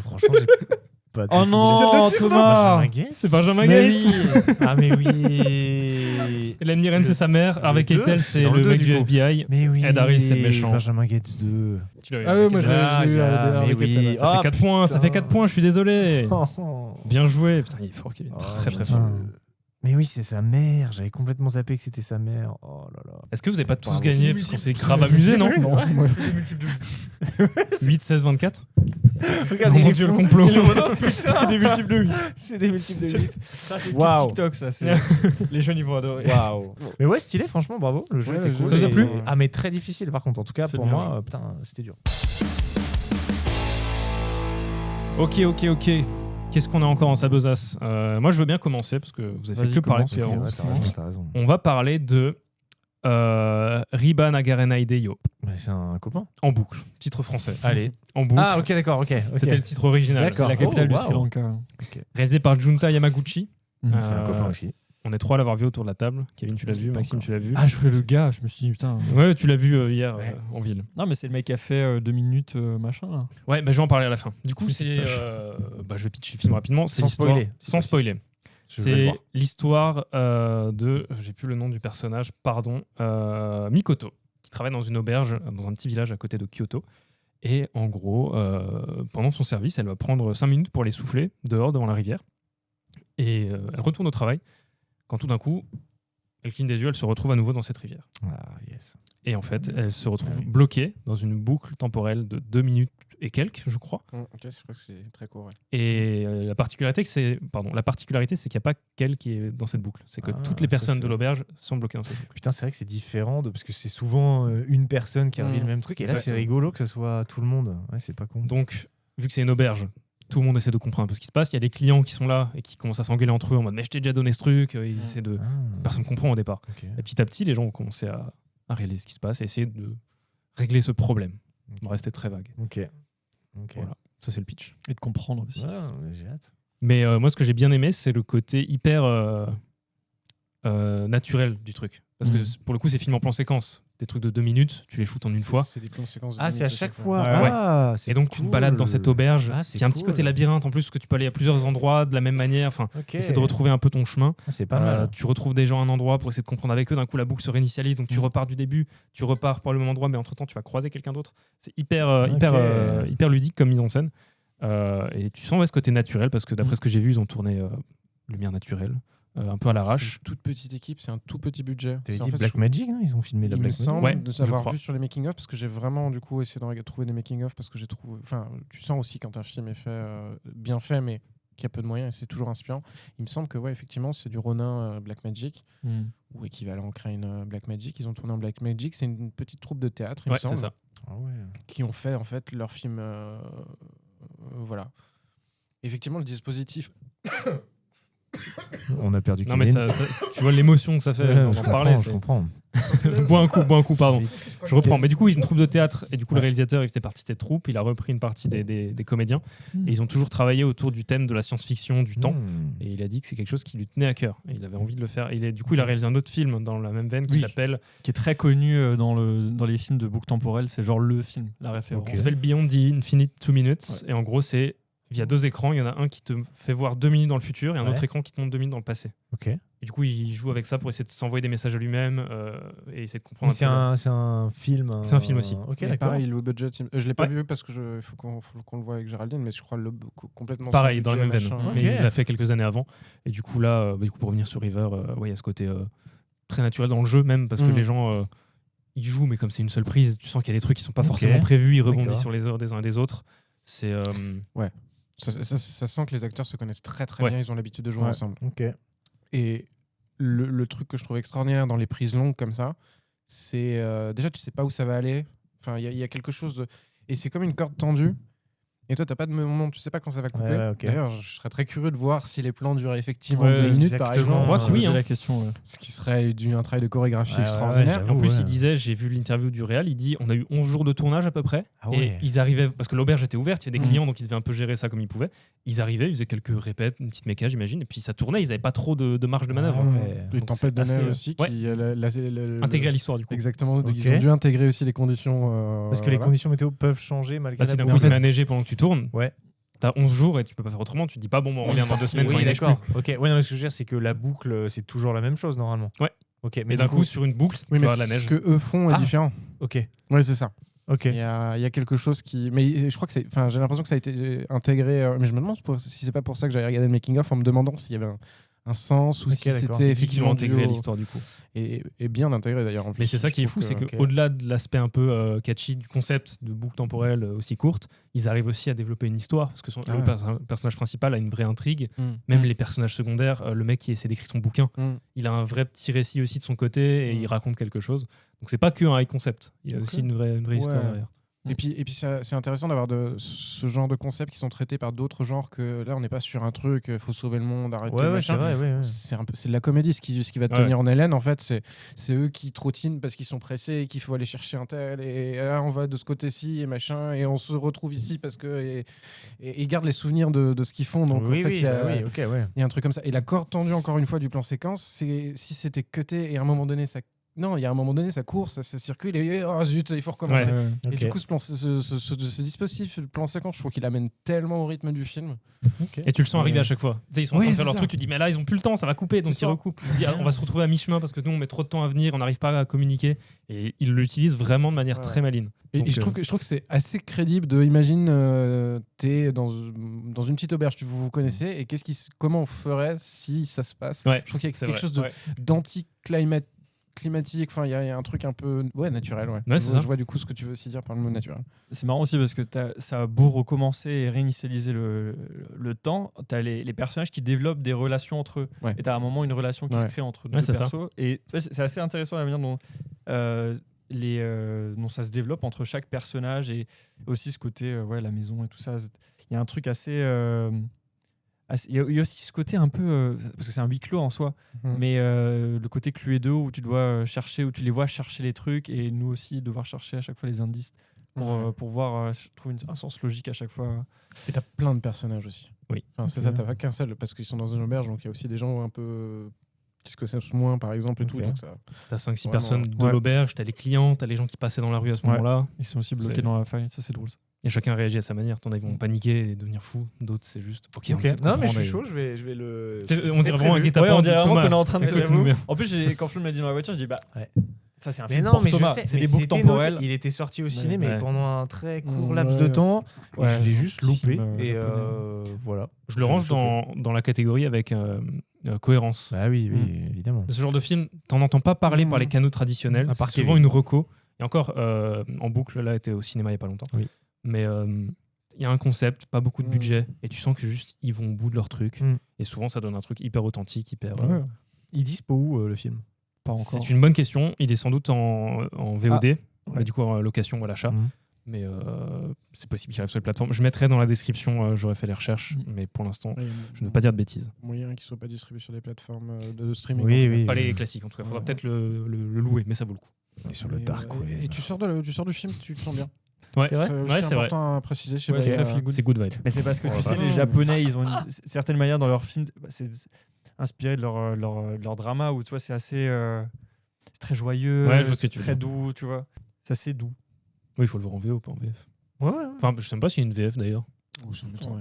Franchement, j'ai pas. Oh non, Thomas! C'est Benjamin Mais Gates. oui. Ah, mais oui. Hélène Mirren, c'est sa mère. Harvey deux, Keitel, c'est c'est dans le le mec deux, du du coup. FBI. Mais oui. Ed Harris, c'est le méchant. Benjamin Gates 2. Tu l'as eu, Ah Harvey ouais, moi je Keitel. Ah, l'ai eu mais avec oui. Keitel. Ça fait 4 points, ça fait 4 points, je suis désolé. Oh. Bien joué. Putain, il est fort, Kevin. Oh, Très, très putain. fort. Mais oui, c'est sa mère. J'avais complètement zappé que c'était sa mère. Oh là là. Est-ce que vous avez pas tous Bravo. gagné parce qu'on s'est grave amusé, non? Non, moi- 8, 16, 24. Regarde, Oh il mon est dieu, le fou. complot. Il est vraiment- putain, des multiples de 8. C'est des multiples de 8. Ça, c'est Waouh. TikTok, ça. Les jeunes, ils vont adorer. Waouh. Mais ouais, stylé, franchement, bravo. Le jeu Ouais, était le jeu, cool. Ça vous a Et- plu Ah, mais très difficile par contre. En tout cas, C'est pour bien moi, joué. putain, c'était dur. Ok. Qu'est-ce qu'on a encore en sa besace? Moi, je veux bien commencer parce que vous avez fait Vas-y, que parler commence. depuis C'est avant. vrai, t'as raison. On va parler de Riba Nagarena Hideo Mais c'est un copain. en boucle, titre français. Allez. En boucle. Ah, ok, d'accord, ok. C'était le titre original. D'accord. C'est la capitale Oh, du wow. Sri Lanka. Réalisé par Junta Yamaguchi. C'est un Euh, copain aussi. On est trois à l'avoir vu autour de la table. Kevin, tu l'as Je vu. l'ai pas Maxime, encore. tu l'as vu. Ah, je fais le gars. Je me suis dit, putain. Ouais, tu l'as vu hier Ouais. en ville. Non, mais c'est le mec qui a fait 2 minutes, machin. Là. Ouais, bah, je vais en parler à la fin. Du coup, c'est. Je vais pitcher le film rapidement. C'est Sans l'histoire. spoiler, si Sans possible. spoiler. Je vais le C'est voir. l'histoire de. J'ai plus le nom du personnage, pardon. Mikoto, qui travaille dans une auberge dans un petit village à côté de Kyoto. Et en gros, pendant son service, elle va prendre 5 minutes pour les souffler dehors devant la rivière. Et elle retourne au travail quand tout d'un coup, elle cligne des yeux, elle se retrouve à nouveau dans cette rivière. Ah, yes. Et en fait, elle se retrouve Ah oui. bloquée dans une boucle temporelle de 2 minutes et quelques, je crois. Ok, je crois que c'est très court. Ouais. Et la particularité, c'est qu'il n'y a pas qu'elle qui est dans cette boucle. C'est que Ah, toutes les ça, personnes c'est- de l'auberge sont bloquées dans cette boucle. Putain, c'est vrai que c'est différent parce que c'est souvent une personne qui revit le même truc. Et là, c'est Exactement. rigolo que ce soit tout le monde. Ouais, c'est pas con. Donc, vu que c'est une auberge, tout le monde essaie de comprendre un peu ce qui se passe. Il y a des clients qui sont là et qui commencent à s'engueuler entre eux en mode mais je t'ai déjà donné ce truc. Ils essaient de. Ah, Personne ne comprend au départ. ok. Et petit à petit, les gens ont commencé à réaliser ce qui se passe et essayer de régler ce problème. On va rester très vague. Ok. Ok. Voilà. Ça, c'est le pitch. Et de comprendre aussi. Ah, j'ai hâte. Mais moi, ce que j'ai bien aimé, c'est le côté hyper naturel du truc. Parce que pour le coup, c'est film en plan séquence. Des trucs de 2 minutes, tu les shootes en une fois. C'est des plans séquences. de Ah, c'est à minutes chaque chaque fois. Ouais. Ah, c'est Et donc, tu te cool. balades dans cette auberge Ah, c'est qui a un petit cool. côté labyrinthe en plus, parce que tu peux aller à plusieurs endroits de la même manière. Enfin, Ok. essayer de retrouver un peu ton chemin. Ah, c'est pas mal. Tu retrouves des gens à un endroit pour essayer de comprendre avec eux. D'un coup, la boucle se réinitialise, donc tu repars du début, tu repars par le même endroit, mais entre temps, tu vas croiser quelqu'un d'autre. C'est hyper ludique comme mise en scène. Et tu sens ce côté naturel, parce que d'après ce que j'ai vu, ils ont tourné lumière naturelle, un peu à C'est l'arrache. une toute petite équipe, c'est un tout petit budget. T'avais C'est en dit fait, Blackmagic, non? Ils ont filmé la il me Blackmagic. semble Ouais, de je savoir crois. vu sur les making-of parce que j'ai vraiment du coup essayé de trouver des making-of parce que j'ai trouvé. Enfin, tu sens aussi quand un film est fait bien fait, mais qu'il y a peu de moyens et c'est toujours inspirant. Il me semble que ouais, effectivement, c'est du Ronin Blackmagic ou équivalent Crane Blackmagic. Ils ont tourné en Blackmagic. C'est une petite troupe de théâtre, il me Ouais, c'est semble, ça. Ah ouais. qui ont fait en fait leur film. Voilà. Effectivement, le dispositif. On a perdu Non, mais Kevin. tu vois l'émotion que ça fait Ouais, d'en je parler. comprends, je comprends. Bois un coup, pardon. Vite. Je reprends. Mais du coup, ils ont une troupe de théâtre et du coup, le Ouais. réalisateur, il faisait partie de cette troupe. Il a repris une partie des comédiens et ils ont toujours travaillé autour du thème de la science-fiction, du temps. Et il a dit que c'est quelque chose qui lui tenait à cœur. Et il avait envie de le faire. Du coup, il a réalisé un autre film dans la même veine qui Oui. s'appelle Qui est très connu dans les films de boucle temporelle. C'est genre le film, la référence. Ok. qui s'appelle Beyond the Infinite 2 Minutes. Et en gros, c'est via 2 écrans. Il y en a un qui te fait voir 2 minutes dans le futur et un Ouais. autre écran qui te montre 2 minutes dans le passé. Ok. Et du coup, il joue avec ça pour essayer de s'envoyer des messages à lui-même et essayer de comprendre. C'est peu un film. C'est un film aussi. Ok, Mais d'accord. pareil, le budget. Je l'ai pas Ouais. vu parce que faut qu'on le voit avec Géraldine, mais je crois complètement. Pareil, sans dans la même budget, veine. machin. Mais Ok. il l'a fait quelques années avant. Et du coup, là, pour revenir sur River, il y a ce côté très naturel dans le jeu, même parce que les gens ils jouent, mais comme c'est une seule prise, tu sens qu'il y a des trucs qui sont pas Ok. forcément prévus, ils rebondissent D'accord. sur les heures des uns et des autres. C'est Ça sent que les acteurs se connaissent très très Ouais. bien, ils ont l'habitude de jouer Ouais. ensemble. Ok. Et le truc que je trouve extraordinaire dans les prises longues comme ça, c'est déjà tu sais pas où ça va aller. Enfin, il y a quelque chose de. Et c'est comme une corde tendue. Et toi, t'as pas de moment, tu sais pas quand ça va couper. Ouais, ok. D'ailleurs, je serais très curieux de voir si les plans duraient effectivement Ouais, 2 minutes, par exactement. exemple. Je crois que oui, Poser hein. la question. Ouais. Ce qui serait un travail de chorégraphie Ouais, extraordinaire. ouais, En plus, ouais. il disait, j'ai vu l'interview du Réal, il dit on a eu 11 jours de tournage à peu près. Ah Et ouais. ils arrivaient, parce que l'auberge était ouverte, il y avait des Mhm. clients, donc ils devaient un peu gérer ça comme ils pouvaient. Ils arrivaient, ils faisaient quelques répètes, une petite méca, j'imagine, et puis ça tournait, ils n'avaient pas trop de marge de manœuvre. Ah ouais. Une Donc, tempête de c'est assez, neige aussi ouais. qui Intégré à l'histoire, du coup. Exactement. Ok. Ils ont dû intégrer aussi les conditions. Parce que les voilà. conditions météo peuvent changer malgré Bah, si la d'un pluie. coup, en il se met fait- à neiger pendant que tu tournes, Ouais. t'as 11 jours et tu peux pas faire autrement, tu te dis pas, bon, on revient dans 2 semaines quand Oui, il neige d'accord. plus. Ok. Ouais, non, mais ce que je veux dire, c'est que la boucle, c'est toujours la même chose normalement. Ouais. Ok. Mais Mais d'un du coup, sur une boucle, Oui, tu mais vas de la neige. ce que eux font est Ah. différent. Ok. Oui, c'est ça. Ok. Il y a quelque chose qui. Mais je crois que c'est. Enfin, j'ai l'impression que ça a été intégré. Mais je me demande si c'est pas pour ça que j'avais regardé le making-of en me demandant s'il y avait un sens ou Ok, si d'accord. c'était effectivement intégré dû à au- l'histoire, du coup. Et bien intégré d'ailleurs en plus. Mais c'est ça Je qui est trouve fou, c'est ok. qu'au-delà de l'aspect un peu catchy du concept de boucle temporelle aussi courte, ils arrivent aussi à développer une histoire, parce que Ah le ouais. personnage principal a une vraie intrigue. Mm. Même les personnages secondaires, le mec qui essaie d'écrire son bouquin, Mm. il a un vrai petit récit aussi de son côté et il raconte quelque chose. Donc c'est pas que un high concept, il y a Ok. aussi une vraie histoire Ouais. derrière. Et puis c'est intéressant d'avoir ce genre de concepts qui sont traités par d'autres genres que là on n'est pas sur un truc faut sauver le monde, arrêter Ouais, machin. c'est vrai. Ouais. C'est de la comédie ce qui va te Ouais. tenir en haleine en fait c'est eux qui trottinent parce qu'ils sont pressés et qu'il faut aller chercher un tel et là on va de ce côté-ci et machin et on se retrouve ici parce que et ils gardent les souvenirs de ce qu'ils font donc oui, en fait oui, il y a bah oui, ok, ouais. il y a un truc comme ça et la corde tendue encore une fois du plan séquence c'est si c'était cuté et à un moment donné ça non, il y a un moment donné, ça court, ça circule et oh zut, il faut recommencer. Ouais. Et Ok. du coup, ce dispositif, le plan séquence, je trouve qu'il amène tellement au rythme du film. Ok. Et tu le sens arriver Ouais. à chaque fois. Tu sais, ils sont en Oui, train de c'est faire leur ça. truc, tu dis mais là ils ont plus le temps, ça va couper, donc C'est ils ça. recoupent. Ils disent, ah, on va se retrouver à mi-chemin parce que nous on met trop de temps à venir, on n'arrive pas à communiquer. Et ils l'utilisent vraiment de manière Ouais. très maligne. Et Donc, je trouve que c'est assez crédible de imagine t'es dans une petite auberge, vous connaissez, et comment on ferait si ça se passe. Ouais, Je trouve qu'il y a c'est quelque vrai. chose Ouais. d'anti-climatique, enfin il y a un truc un peu naturel. Ouais. Ouais, c'est ça. Je vois du coup ce que tu veux aussi dire par le mot naturel. C'est marrant aussi parce que ça a beau recommencer et réinitialiser le temps, tu as les personnages qui développent des relations entre eux. Ouais. Et tu as à un moment une relation qui Ouais. se crée entre deux Ouais, c'est ça. persos. Et ouais, c'est assez intéressant la manière dont, dont ça se développe entre chaque personnage et aussi ce côté, la maison et tout ça. Il y a un truc assez. Il y a aussi ce côté un peu. Parce que c'est un huis clos en soi, mais le côté Cluedo où tu dois chercher, où tu les vois chercher les trucs et nous aussi devoir chercher à chaque fois les indices pour voir, je trouve, un sens logique à chaque fois. Et t'as plein de personnages aussi. Oui. Enfin, c'est ça, t'as pas qu'un seul parce qu'ils sont dans une auberge, donc il y a aussi des gens un peu qui se connaissent moins, par exemple, et Ok. tout. Donc ça. T'as 5-6 Vraiment, personnes de ouais. l'auberge, t'as les clients, t'as les gens qui passaient dans la rue à ce Ouais. moment-là. Ils sont aussi bloqués C'est- dans la faille, ça c'est drôle ça. Et chacun réagit à sa manière. T'en as, ils vont paniquer et devenir fous. D'autres, c'est juste. Ok, on Ok. essaie de Non, mais je comprendre suis et- chaud, je vais le. Tu sais, on c'est dirait vraiment un prévu. guet-apens. Ouais, on dirait dit vraiment Thomas. qu'on est en train de Ouais, j'avoue. bien. En plus, quand Flou m'a dit dans la voiture, je dis Ouais. ça c'est un Mais film non, pour mais Thomas. je sais, C'est mais des boucles c'était temporelles. noté. Il était sorti au ciné, mais Ouais. pendant un très court Ouais, laps de c'est- temps. Et Ouais, je l'ai juste petit loupé. film, Et japonais. voilà. Je le range dans la catégorie avec cohérence. Bah oui, évidemment. Ce genre de film, t'en entends pas parler par les canaux traditionnels. À part C'est souvent Kevin. une reco. Et encore, en boucle, là, était au cinéma il y a pas longtemps. Oui. Mais il y a un concept, pas beaucoup de budget, et tu sens que juste ils vont au bout de leur truc. Et souvent, ça donne un truc hyper authentique, hyper. Il dispo où le film? Pas encore. C'est une bonne question. Il est sans doute en VOD, ouais. mais du coup en location ou à l'achat. Mais c'est possible qu'il arrive sur les plateformes. Je mettrai dans la description, j'aurais fait les recherches, mais pour l'instant, je ne veux pas dire de bêtises. Moyen qu'il soit pas distribué sur des plateformes de streaming. Oui. Pas les classiques en tout cas. Faudra peut-être le louer, mais ça vaut le coup. Et sur le dark web. Et tu sors du film, tu te sens bien. Ouais, C'est vrai. C'est vrai. important à préciser. Je sais Ouais, pas, c'est très feel good. C'est good vibe. Mais c'est parce que tu Ouais, sais, bah. les Japonais, ils ont une certaine manière dans leurs films, c'est inspiré de leur drama où tu vois, c'est assez c'est très joyeux, Ouais, je vois ce que tu veux très dire. doux, tu vois. C'est assez doux. Oui, il faut le voir en VO, pas en VF. Ouais. Enfin, je sais même pas s'il y a une VF d'ailleurs.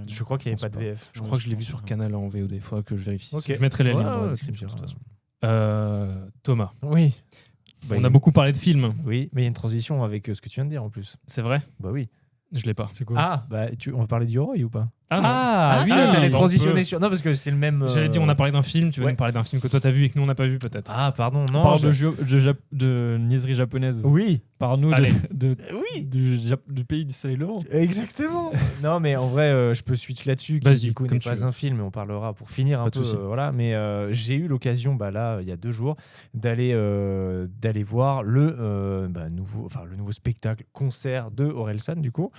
Je crois qu'il n'y avait pas de VF. Je crois que je l'ai vu sur Canal en VOD. Il faudra que je vérifie. Ok. Je mettrai les liens dans la Ouais, description de c'est toute bien. façon. Thomas, Oui. on a beaucoup parlé de films. Oui, mais il y a une transition avec ce que tu viens de dire en plus. C'est vrai? Bah oui. Je l'ai pas. C'est quoi? Ah, bah on va parler du Roy ou pas? non. oui, ah, t'allais on transitionner peut. sur. Non, parce que c'est le même. J'allais dire, on a parlé d'un film. Tu veux ouais. nous parler d'un film que toi t'as vu et que nous on n'a pas vu peut-être? Ah, pardon, On non. parle de niaiserie japonaise. Oui. Par-nous Allez. Oui. du pays du soleil levant. Exactement. Non, mais en vrai, je peux switch là-dessus, qui Vas-y, du coup comme n'est tu pas veux. un film, mais on parlera pour finir un Pas de peu. souci. Voilà, mais j'ai eu l'occasion, là, il y a 2 jours, d'aller voir le nouveau spectacle concert de Orelsan, du coup,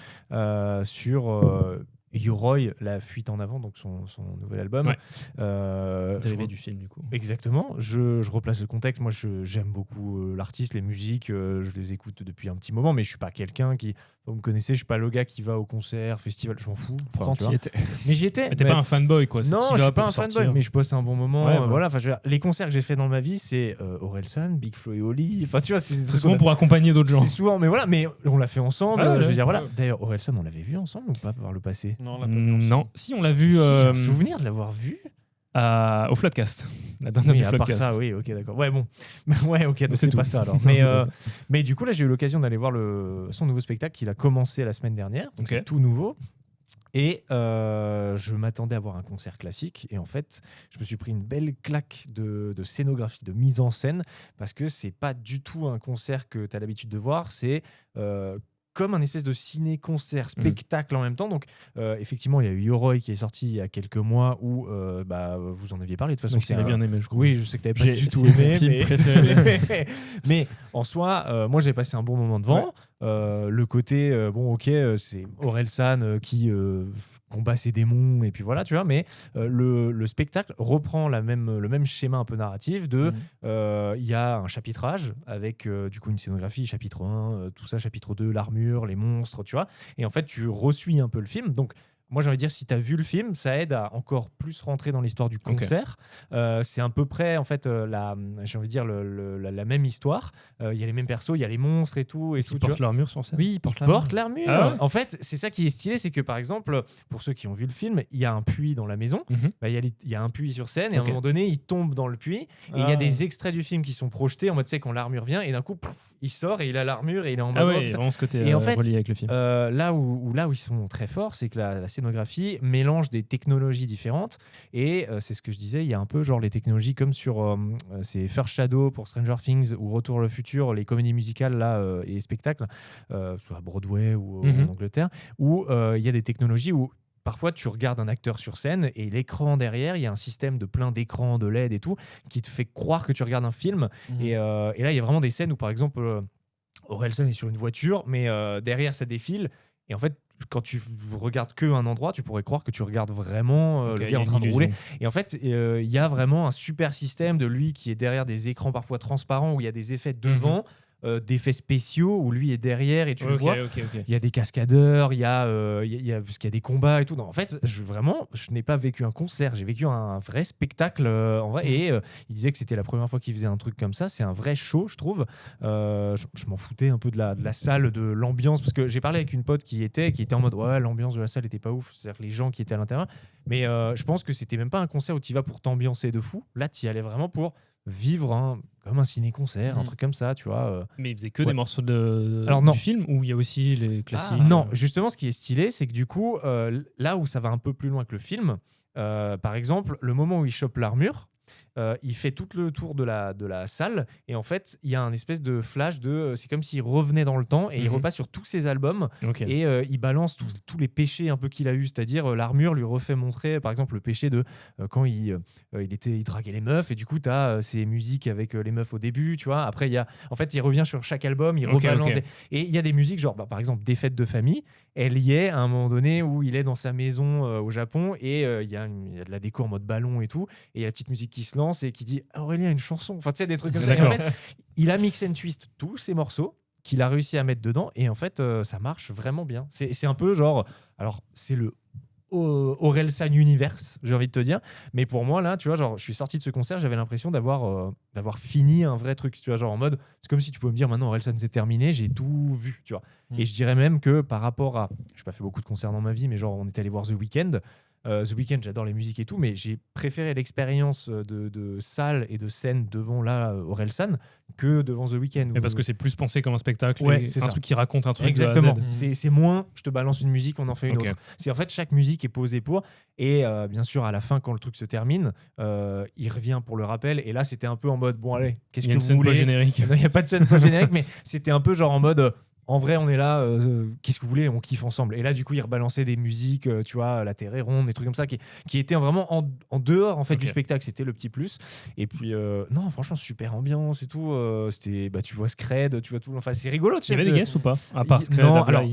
sur Yoroi, La fuite en avant, donc son nouvel album. Ouais. Je Dérivé du film du coup. Exactement. Je replace le contexte. Moi, j'aime beaucoup l'artiste, les musiques. Je les écoute depuis un petit moment, mais je suis pas quelqu'un qui. Vous me connaissez, je suis pas le gars qui va au concert, festival, je m'en fous. Pourtant, tu vois. t'y étais. Mais j'y étais. Mais t'es Mais- pas un fanboy quoi. Non, je suis pas un fanboy, mais je passe un bon moment. Ouais, ouais. Voilà. Enfin, je veux dire, les concerts que j'ai fait dans ma vie, c'est Orelsan, Big Flo et Oli. Enfin, tu vois, c'est C'est souvent pour accompagner d'autres gens. C'est souvent, mais voilà, mais on l'a fait ensemble. Ah ouais, je veux dire, ouais. voilà. D'ailleurs, Orelsan, on l'avait vu ensemble ou pas par le passé? Non, on l'a pas vu ensemble. Non, si on l'a vu Si, j'ai un souvenir de l'avoir vu. au Floodcast. La dernière Oui, du à part Floodcast. ça, oui, ok, d'accord. Ouais, bon. Ouais, ok, donc c'est c'est tout. pas ça alors. Non, Mais, c'est pas ça. mais du coup, là, j'ai eu l'occasion d'aller voir son nouveau spectacle qu'il a commencé la semaine dernière. Donc, Ok. c'est tout nouveau. Et je m'attendais à voir un concert classique. Et en fait, je me suis pris une belle claque de scénographie, de mise en scène, parce que c'est pas du tout un concert que tu as l'habitude de voir. C'est comme un espèce de ciné-concert, spectacle en même temps. Donc, effectivement, il y a eu Yoroi qui est sorti il y a quelques mois où vous en aviez parlé. De toute façon, Donc, il a bien aimé, je crois. oui, je sais que tu n'avais pas du tout c'est mon aimé. film mais... préféré. mais en soi, moi, j'ai passé un bon moment devant. Le côté, c'est Orelsan qui combat ses démons, et puis voilà, tu vois. Mais le spectacle reprend le même schéma un peu narratif de il y a un chapitrage avec du coup une scénographie, chapitre 1, tout ça, chapitre 2, l'armure, les monstres, tu vois. Et en fait, tu reçuis un peu le film. Donc, moi, j'ai envie de dire, si tu as vu le film, ça aide à encore plus rentrer dans l'histoire du concert. C'est à peu près, en fait, la même histoire. Il y a les mêmes persos, il y a les monstres et tout. Et Ils tout, tu vois. portent l'armure sur scène. Oui, il porte la Porte l'armure. Ah ouais. En fait, c'est ça qui est stylé, c'est que par exemple, pour ceux qui ont vu le film, il y a un puits dans la maison. Mhm. Il y a un puits sur scène et à un Ok. moment donné, il tombe dans le puits. Et il y a des extraits du film qui sont projetés en mode, tu sais, quand l'armure vient et d'un coup, il sort et il a l'armure et il est en mode. Ah oh, ouais, putain. vraiment ce côté Et en fait, relié avec le film. Là où ils sont très forts, c'est que la scénographie mélange des technologies différentes. Et c'est ce que je disais, il y a un peu genre les technologies comme sur c'est First Shadow pour Stranger Things ou Retour vers le futur, les comédies musicales là, et spectacles, soit à Broadway ou en Angleterre, où il y a des technologies où parfois, tu regardes un acteur sur scène et l'écran derrière, il y a un système de plein d'écrans, de LED et tout, qui te fait croire que tu regardes un film. Et là, il y a vraiment des scènes où, par exemple, Orelsan est sur une voiture, mais derrière, ça défile. Et en fait, quand tu regardes qu'un endroit, tu pourrais croire que tu regardes vraiment Ok, le il y gars a en une train de rouler. illusion. Et en fait, il y a vraiment un super système de lui qui est derrière des écrans parfois transparents où il y a des effets devant, d'effets spéciaux où lui est derrière et tu le vois. Ok. Il y a des cascadeurs, il y a parce qu'il y a des combats et tout. Non, en fait, je n'ai pas vécu un concert, j'ai vécu un vrai spectacle en vrai. Et il disait que c'était la première fois qu'il faisait un truc comme ça. C'est un vrai show, je trouve. Je m'en foutais un peu de la salle, de l'ambiance, parce que j'ai parlé avec une pote qui était en mode ouais, l'ambiance de la salle était pas ouf. C'est-à-dire que les gens qui étaient à l'intérieur. Mais je pense que c'était même pas un concert où tu y vas pour t'ambiancer de fou. Là, tu y allais vraiment pour vivre comme un ciné-concert, un truc comme ça, tu vois. Mais il faisait que Ouais. des morceaux Alors, non. du film ou il y a aussi les classiques Non, justement, ce qui est stylé, c'est que du coup, là où ça va un peu plus loin que le film, par exemple, le moment où il chope l'armure, il fait tout le tour de la salle et en fait il y a un espèce de flash c'est comme s'il revenait dans le temps et il repasse sur tous ses albums et il balance tous les péchés un peu qu'il a eu, c'est-à-dire l'armure lui refait montrer par exemple le péché de quand il draguait les meufs et du coup t'as ses musiques avec les meufs au début, tu vois. Après en fait il revient sur chaque album, il rebalance et il y a des musiques genre par exemple Des fêtes de famille, elle y est à un moment donné où il est dans sa maison au Japon et il y a de la déco en mode ballon et tout et il y a la petite musique qui se lance et qui dit Aurélien une chanson, enfin tu sais des trucs comme ça et en fait il a mix and twist tous ces morceaux qu'il a réussi à mettre dedans et en fait ça marche vraiment bien, c'est un peu genre, alors c'est le Orelsan Universe, j'ai envie de te dire, mais pour moi là tu vois, genre je suis sorti de ce concert, j'avais l'impression d'avoir fini un vrai truc, tu vois, genre en mode c'est comme si tu pouvais me dire maintenant Orelsan c'est terminé, j'ai tout vu, tu vois. Et je dirais même que par rapport à, j'ai pas fait beaucoup de concerts dans ma vie, mais genre on est allé voir The Weeknd. The Weeknd, j'adore les musiques et tout, mais j'ai préféré l'expérience de salle et de scène devant Orelsan que devant The Weeknd. Mais parce que c'est plus pensé comme un spectacle, c'est un truc qui raconte un truc. Exactement. de A à Z. C'est moins, je te balance une musique, on en fait une autre. C'est en fait chaque musique est posée pour. Et bien sûr, à la fin, quand le truc se termine, il revient pour le rappel. Et là, c'était un peu en mode, bon allez, qu'est-ce que vous voulez ? Générique. Non, il n'y a pas de scène post-générique, mais c'était un peu genre en mode. En vrai, on est là, qu'est-ce que vous voulez, on kiffe ensemble. Et là, du coup, il rebalançait des musiques, tu vois, La Terre est ronde, des trucs comme ça, qui étaient vraiment en dehors en fait, du spectacle. C'était le petit plus. Et puis, non, franchement, super ambiance et tout. C'était, tu vois Scred, tu vois tout. Enfin, c'est rigolo. Il y avait des guests ou pas ? À part Scred,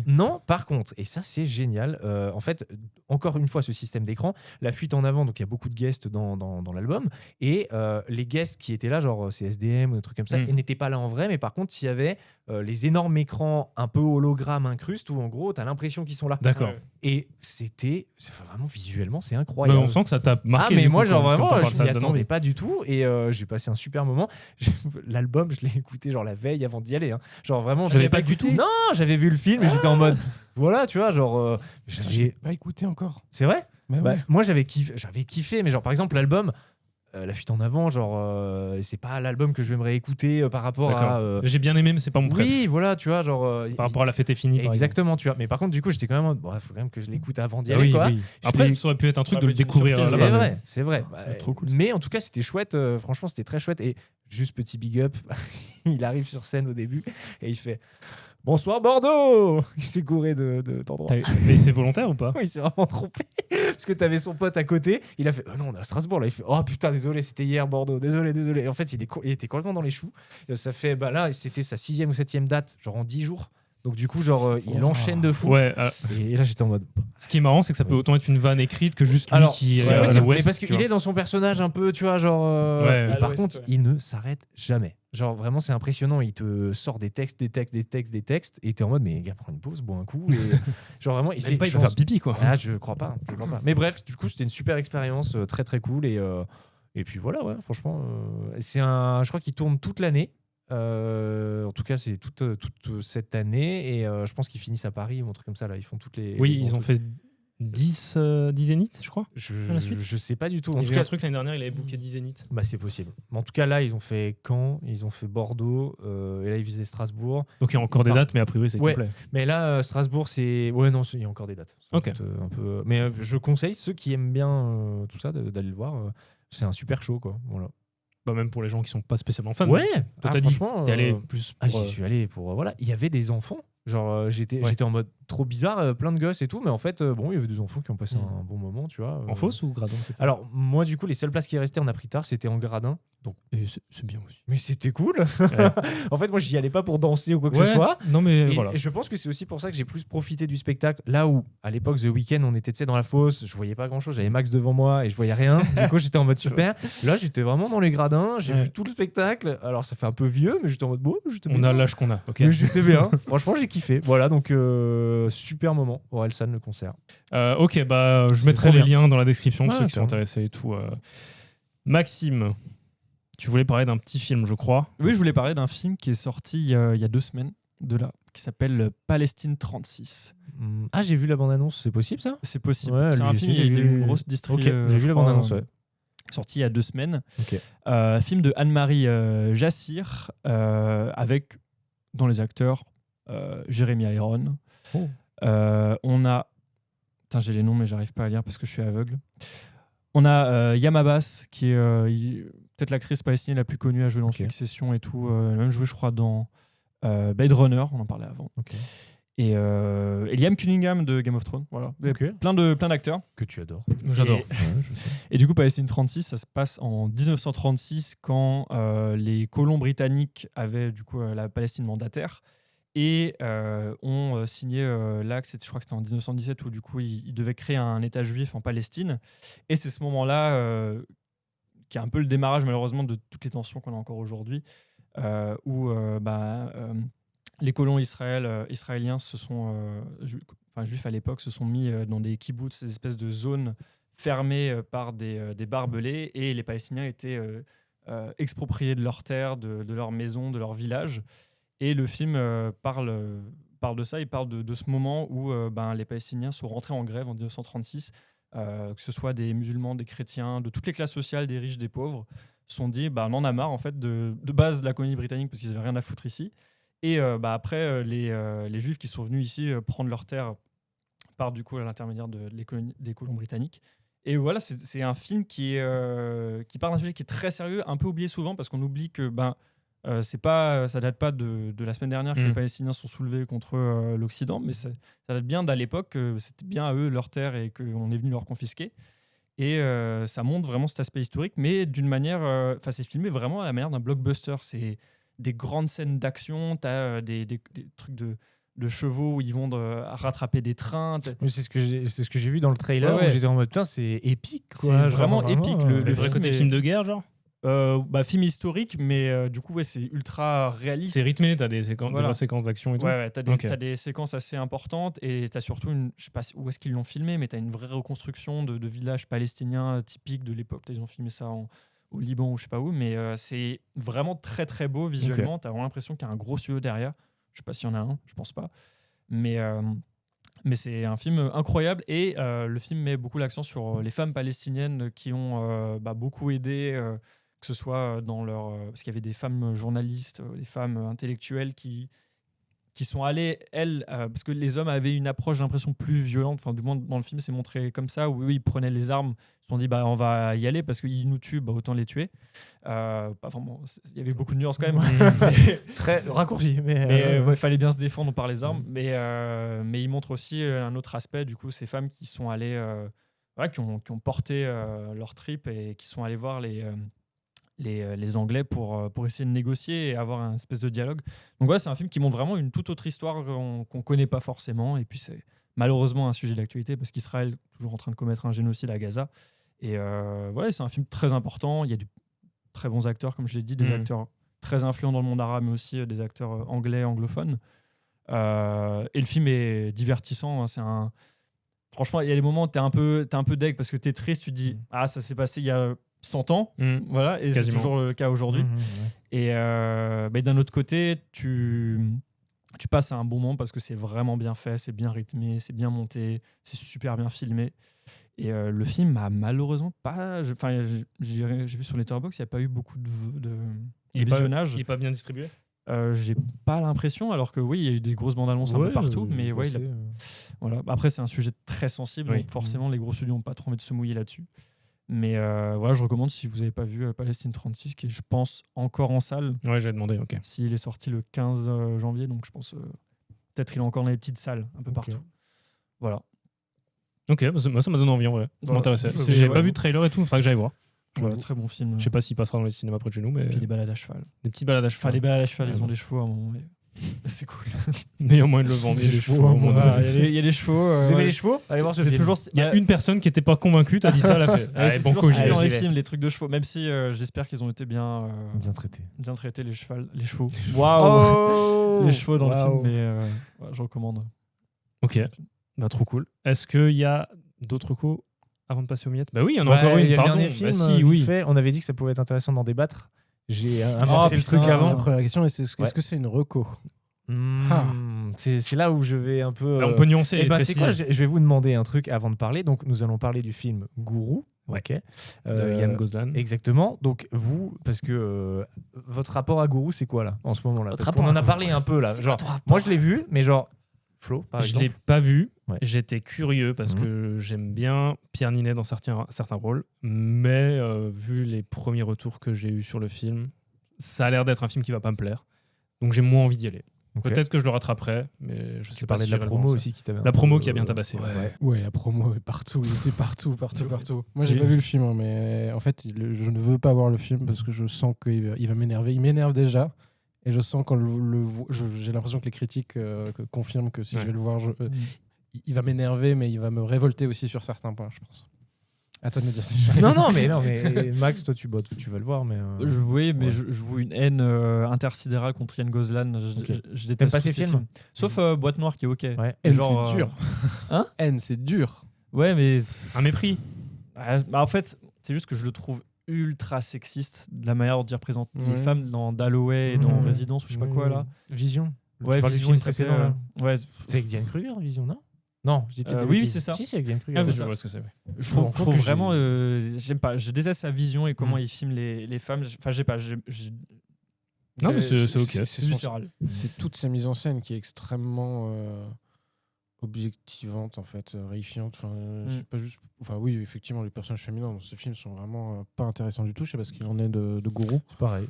non, par contre, et ça, c'est génial. En fait, encore une fois, ce système d'écran, la fuite en avant, donc il y a beaucoup de guests dans l'album. Et les guests qui étaient là, genre CSDM ou des trucs comme ça, ils n'étaient pas là en vrai, mais par contre, il y avait les énormes écrans un peu hologramme incruste où en gros t'as l'impression qu'ils sont là. D'accord. Et c'était vraiment visuellement c'est incroyable. On sent que ça t'a marqué. Mais moi genre vraiment je m'y attendais pas du tout et j'ai passé un super moment. L'album je l'ai écouté genre la veille avant d'y aller. Genre vraiment j'avais pas du tout. Non, j'avais vu le film et j'étais en mode voilà tu vois genre j'ai pas écouté encore. C'est vrai. Ouais. Moi j'avais kiffé mais genre par exemple l'album. La fuite en avant, genre, c'est pas l'album que je vais me réécouter par rapport à. J'ai bien aimé, mais c'est pas mon préféré. Oui, voilà, tu vois, genre. Par rapport à La fête est finie. Exactement, tu vois. Mais par contre, du coup, j'étais quand même. Bon, il faut quand même que je l'écoute avant d'y aller, quoi. Oui. Après, ça aurait pu être un truc de le découvrir là-bas. C'est vrai. Trop cool. Mais en tout cas, c'était chouette. Franchement, c'était très chouette. Et juste petit big up, il arrive sur scène au début et il fait. Bonsoir Bordeaux. Il s'est gouré d'endroit. Mais c'est volontaire ou pas ? Il s'est vraiment trompé. Parce que t'avais son pote à côté. Il a fait non, on est à Strasbourg là. Il fait oh putain, désolé, c'était hier Bordeaux. Désolé. Et en fait, il était complètement dans les choux. Ça fait là, c'était sa 6e ou 7e date, genre en 10 jours. Donc du coup, genre, il enchaîne de fou. Ouais. Et là, j'étais en mode. Ce qui est marrant, c'est que ça peut autant être une vanne écrite que juste lui qui est à l'ouest. Mais parce qu'il est dans son personnage un peu, tu vois, genre. Et par contre, il ne s'arrête jamais. Genre vraiment, c'est impressionnant. Il te sort des textes. Et t'es en mode, mais gars, prends une pause, bois un coup. Et genre vraiment, il va faire pipi, quoi. Ah, je crois pas. Mais bref, du coup, c'était une super expérience, très très cool. Et puis voilà, ouais, franchement, je crois qu'il tourne toute l'année. En tout cas, c'est toute cette année et je pense qu'ils finissent à Paris ou un truc comme ça. Là, ils font toutes les. Oui, ils ont fait 10 zéniths, je crois. Je sais pas du tout. En tout cas, un truc l'année dernière, il avait booké 10 zéniths. Bah, c'est possible. Mais en tout cas, là, ils ont fait Caen, ils ont fait Bordeaux et là, ils faisaient Strasbourg. Donc, il y a encore des dates, mais a priori, c'est complet. Mais là, Strasbourg, c'est. Ouais, non, il y a encore des dates. Ok. Un peu... Mais je conseille ceux qui aiment bien tout ça d'aller le voir. C'est un super show, quoi. Voilà. Bah, même pour les gens qui sont pas spécialement fans. Ouais. Toi, t'as dit t'es allé plus pour. J'y suis allé pour. Voilà. Il y avait des enfants. Genre, j'étais en mode trop bizarre, plein de gosses et tout, mais en fait, bon, il y avait des enfants qui ont passé un bon moment, tu vois. En fosse ou gradin ? Alors, moi, du coup, les seules places qui restaient, on a pris tard, c'était en gradin. Donc, et c'est bien aussi. Mais c'était cool. En fait, moi, j'y allais pas pour danser ou quoi que ce soit. Non, mais et voilà. Et je pense que c'est aussi pour ça que j'ai plus profité du spectacle. Là où, à l'époque, The Weeknd, on était dans la fosse, je voyais pas grand chose, j'avais Max devant moi et je voyais rien. Du coup, j'étais en mode super. Là, j'étais vraiment dans les gradins, j'ai vu tout le spectacle. Alors, ça fait un peu vieux, mais j'étais en mode beau. On a l'âge qu'on a. Mais j'étais bien. Franchement, j'ai kiffé. Voilà, donc super moment. Orelsan, le concert. Ok, bah je mettrai les liens dans la description pour ceux qui sont intéressés et tout. Maxime, tu voulais parler d'un petit film, je crois. Oui, je voulais parler d'un film qui est sorti il y a 2 semaines qui s'appelle Palestine 36. Ah, j'ai vu la bande-annonce, c'est possible ça ? C'est possible. Ouais, c'est un film, il y a eu une grosse distribution. Ok, j'ai vu la bande-annonce, ouais. Sorti il y a 2 semaines. Okay. Film de Anne-Marie Jassir avec dans les acteurs Jeremy Irons. Oh. On a... Putain, j'ai les noms mais j'arrive pas à lire parce que je suis aveugle. On a Yam Abbas qui est peut-être l'actrice palestinienne la plus connue à jouer dans Succession et tout. Elle a même joué, je crois, dans Blade Runner, on en parlait avant. Et Liam Cunningham de Game of Thrones. Voilà. Plein d'acteurs. Que tu adores. J'adore. Et du coup, Palestine 36, ça se passe en 1936 quand les colons britanniques avaient du coup la Palestine mandataire et ont signé l'acte, je crois que c'était en 1917, où du coup ils devaient créer un État juif en Palestine. Et c'est ce moment-là qui est un peu le démarrage malheureusement de toutes les tensions qu'on a encore aujourd'hui, où les colons israéliens se sont, juifs à l'époque, se sont mis dans des kibbutz, ces espèces de zones fermées par des barbelés, et les Palestiniens étaient expropriés de leurs terres, de leurs maisons, de leurs villages. Et le film parle de ça, il parle de ce moment où les Palestiniens sont rentrés en grève en 1936, que ce soit des musulmans, des chrétiens, de toutes les classes sociales, des riches, des pauvres, se sont dit on en a marre en fait de base de la colonie britannique parce qu'ils n'avaient rien à foutre ici. Et après, les Juifs qui sont venus ici prendre leurs terres par du coup à l'intermédiaire des colons britanniques. Et voilà, c'est un film qui parle d'un sujet qui est très sérieux, un peu oublié souvent parce qu'on oublie que ça date pas de la semaine dernière que les Palestiniens sont soulevés contre l'Occident, mais ça date bien d'à l'époque, c'était bien à eux leurs terres et qu'on est venu leur confisquer. Et ça montre vraiment cet aspect historique, mais d'une manière, c'est filmé vraiment à la manière d'un blockbuster. C'est des grandes scènes d'action, t'as des trucs de chevaux où ils vont rattraper des trains. C'est ce que j'ai vu dans le trailer, où j'étais en mode putain, c'est épique, quoi. C'est vraiment épique. Le vrai côté film de guerre, genre film historique, sais du coup c'est ultra réaliste. C'est rythmé, t'as des séquences d'action et tout. T'as des séquences assez importantes, et t'as surtout je sais pas où est-ce qu'ils l'ont filmé, mais t'as une vraie reconstruction de villages palestiniens typiques de l'époque. Ils ont filmé ça au Liban ou je sais pas où, mais c'est vraiment très très beau visuellement. T'as vraiment l'impression qu'il y a un gros studio derrière. Je sais pas s'il y en a un, je pense pas, mais c'est un film incroyable, et le film met beaucoup l'accent sur les femmes palestiniennes qui ont beaucoup aidé, que ce soit dans parce qu'il y avait des femmes journalistes, des femmes intellectuelles qui sont allées, elles, parce que les hommes avaient une approche, j'ai l'impression, plus violente, du moins dans le film c'est montré comme ça, où eux ils prenaient les armes, ils se sont dit on va y aller parce qu'ils nous tuent, autant les tuer. Il y avait beaucoup de nuances quand même. Très raccourci, mais il fallait bien se défendre par les armes. Mais il montre aussi un autre aspect, du coup, ces femmes qui sont allées, qui ont porté leur trip et qui sont allées voir les Anglais pour essayer de négocier et avoir un espèce de dialogue. Donc c'est un film qui montre vraiment une toute autre histoire qu'on connaît pas forcément, et puis c'est malheureusement un sujet d'actualité parce qu'Israël est toujours en train de commettre un génocide à Gaza, et c'est un film très important. Il y a de très bons acteurs, comme je l'ai dit, des acteurs très influents dans le monde arabe, mais aussi des acteurs anglais, anglophones, et le film est divertissant, hein. Franchement, il y a des moments où t'es un peu deg parce que t'es triste, tu te dis ça s'est passé il y a 100 ans, voilà, et quasiment. C'est toujours le cas aujourd'hui. Et d'un autre côté, tu passes à un bon moment parce que c'est vraiment bien fait, c'est bien rythmé, c'est bien monté, c'est super bien filmé. Et le film m'a malheureusement pas... J'ai vu sur Letterboxd, il n'y a pas eu beaucoup de visionnage. Il n'est pas bien distribué. J'ai pas l'impression, alors que oui, il y a eu des grosses bandes annonces un peu partout, mais voilà. Après, c'est un sujet très sensible, donc forcément, les gros studios n'ont pas trop envie de se mouiller là-dessus. Mais je recommande, si vous n'avez pas vu Palestine 36, qui est, je pense, encore en salle. Ouais, j'ai demandé, ok. S'il est sorti le 15 janvier, donc je pense peut-être il est encore dans les petites salles, un peu partout. Voilà. Ok, moi ça m'a donné envie en vrai. Ça m'intéressait. J'ai pas vu de trailer et tout, il faudra que j'aille voir. Voilà, très bon film. Je sais pas s'il passera dans les cinémas près de chez nous, mais. Puis des balades à cheval. Des petites balades à cheval. Les balades à cheval, ils ont des chevaux à un moment. C'est cool. Meilleur moyen de le vendre. Il y a des chevaux. Vous aimez les chevaux ? Allez voir ce film. Il y a une personne qui était pas convaincue, t'as dit ça, elle a fait. C'est toujours stylé dans les films, les trucs de chevaux. Même si j'espère qu'ils ont été bien traités. Bien traités, les chevaux. Waouh. Les chevaux dans le film, mais je recommande. Ok, trop cool. Est-ce qu'il y a d'autres coups avant de passer aux miettes ? Bah oui, il y en a encore une. Il y a pardon. le dernier film, fait. On avait dit que ça pouvait être intéressant d'en débattre. J'ai le truc avant. La première question, est-ce que c'est une reco ? C'est là où je vais un peu. On peut nuancer. C'est quoi, je vais vous demander un truc avant de parler. Donc, nous allons parler du film Gourou. De Yann Gozlan. Exactement. Donc, vous, parce que votre rapport à Gourou, c'est quoi là, en ce moment-là ? Parce qu'on en a parlé un peu là. Genre, moi, je l'ai vu, mais genre, Flo, par Je exemple. l'ai pas vu. Ouais. J'étais curieux parce que j'aime bien Pierre Ninet dans certains rôles, mais vu les premiers retours que j'ai eus sur le film, ça a l'air d'être un film qui va pas me plaire. Donc j'ai moins envie d'y aller. Ok. Peut-être que je le rattraperai, mais je sais Tu pas parlais si de la j'irai le promo voir, ça. aussi qui t'avait. La promo qui a bien tabassé. Ouais, la promo est partout. Il était partout. Moi, j'ai pas vu le film, hein, mais en fait, je ne veux pas voir le film parce que je sens qu'il va m'énerver. Il m'énerve déjà. Et je sens quand j'ai l'impression que les critiques confirment que si je vais le voir, il va m'énerver, mais il va me révolter aussi sur certains points, je pense. À toi de me dire si j'ai Non, mais Max, toi, tu vas le voir, mais. Oui, mais ouais. je vois une haine intersidérale contre Ian Goslan. Je déteste pas tous ses ses films Sauf Boîte Noire qui est ok. Ouais. N, Genre, c'est dur. Hein N, c'est dur. Ouais, mais Un mépris. en fait, c'est juste que je le trouve ultra sexiste de la manière dont il représente les Ouais. femmes dans Dalloway et dans Résidence ou je sais pas quoi là. Vision. Ouais, Tu parles du Vision, film il s'appelait, précédent, là. ouais, C'est avec Diane Kruger, Vision, non? Non, je dis peut-être des oui, bêtises. c'est ça. Si, c'est avec Diane Kruger. Ah, c'est je ça. vois ce que c'est. Ouais. je Bon, trouve que vraiment j'aime pas, je déteste sa vision et comment il filme les femmes. Enfin, j'ai pas Non, mais c'est ok. c'est viscéral. C'est toute sa mise en scène qui est extrêmement objectivante, en fait, réifiante. Enfin, c'est pas juste. Enfin, oui, effectivement, les personnages féminins dans ce film sont vraiment pas intéressants du tout. Je sais pas ce qu'il en est de Gourou. C'est pareil.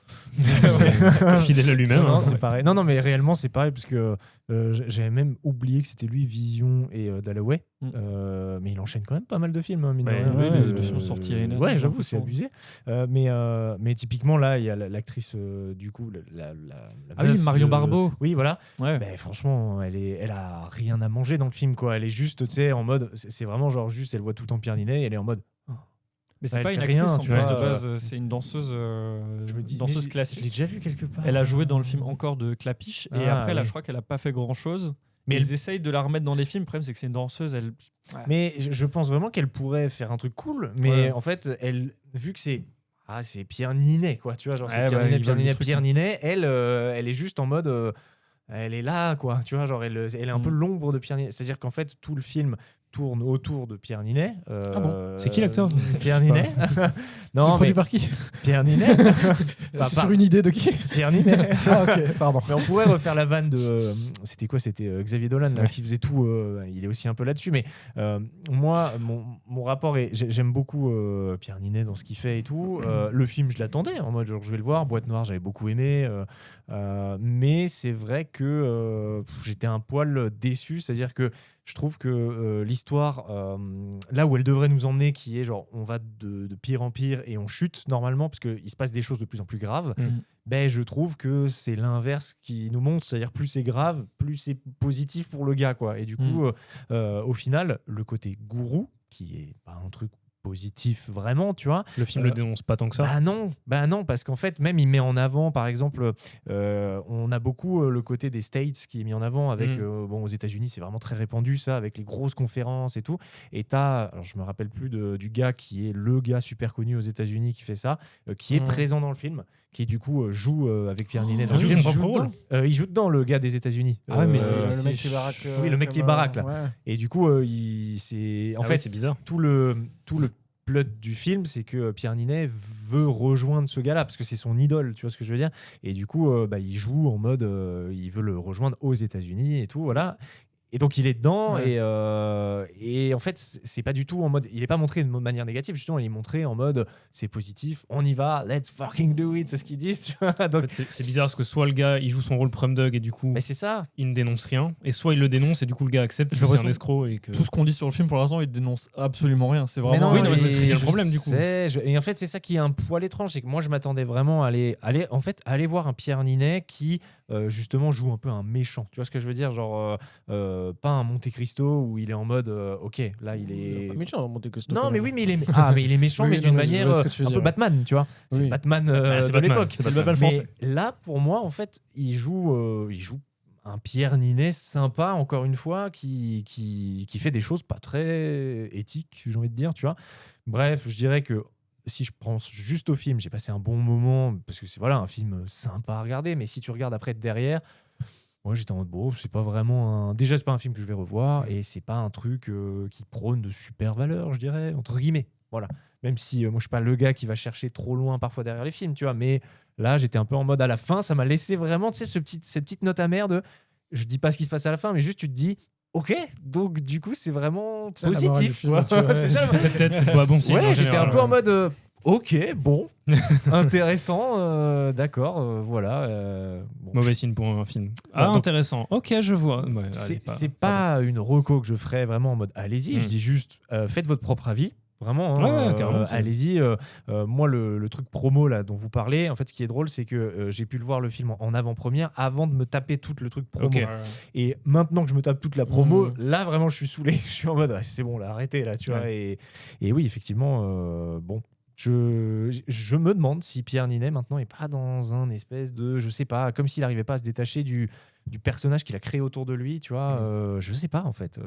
Fidèle à lui-même. Non, hein. c'est pareil. Non, mais réellement, c'est pareil, parce que j'avais même oublié que c'était lui, Vision et Dalloway. Mais il enchaîne quand même pas mal de films, hein, mine de Ouais, rien. oui, les films sont sortis à l'année, Ouais, j'ai j'avoue, c'est l'impression. abusé. Mais typiquement, là, il y a l'actrice, du coup, la Ah oui, meuf Marion de- Barbeau. Oui, voilà. Ouais. Ben, franchement, elle a rien à manger dans le film, quoi. Elle est juste, tu sais, en mode. C'est vraiment genre juste, elle voit tout le temps Pierre Ninet et elle est en mode. Mais c'est elle pas une fait actrice rien, en tu plus vois. de base, c'est une danseuse, Je me dis, danseuse mais je l'ai classique. déjà vu quelque part. Elle a joué dans le film Encore de Clapiche et Ah, après là oui. je crois qu'elle a pas fait grand chose. Mais Mais ils essayent de la remettre dans des films. Le problème c'est que c'est une danseuse. Elle... Mais je pense vraiment qu'elle pourrait faire un truc cool, mais Ouais. en fait, vu que c'est Pierre Ninet, quoi, tu vois, genre c'est Ouais, Pierre bah, Ninet, ils Pierre veulent Ninet, le truc, Pierre hein. Ninet, elle est juste en mode, elle est là, quoi, tu vois, genre elle est un peu l'ombre de Pierre Ninet, c'est-à-dire qu'en fait tout le film tourne autour de Pierre Ninet. Ah bon C'est qui l'acteur Pierre Ninet. Non, mais par qui Pierre Ninet. Enfin, C'est sur une idée de qui Pierre Ninet. Ah, ok, pardon. Mais on pourrait refaire la vanne de. C'était quoi? C'était Xavier Dolan là, Ouais. qui faisait tout. Il est aussi un peu là-dessus. Mais moi, mon rapport est. J'aime beaucoup Pierre Ninet dans ce qu'il fait et tout. Le film, je l'attendais en mode genre, je vais le voir. Boîte Noire, j'avais beaucoup aimé. Mais c'est vrai que j'étais un poil déçu. C'est-à-dire que je trouve que l'histoire, là où elle devrait nous emmener, qui est genre on va de pire en pire et on chute normalement, parce qu'il se passe des choses de plus en plus graves, ben, je trouve que c'est l'inverse qui nous montre. C'est-à-dire plus c'est grave, plus c'est positif pour le gars, quoi. Et du coup, au final, le côté gourou, qui est pas un truc positif vraiment, tu vois. Le film le dénonce pas tant que ça. Bah non, parce qu'en fait, même il met en avant, par exemple, on a beaucoup le côté des States qui est mis en avant avec, bon, aux États-Unis, c'est vraiment très répandu ça, avec les grosses conférences et tout. Et alors je me rappelle plus du gars qui est le gars super connu aux États-Unis qui fait ça, qui est présent dans le film, qui du coup joue avec Pierre Ninet dans le joue film. son propre rôle. Il joue dedans, le gars des États-Unis. Ah ouais, mais c'est Le mec qui est baraque. oui, le mec qui est baraque, là. Ouais. Et du coup, c'est en Ah fait ouais, c'est bizarre. tout le plot du film, c'est que Pierre Ninet veut rejoindre ce gars-là parce que c'est son idole, tu vois ce que je veux dire. Et du coup, il joue en mode, il veut le rejoindre aux États-Unis et tout, voilà. Et donc il est dedans et en fait c'est pas du tout en mode, il est pas montré de manière négative, justement il est montré en mode c'est positif, on y va, let's fucking do it, c'est ce qu'ils disent, tu vois. Donc En fait, c'est bizarre parce que soit le gars il joue son rôle prom dog et du coup mais c'est ça. il ne dénonce rien, et soit il le dénonce et du coup le gars accepte J'ai que c'est un l'impression escroc et que. Tout ce qu'on dit sur le film pour l'instant, il dénonce absolument rien. C'est Mais vraiment. oui, non, mais et c'est bien le je problème, du coup. sais, et en fait, c'est ça qui est un poil étrange, c'est que moi, je m'attendais vraiment à aller voir un Pierre Ninet qui, justement, joue un peu un méchant. Tu vois ce que je veux dire? Genre, pas un Monte Cristo où il est en mode, ok, là, il est. Pas méchant dans Monte Cristo. Non, quand mais même. oui, mais il est méchant, Oui, mais non, d'une mais je manière vois ce que tu veux un peu dire. Batman, tu vois. C'est Oui. Batman c'est de Batman, l'époque. c'est Batman français. Mais là, pour moi, en fait, il joue un Pierre Ninet sympa, encore une fois, qui fait des choses pas très éthiques, j'ai envie de dire, tu vois. Bref, je dirais que si je pense juste au film, j'ai passé un bon moment, parce que c'est voilà, un film sympa à regarder, mais si tu regardes après derrière, moi j'étais en mode, bon, c'est pas vraiment un... Déjà, c'est pas un film que je vais revoir, et c'est pas un truc qui prône de super valeurs, je dirais, entre guillemets. Voilà. Même si moi je suis pas le gars qui va chercher trop loin parfois derrière les films, tu vois, mais là j'étais un peu en mode à la fin, ça m'a laissé vraiment, tu sais, cette petite note amère de je dis pas ce qui se passe à la fin, mais juste tu te dis ok, donc du coup c'est vraiment C'est la morale du positif. film, quoi. tu vois. C'est ça, Tu fais cette tête, c'est pas bon signe. ouais, en j'étais un général. peu en mode ok, bon, intéressant, d'accord, voilà. Bon, Mauvais signe pour un film. Ah, donc- intéressant. Ok, je vois. Ouais, allez, c'est pas une reco que je ferais vraiment en mode allez-y, je dis juste faites votre propre avis. Vraiment, hein, Ouais, carrément, c'est- allez-y. Moi, le truc promo là dont vous parlez, en fait, ce qui est drôle, c'est que j'ai pu le voir le film en avant-première avant de me taper tout le truc promo. Ok. Et maintenant que je me tape toute la promo, Mmh. là vraiment, je suis saoulé. Je suis en mode c'est bon, là, arrêtez là, tu vois. Et oui, effectivement, bon. Je me demande si Pierre Ninet maintenant est pas dans un espèce de, je sais pas, comme s'il n'arrivait pas à se détacher du personnage qu'il a créé autour de lui, tu vois. Je sais pas en fait,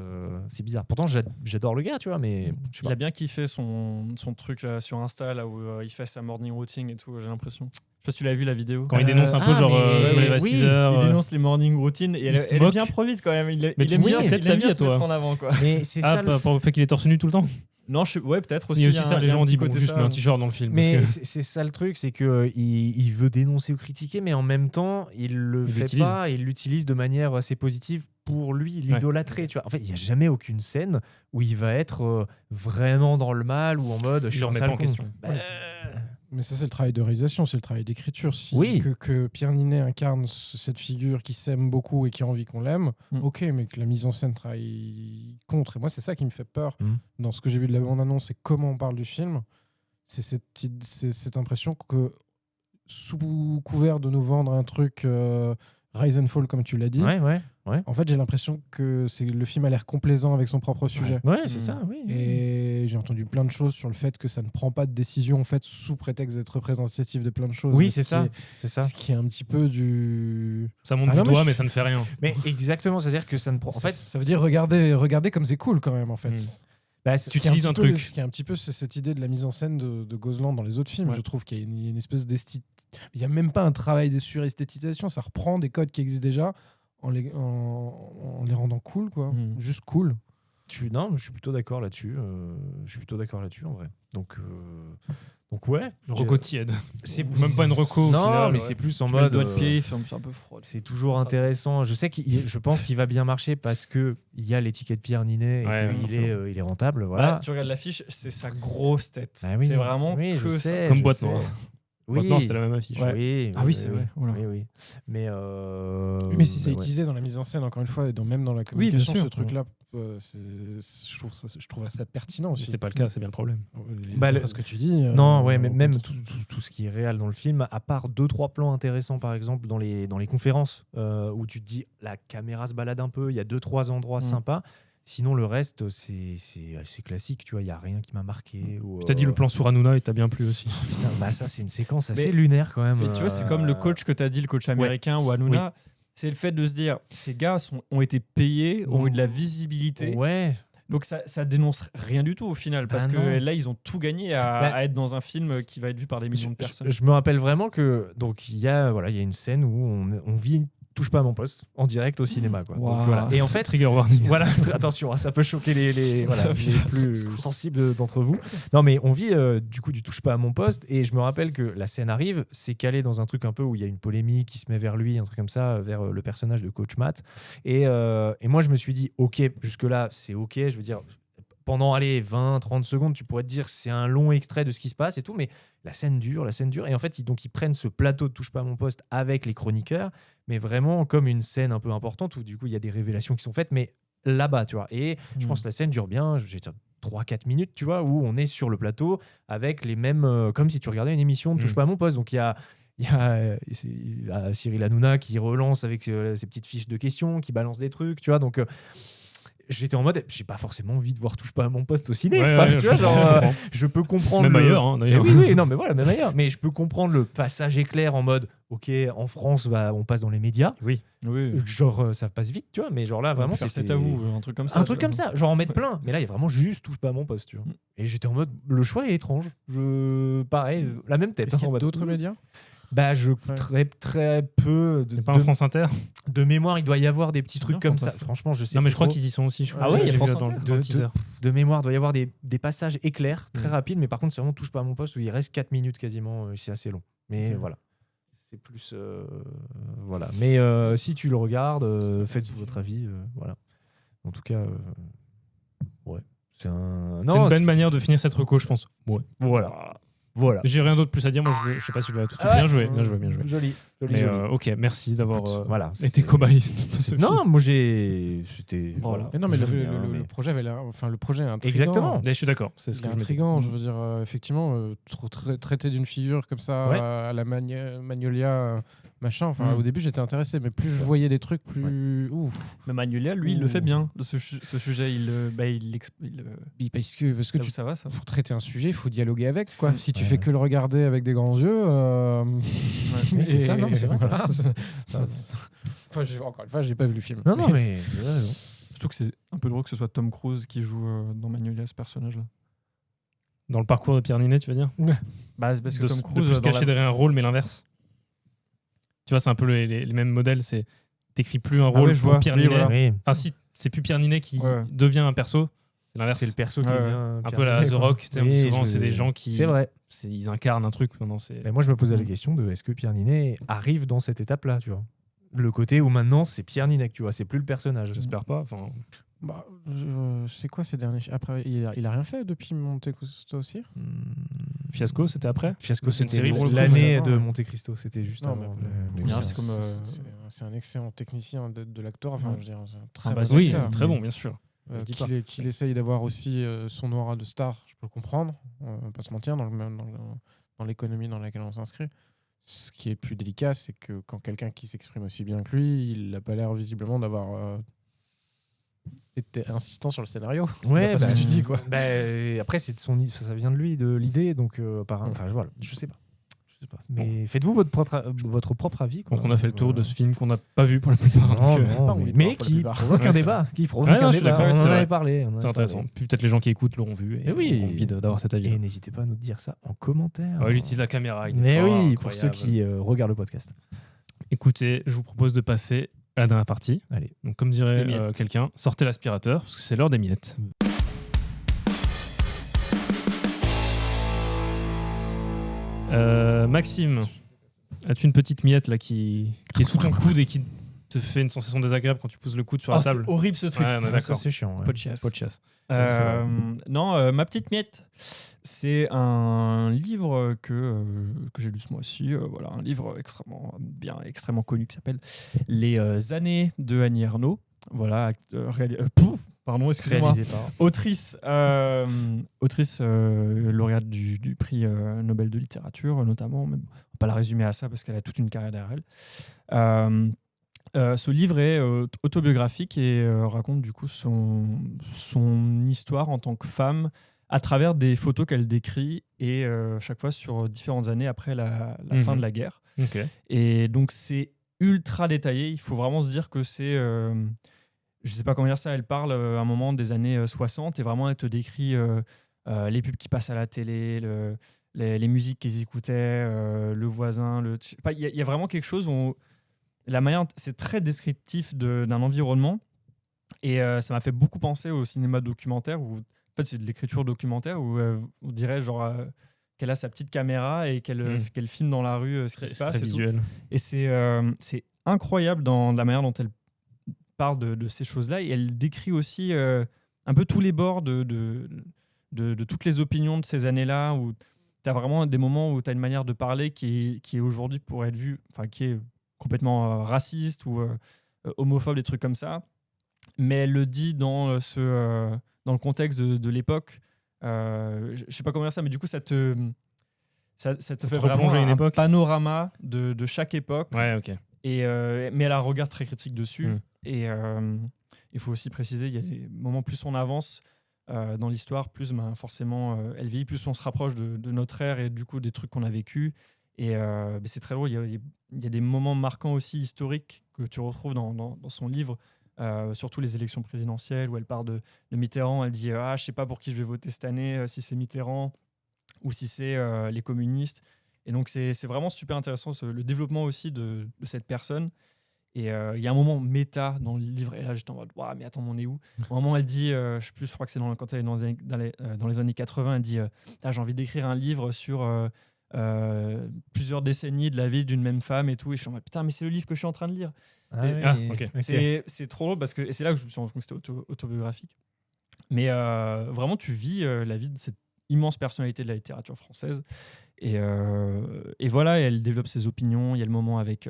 c'est bizarre. Pourtant j'adore le gars, tu vois, mais je sais Il pas. a bien kiffé son truc là, sur Insta là où il fait sa morning routine et tout, j'ai l'impression. Je sais pas si tu l'as vu la vidéo. Quand il dénonce un peu, genre, mais- je me lève à oui, 6 heures. Il dénonce les morning routines et il elle se est moque. bien pro vite quand même. Il Mais aime tu bien, dis, c'est peut-être il ta aime vie bien à se mettre toi. en avant quoi. Mais c'est Ah, ça. par rapport au fait qu'il est torse nu tout le temps. Non, ouais, peut-être aussi. Il y a aussi ça, il les y a gens un disent, petit bon, côté juste ça. mets un t-shirt dans le film. Mais parce que- c'est ça le truc, c'est que il veut dénoncer ou critiquer, mais en même temps, il le Il fait l'utilise. pas, il l'utilise de manière assez positive pour lui, l'idolâtrer. Tu vois. En fait, il n'y a jamais aucune scène où il va être vraiment dans le mal ou en mode je suis le un remet sale pas en con. question. Bah, Mais ça, c'est le travail de réalisation, c'est le travail d'écriture. Si Oui. que Pierre Ninet incarne cette figure qui s'aime beaucoup et qui a envie qu'on l'aime, ok, mais que la mise en scène travaille contre. Et moi, c'est ça qui me fait peur dans ce que j'ai vu de la bande-annonce et comment on parle du film. C'est cette impression que, sous couvert de nous vendre un truc Rise and Fall, comme tu l'as dit, ouais. en fait, j'ai l'impression que le film a l'air complaisant avec son propre sujet. Ouais, c'est ça, oui. Et j'ai entendu plein de choses sur le fait que ça ne prend pas de décision en fait sous prétexte d'être représentatif de plein de choses. Oui, Mais c'est ce qui ça. est- C'est ça. Ce qui est un petit peu du. Ça monte Ah du non, mais doigt, je- mais ça ne fait rien. Mais exactement, c'est-à-dire que ça ne prend. En fait, ça veut dire regarder comme c'est cool quand même en fait. bah, Tu Ce qui est utilises un petit peu- truc. Ce qui est un petit peu c'est cette idée de la mise en scène de Gozlan dans les autres films. Ouais. Je trouve qu'il y a une espèce d'esthétique. Il n'y a même pas un travail de suresthétisation. Ça reprend des codes qui existent déjà en les rendant cool, quoi. Juste cool. Non, je suis plutôt d'accord là-dessus. Je suis plutôt d'accord là-dessus en vrai. Donc ouais. Reco tiède. C'est Même pas une reco. au Non, final, mais ouais. c'est plus en Tu mets le mode. doigt de pied, c'est un peu froid. C'est toujours intéressant. Je pense qu'il va bien marcher parce que il y a l'étiquette Pierre Ninet et Ouais, il est rentable. Voilà. Là, tu regardes l'affiche, c'est sa grosse tête. Ah oui. C'est vraiment Oui, je que ça. sais, Comme je Boîte sais. Noire. Oui. Maintenant, c'était la même affiche. Ouais. Oui, Ah oui, c'est vrai. Oula. Oui. Mais Mais si c'est ouais. utilisé dans la mise en scène, encore une fois, et même dans la Oui, bien communication, sûr. ce truc-là, je trouve ça pertinent aussi. C'est pas le cas, c'est bien le problème. Bah, D'après ce que tu dis. Non, ouais, mais on même compte- tout ce qui est réel dans le film, à part 2-3 plans intéressants, par exemple, dans les conférences, où tu te dis la caméra se balade un peu, il y a 2-3 endroits sympas. Sinon, le reste, c'est assez classique, tu vois, il n'y a rien qui m'a marqué. Ou, Tu t'as dit le plan sur Hanouna et t'as bien plu aussi. Putain, bah ça, c'est une séquence assez Mais- lunaire quand même. Mais tu vois, c'est comme le coach que tu as dit, le coach américain ou Hanouna. C'est le fait de se dire, ces gars ont été payés, ont eu de la visibilité. Ouais. Donc ça dénonce rien du tout au final, parce Bah que non. là, ils ont tout gagné à être dans un film qui va être vu par des millions de personnes. Je me rappelle vraiment que donc il y a une scène où on vit Touche pas à mon poste en direct au cinéma quoi. Wow. Donc, voilà. Et en fait Trigger warning. voilà, attention, hein, ça peut choquer les plus sensibles d'entre vous. Non, mais on vit du coup du touche pas à mon poste, et je me rappelle que la scène arrive, c'est calé dans un truc un peu où il y a une polémique qui se met vers lui, un truc comme ça, vers le personnage de Coach Matt. Et moi, je me suis dit, ok, jusque-là, c'est ok. Je veux dire, pendant 20-30 secondes, tu pourrais te dire c'est un long extrait de ce qui se passe et tout, mais la scène dure. Et en fait, ils prennent ce plateau de Touche pas à mon poste avec les chroniqueurs, mais vraiment comme une scène un peu importante où du coup, il y a des révélations qui sont faites, mais là-bas, tu vois. Et je pense que la scène dure bien, je vais dire 3-4 minutes, tu vois, où on est sur le plateau avec les mêmes, comme si tu regardais une émission de Touche pas à mon poste. Donc il y a Cyril Hanouna qui relance avec ses petites fiches de questions, qui balance des trucs, tu vois. Donc j'étais en mode, j'ai pas forcément envie de voir Touche pas à mon poste au ciné. Ouais, Enfin, ouais, tu vois, je genre, comprends. je peux comprendre. Même ailleurs, hein, d'ailleurs. Oui, non, mais voilà, même ailleurs. Mais je peux comprendre le passage éclair en mode, ok, en France, bah, on passe dans les médias. Oui. Genre, ça passe vite, tu vois. Mais genre là, vraiment, c'est à vous, un truc comme ça. un truc comme ça, genre en mettre plein. Mais là, il y a vraiment juste Touche pas à mon poste, tu vois. Et j'étais en mode, le choix est étrange. Pareil, la même tête. Est-ce qu'il y en a mode, d'autres médias? Bah, très peu C'est pas un France Inter. de mémoire. Il doit y avoir des petits trucs bien, comme ça. fantastique. Franchement, je sais Non, mais plus je crois trop. qu'ils y sont aussi. Ah ouais, il y a j'ai France vu dans Inter. le teaser. De mémoire, il doit y avoir des passages éclairs très rapides, mais par contre, c'est vraiment Touche pas à mon poste où il reste 4 minutes quasiment. C'est assez long. Mais voilà. C'est plus voilà. Mais si tu le regardes, faites votre avis. Voilà. En tout cas, ouais. C'est une belle manière de finir cette reco, je pense. Ouais. Voilà. J'ai rien d'autre plus à dire. Moi, je sais pas si je vais tout de suite. Bien joué. Joli. Mais ok, merci d'avoir voilà, été cobaye. Non, moi j'étais. Voilà. Mais non, mais J'aime bien, le projet avait l'air. Enfin, le projet est intriguant. Exactement. Je suis d'accord. C'est ce Il que est je m'étais dit. intriguant, je veux dire, effectivement, traiter d'une figure comme ça Ouais. à la Magnolia, machin. Enfin, au début, j'étais intéressé, mais plus je voyais des trucs, plus. Ouf. Mais Magnolia, lui, il le fait bien, ce sujet. Parce que là où ça va, ça. pour traiter un sujet, il faut dialoguer avec. Quoi. Si tu Ouais. fais que le regarder avec des grands yeux. Mais c'est ça, non, mais c'est vrai. Voilà, enfin, encore une fois, j'ai pas vu le film. Non, mais vous avez raison. Surtout que c'est un peu drôle que ce soit Tom Cruise qui joue dans Magnolia, ce personnage-là. Dans le parcours de Pierre Ninet, tu veux dire Bah, c'est parce que de, Tom de Cruise. plus se dans cacher derrière un rôle, mais l'inverse. Tu vois, c'est un peu les mêmes modèles. C'est t'écris plus un rôle ouais, je pour vois. Pierre Oui, Ninet. voilà. Oui. Enfin, si c'est plus Pierre Ninet qui Ouais. devient un perso, c'est l'inverse. C'est le perso qui Ouais. vient. Un peu la The Rock. Tu sais, on dit souvent, c'est des gens qui. C'est vrai. Ils incarnent un truc. Non, c'est. Mais moi, je me posais la question de est-ce que Pierre Ninet arrive dans cette étape-là, tu vois. Le côté où maintenant, c'est Pierre Ninet, tu vois, c'est plus le personnage. J'espère pas. Enfin, Bah, c'est quoi ces derniers. Après, il a rien fait depuis Monte Cristo aussi. Fiasco, c'était après. Fiasco, C'est une c'était série pour le coup, l'année vraiment, de ouais. Monte Cristo, c'était juste Non, avant. mais bien, oui, c'est comme, c'est un excellent technicien de l'acteur. Enfin, Ouais. je veux dire, c'est un très Ah, bon bah, Oui, acteur. très bon, bien sûr. Je dis pas. Qu'il essaye d'avoir aussi son aura de star, je peux le comprendre. On va pas se mentir, dans l'économie dans laquelle on s'inscrit. Ce qui est plus délicat, c'est que quand quelqu'un qui s'exprime aussi bien que lui, il n'a pas l'air visiblement d'avoir été insistant sur le scénario. Ouais, D'après ce que tu dis, quoi. Après, c'est de ça vient de lui, de l'idée, donc apparemment. Enfin, voilà, je sais pas. Mais faites-vous votre propre avis. Quoi. Donc on a fait le tour de ce film qu'on n'a pas vu pour la plupart. Non, donc, non, pas envie de mais voir pour la qui plupart. provoque un Ouais, débat. Qui provoque Ouais, non, un je suis débat. d'accord, On en c'est avait vrai. parlé. c'est intéressant. Puis peut-être les gens qui écoutent l'auront vu et oui. ont envie d'avoir cet avis. Et n'hésitez pas à nous dire ça en commentaire. Il utilise la caméra. il est Mais fort, oui, pour incroyable. ceux qui regardent le podcast. Écoutez, je vous propose de passer à la dernière partie. Allez. Donc, comme dirait Les miettes. quelqu'un, sortez l'aspirateur parce que c'est l'heure des miettes. Maxime, as-tu une petite miette là qui est sous ton coude et qui te fait une sensation désagréable quand tu poses le coude sur la table? C'est horrible ce truc. Ouais, on est Ça, d'accord. c'est chiant. ouais. Pot de chasse. Pot de chasse. Non, ma petite miette, c'est un livre que j'ai lu ce mois-ci. Voilà, un livre extrêmement bien, extrêmement connu qui s'appelle Les années de Annie Ernaux. Voilà, pardon, excusez-moi. Réalisé par. Autrice lauréate du prix Nobel de littérature, notamment. Même, on va pas la résumer à ça parce qu'elle a toute une carrière derrière elle. Ce livre est autobiographique et raconte du coup son histoire en tant que femme à travers des photos qu'elle décrit et chaque fois sur différentes années après la fin de la guerre. Ok. Et donc c'est ultra détaillé. Il faut vraiment se dire que c'est... je sais pas comment dire ça. Elle parle à un moment des années 60 et vraiment elle te décrit les pubs qui passent à la télé, les musiques qu'ils écoutaient, le voisin. Il y a vraiment quelque chose où... La manière, c'est très descriptif d'un environnement et ça m'a fait beaucoup penser au cinéma documentaire où en fait c'est de l'écriture documentaire où on dirait genre qu'elle a sa petite caméra et qu'elle filme dans la rue ce qui se C'est passe très et tout. visuel. Et c'est incroyable dans la manière dont elle parle de ces choses-là et elle décrit aussi un peu tous les bords de toutes les opinions de ces années-là où tu as vraiment des moments où tu as une manière de parler qui est aujourd'hui pour être vue, enfin qui est complètement raciste ou homophobe, des trucs comme ça. Mais elle le dit dans le contexte de l'époque. Je sais pas comment dire ça, mais du coup, ça te fait vraiment replonge à une un époque. panorama de chaque époque. Ouais, ok. Mais elle a un regard très critique dessus. Mm. Et il faut aussi préciser, il y a des moments, plus on avance dans l'histoire, plus forcément elle vieillit, plus on se rapproche de notre ère et du coup des trucs qu'on a vécu. Et c'est très drôle, il y a des moments marquants aussi historiques que tu retrouves dans son livre, surtout les élections présidentielles où elle parle de Mitterrand, elle dit je sais pas pour qui je vais voter cette année, si c'est Mitterrand ou si c'est les communistes. Et donc c'est vraiment super intéressant le développement aussi de cette personne. Et il y a un moment méta dans le livre, et là j'étais en mode mais attends, on est où? Au moment elle dit, je sais plus, je crois que c'est quand elle est dans les années 80, elle dit j'ai envie d'écrire un livre sur plusieurs décennies de la vie d'une même femme et tout. Et je suis en mode, putain, mais c'est le livre que je suis en train de lire. Ok. C'est trop drôle parce que et c'est là que je me suis rendu compte que c'était autobiographique. Mais vraiment, tu vis la vie de cette immense personnalité de la littérature française. Et voilà, elle développe ses opinions. Il y a le moment avec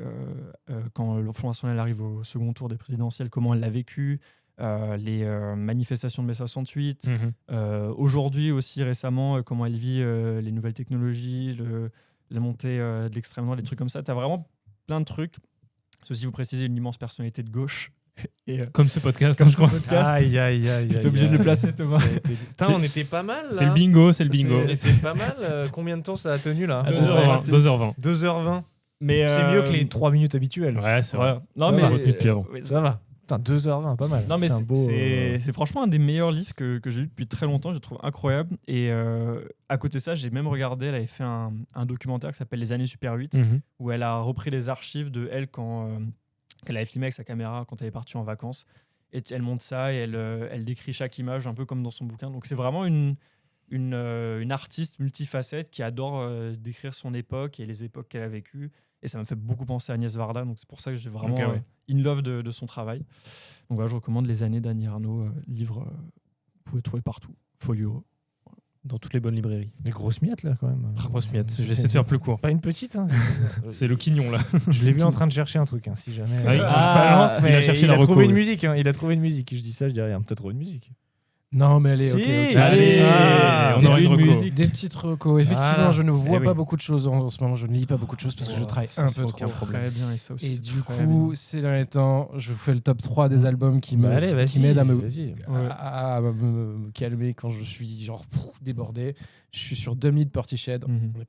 quand le Front National arrive au second tour des présidentielles, comment elle l'a vécu, les manifestations de mai 68. Aujourd'hui aussi, récemment, comment elle vit les nouvelles technologies, la montée de l'extrême droite, des trucs comme ça. Tu as vraiment plein de trucs. Ceci vous précisez une immense personnalité de gauche. Comme ce podcast. Aïe, aïe, aïe. T'es obligé de le placer, Thomas. Putain, on était pas mal là. C'est le bingo, c'est le bingo. C'est pas mal. Combien de temps ça a tenu là? 2h20. 2h20. Mais c'est mieux que les 3 minutes habituelles. Ouais, c'est vrai. Non, ça mais retenu depuis avant. Ça va. Putain, 2h20, pas mal. Non, mais c'est un beau, c'est franchement un des meilleurs livres que j'ai lu depuis très longtemps. Je le trouve incroyable. Et à côté de ça, j'ai même regardé, elle avait fait un documentaire qui s'appelle Les années Super 8, où elle a repris les archives de elle qu'elle avait filmé avec sa caméra quand elle est partie en vacances. Et elle montre ça et elle décrit chaque image un peu comme dans son bouquin. Donc c'est vraiment une artiste multifacette qui adore décrire son époque et les époques qu'elle a vécues. Et ça m'a fait beaucoup penser à Agnès Varda. Donc c'est pour ça que j'ai vraiment in love de son travail. Donc voilà, je recommande Les années d'Annie Ernaux, livre vous pouvez trouver partout. Folio. Dans toutes les bonnes librairies. Des grosses miettes là quand même. Grosse miette. Je vais essayer de faire plus court. Pas une petite. Hein. C'est le quignon là. Je l'ai vu en train de chercher un truc, hein, si jamais. Ah, je balance, mais il a cherché il la a trouvé reco, une oui. musique. Hein, il a trouvé une musique. Je dis ça, je dis rien. T'as trouvé une musique. Non, mais allez, Si. ok. Allez, on aura une reco. musique. Des petites recos. Effectivement, Voilà. je ne vois Eh pas oui. beaucoup de choses en ce moment. Je ne lis pas beaucoup de choses parce que je travaille un peu trop. Très bien, et ça aussi. Et c'est du très coup, bien. ces derniers temps, je vous fais le top 3 des albums qui Allez, vas-y. m'aident à me Vas-y. à me calmer quand je suis genre débordé. Je suis sur 2000 de Portiched. On n'est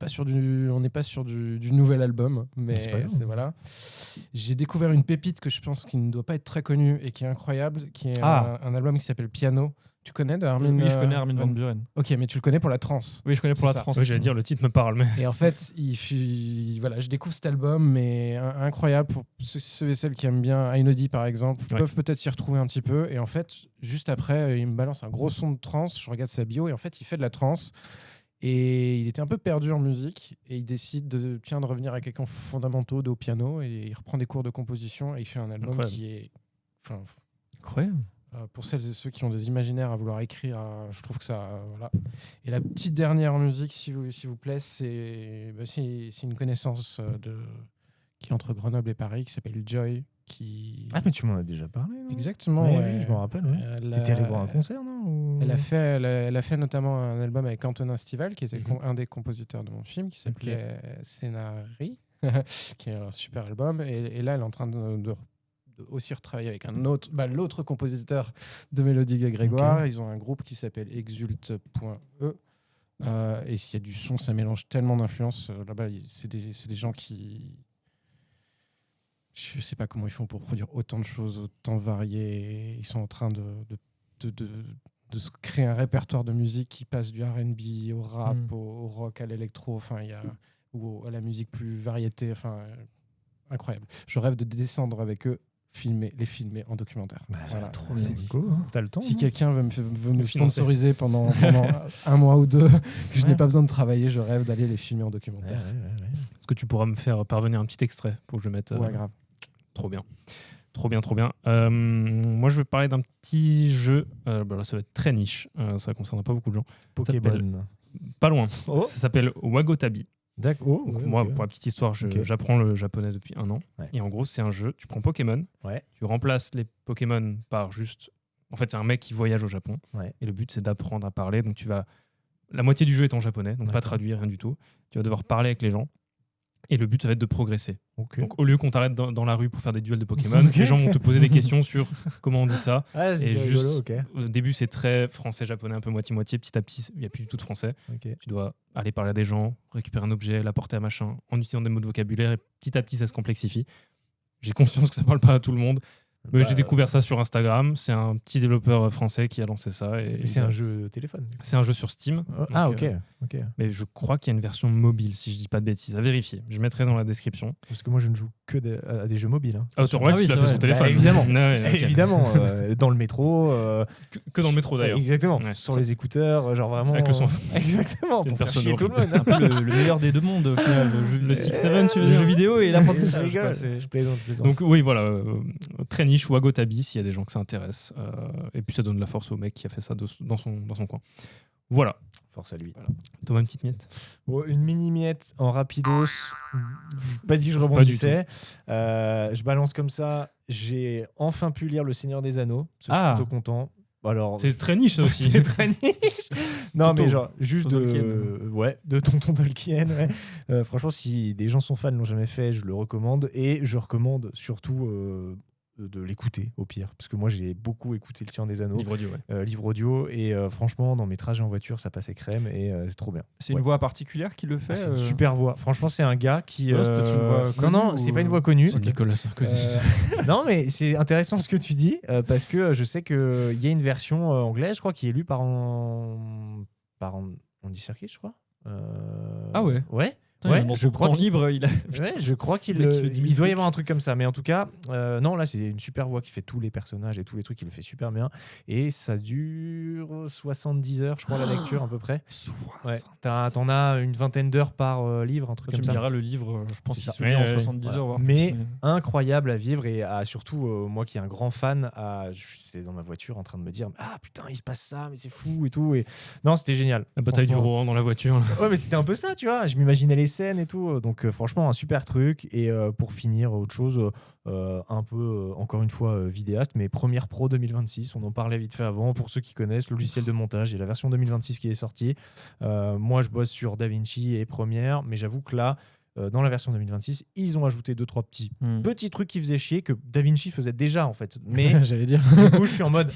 pas sur du nouvel album, mais C'est pas grave. c'est voilà. J'ai découvert une pépite que je pense qui ne doit pas être très connue et qui est incroyable, qui est un album qui s'appelle Piano. Tu connais de Armin? Oui, je connais Armin van Buuren. Ok, mais tu le connais pour la trance. Oui, je connais pour C'est la ça. trance. Oui, j'allais dire, le titre me parle, mais. Et en fait, voilà, je découvre cet album, mais incroyable pour ceux et celles qui aiment bien Ainodi par exemple, peuvent peut-être s'y retrouver un petit peu. Et en fait, juste après, il me balance un gros son de trance. Je regarde sa bio et en fait, il fait de la trance. Et il était un peu perdu en musique et il décide de revenir à quelques fondamentaux au piano et il reprend des cours de composition et il fait un album qui est, Incroyable. pour celles et ceux qui ont des imaginaires à vouloir écrire, je trouve que ça voilà. Et la petite dernière musique, s'il vous plaît, c'est une connaissance qui est entre Grenoble et Paris qui s'appelle Joy. Ah, mais tu m'en as déjà parlé. Non? Exactement. Oui, ouais. oui, je m'en rappelle. Ouais. T'étais allé voir un concert, non? Ou... Elle a fait notamment un album avec Antonin Stival, qui était un des compositeurs de mon film, qui s'appelait Scénari, qui est un super album. Et là, elle est en train de aussi retravailler avec l'autre compositeur de Mélodie Grégoire. Okay. Ils ont un groupe qui s'appelle Exulte.e. Et s'il y a du son, ça mélange tellement d'influences. Là-bas, c'est des gens qui... Je sais pas comment ils font pour produire autant de choses, autant variées. Ils sont en train de se créer un répertoire de musique qui passe du R&B au rap, au rock, à l'électro, ou à la musique plus variété. Incroyable. Je rêve de descendre avec eux, les filmer en documentaire. Voilà. Trop bien. T'as le temps. Si quelqu'un veut me sponsoriser pendant un mois ou deux, que je n'ai pas besoin de travailler, je rêve d'aller les filmer en documentaire. Est-ce que tu pourras me faire parvenir un petit extrait pour que je mette Ouais, grave. Trop bien. Moi, je vais parler d'un petit jeu. Là, ça va être très niche. Ça ne concerne pas beaucoup de gens. Pokémon. Pas loin. Ça s'appelle Wagotabi. D'accord. Moi, pour la petite histoire, j'apprends le japonais depuis 1 an. Ouais. Et en gros, c'est un jeu. Tu prends Pokémon. Ouais. Tu remplaces les Pokémon par juste... En fait, c'est un mec qui voyage au Japon. Ouais. Et le but, c'est d'apprendre à parler. Donc, la moitié du jeu est en japonais. Donc, pas traduit, rien du tout. Tu vas devoir parler avec les gens. Et le but, ça va être de progresser. Okay. Donc, au lieu qu'on t'arrête dans la rue pour faire des duels de Pokémon, les gens vont te poser des questions sur comment on dit ça. Ah, et juste, au début, c'est très français-japonais, un peu moitié-moitié. Petit à petit, il n'y a plus du tout de français. Okay. Tu dois aller parler à des gens, récupérer un objet, l'apporter à machin, en utilisant des mots de vocabulaire. Et petit à petit, ça se complexifie. J'ai conscience que ça ne parle pas à tout le monde. Mais j'ai découvert ça sur Instagram. C'est un petit développeur français qui a lancé ça. Et c'est un jeu téléphone. C'est un jeu sur Steam. Ah, Donc, ok. Mais je crois qu'il y a une version mobile, si je dis pas de bêtises. À vérifier. Je mettrai dans la description. Parce que moi, je ne joue que à des jeux mobiles. Hein. Outer Wilds, tu l'as fait sur téléphone. Évidemment. Ouais, okay. Évidemment. Dans le métro. Que dans le métro, d'ailleurs. Exactement. Ouais, sur les écouteurs, genre vraiment. Avec le son. Exactement. Une Pour faire personne chier tout le horrible. monde. C'est un peu le meilleur des deux mondes. Au final, Le 6-7, tu veux le dire jeu vidéo et l'apprentissage. Je quoi, rigole. c'est- Je plaisante. Donc oui, voilà, très niche ou Agotabi s'il y a des gens que ça intéresse. Et puis ça donne de la force au mec qui a fait ça dans son coin. Voilà. Force à lui. Thomas, une petite miette. Bon, une mini miette en rapidos. Je pas dit que je Pas du rebondissais. Je balance comme ça. J'ai enfin pu lire Le Seigneur des Anneaux. Je suis plutôt content. Alors, C'est très niche ça aussi. c'est très niche. Non, Toto. mais genre, juste Tolkien. de Tonton Tolkien. Ouais. Franchement, si des gens sont fans, l'ont jamais fait, je le recommande. Et je recommande surtout de l'écouter, au pire. Parce que moi, j'ai beaucoup écouté Le Seigneur des Anneaux, Livre audio, ouais. livre audio. Et franchement, dans mes trajets en voiture, ça passait crème. Et c'est trop bien. C'est une voix particulière qui le fait. C'est une super voix. Franchement, c'est un gars qui. Ouais, c'est peut-être une voix connue non, c'est ou- pas une voix connue. C'est Nicolas Sarkozy. Non, mais c'est intéressant ce que tu dis parce que je sais qu'il y a une version anglaise, je crois, qui est lue par Andy Serkis, je crois. Ah ouais. Ouais. Putain, Ouais, dans je son crois temps que- libre, il a. Ouais, je crois qu'il Le mec qui fait 10 000 il doit y trucs. avoir un truc comme ça. Mais en tout cas, non, là, c'est une super voix qui fait tous les personnages et tous les trucs, il le fait super bien. Et ça dure 70 heures, je crois, la lecture, à peu près. Ouais. T'en as une vingtaine d'heures par livre, un truc Tu comme me ça. diras le livre, je pense C'est qu'il ça. se lit en Ouais, 70 heures. voire Mais plus, incroyable à vivre et surtout moi qui est un grand fan, j'étais dans ma voiture en train de me dire ah putain il se passe ça mais c'est fou et tout et non c'était génial. La bataille du Franchement. Rohan dans la voiture. Ouais mais c'était un peu ça tu vois, je m'imaginais les scènes et tout donc franchement un super truc et pour finir autre chose un peu encore une fois vidéaste mais Premiere Pro 2026 on en parlait vite fait avant pour ceux qui connaissent le logiciel de montage et la version 2026 qui est sortie. Moi je bosse sur DaVinci et Premiere mais j'avoue que là dans la version 2026, ils ont ajouté 2-3 petits trucs qui faisaient chier que DaVinci faisait déjà en fait. Mais J'allais dire. du coup, je suis en mode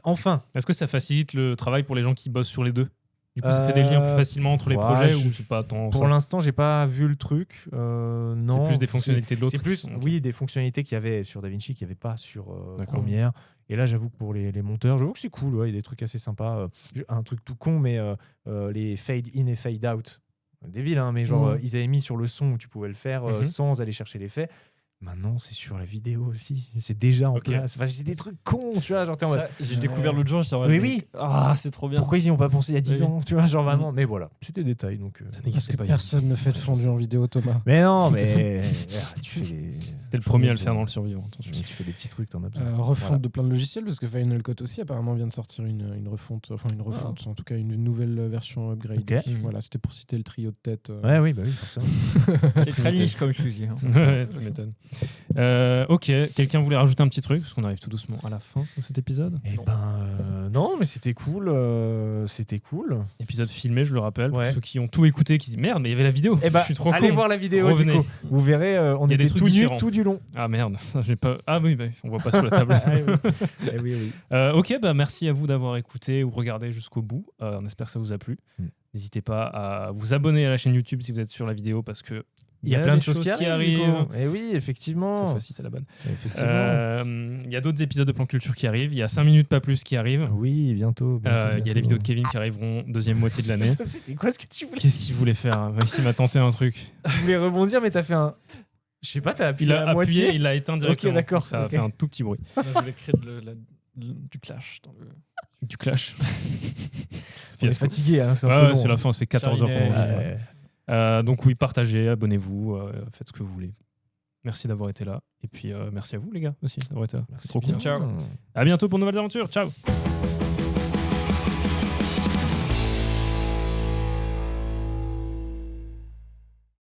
enfin. Est-ce que ça facilite le travail pour les gens qui bossent sur les deux? Du coup, ça fait des liens plus facilement entre les ouais, projets ou c'est pas tant Pour ça l'instant, j'ai pas vu le truc. Non. C'est plus des fonctionnalités de l'autre. C'est plus, Ok. oui, des fonctionnalités qu'il y avait sur DaVinci qu'il n'y avait pas sur D'accord. Premiere. Et là, j'avoue que pour les monteurs, j'avoue que c'est cool. Ouais, il y a des trucs assez sympas. Un truc tout con, mais les fade in et fade out. Débile, hein, mais genre, ils avaient mis sur le son où tu pouvais le faire sans aller chercher l'effet. Maintenant, c'est sur la vidéo aussi. C'est déjà en Ok. place. Enfin, c'est des trucs cons, tu vois. Genre, t'es en mode, Ça, j'ai découvert l'autre jour, j'étais en mode, Oui, mais- oui. Ah, c'est trop bien. pourquoi ils n'y ont pas pensé il y a 10 Oui. ans, tu vois, genre vraiment. Mais voilà, c'est des détails. Donc, Ça Parce n'existait que pas. il y a personne ne fait de fondu en vidéo, Thomas. Mais non, mais tu fais des... C'était le premier à le faire dans le survivant. Attention. Tu fais des petits trucs, t'en as besoin. Refonte Voilà. de plein de logiciels parce que Final Cut aussi apparemment vient de sortir une refonte, en tout cas une nouvelle version upgrade. Ok. Voilà, c'était pour citer le trio de tête. Ouais, oui, bah oui, forcément. C'est très niche comme fusil. hein. Ouais, tu m'étonnes. Ok, quelqu'un voulait rajouter un petit truc parce qu'on arrive tout doucement à la fin de cet épisode. Eh ben, non, mais c'était cool. C'était cool. Épisode filmé, je le rappelle, pour Ouais. ceux qui ont tout écouté, qui disent merde, mais il y avait la vidéo. Eh ben, je suis trop allez con. voir la vidéo, Revenez. du coup. Vous verrez, on Il y a des était trucs tout nus différents. tout du long. Ah merde, j'ai pas. Ah oui, bah, on voit pas sur la table. Ah oui. Eh oui, oui. Ok, bah merci à vous d'avoir écouté ou regardé jusqu'au bout. On espère que ça vous a plu. N'hésitez pas à vous abonner à la chaîne YouTube si vous êtes sur la vidéo parce que Il y a plein de des choses qui arrivent. arrivent. Et oui, effectivement. Cette fois-ci, c'est la bonne. Effectivement. Il y a d'autres épisodes de Plan Culture qui arrivent. Il y a 5 minutes pas plus qui arrivent. Oui, bientôt. Il y a les vidéos de Kevin qui arriveront deuxième moitié de l'année. C'était quoi ce que tu voulais Qu'est-ce qu'il voulait faire? Il m'a tenté un truc. Tu voulais rebondir, mais t'as fait un. Je sais pas, t'as appuyé Il à a la appuyé, moitié. il l'a éteint directement. d'accord, Ça a ok. fait un tout petit bruit. Moi, je voulais créer du clash. Dans le... Du clash. On est fatigué, hein, c'est un Ouais, peu ouais, long. c'est la fin, ça fait 14 heures qu'on Clarinet, enregistre. Ouais. Donc oui, partagez, abonnez-vous, faites ce que vous voulez. Merci d'avoir été là. Et puis merci à vous les gars aussi d'avoir été là. C'est trop cool. bien. Ciao. À bientôt pour de nouvelles aventures. Ciao.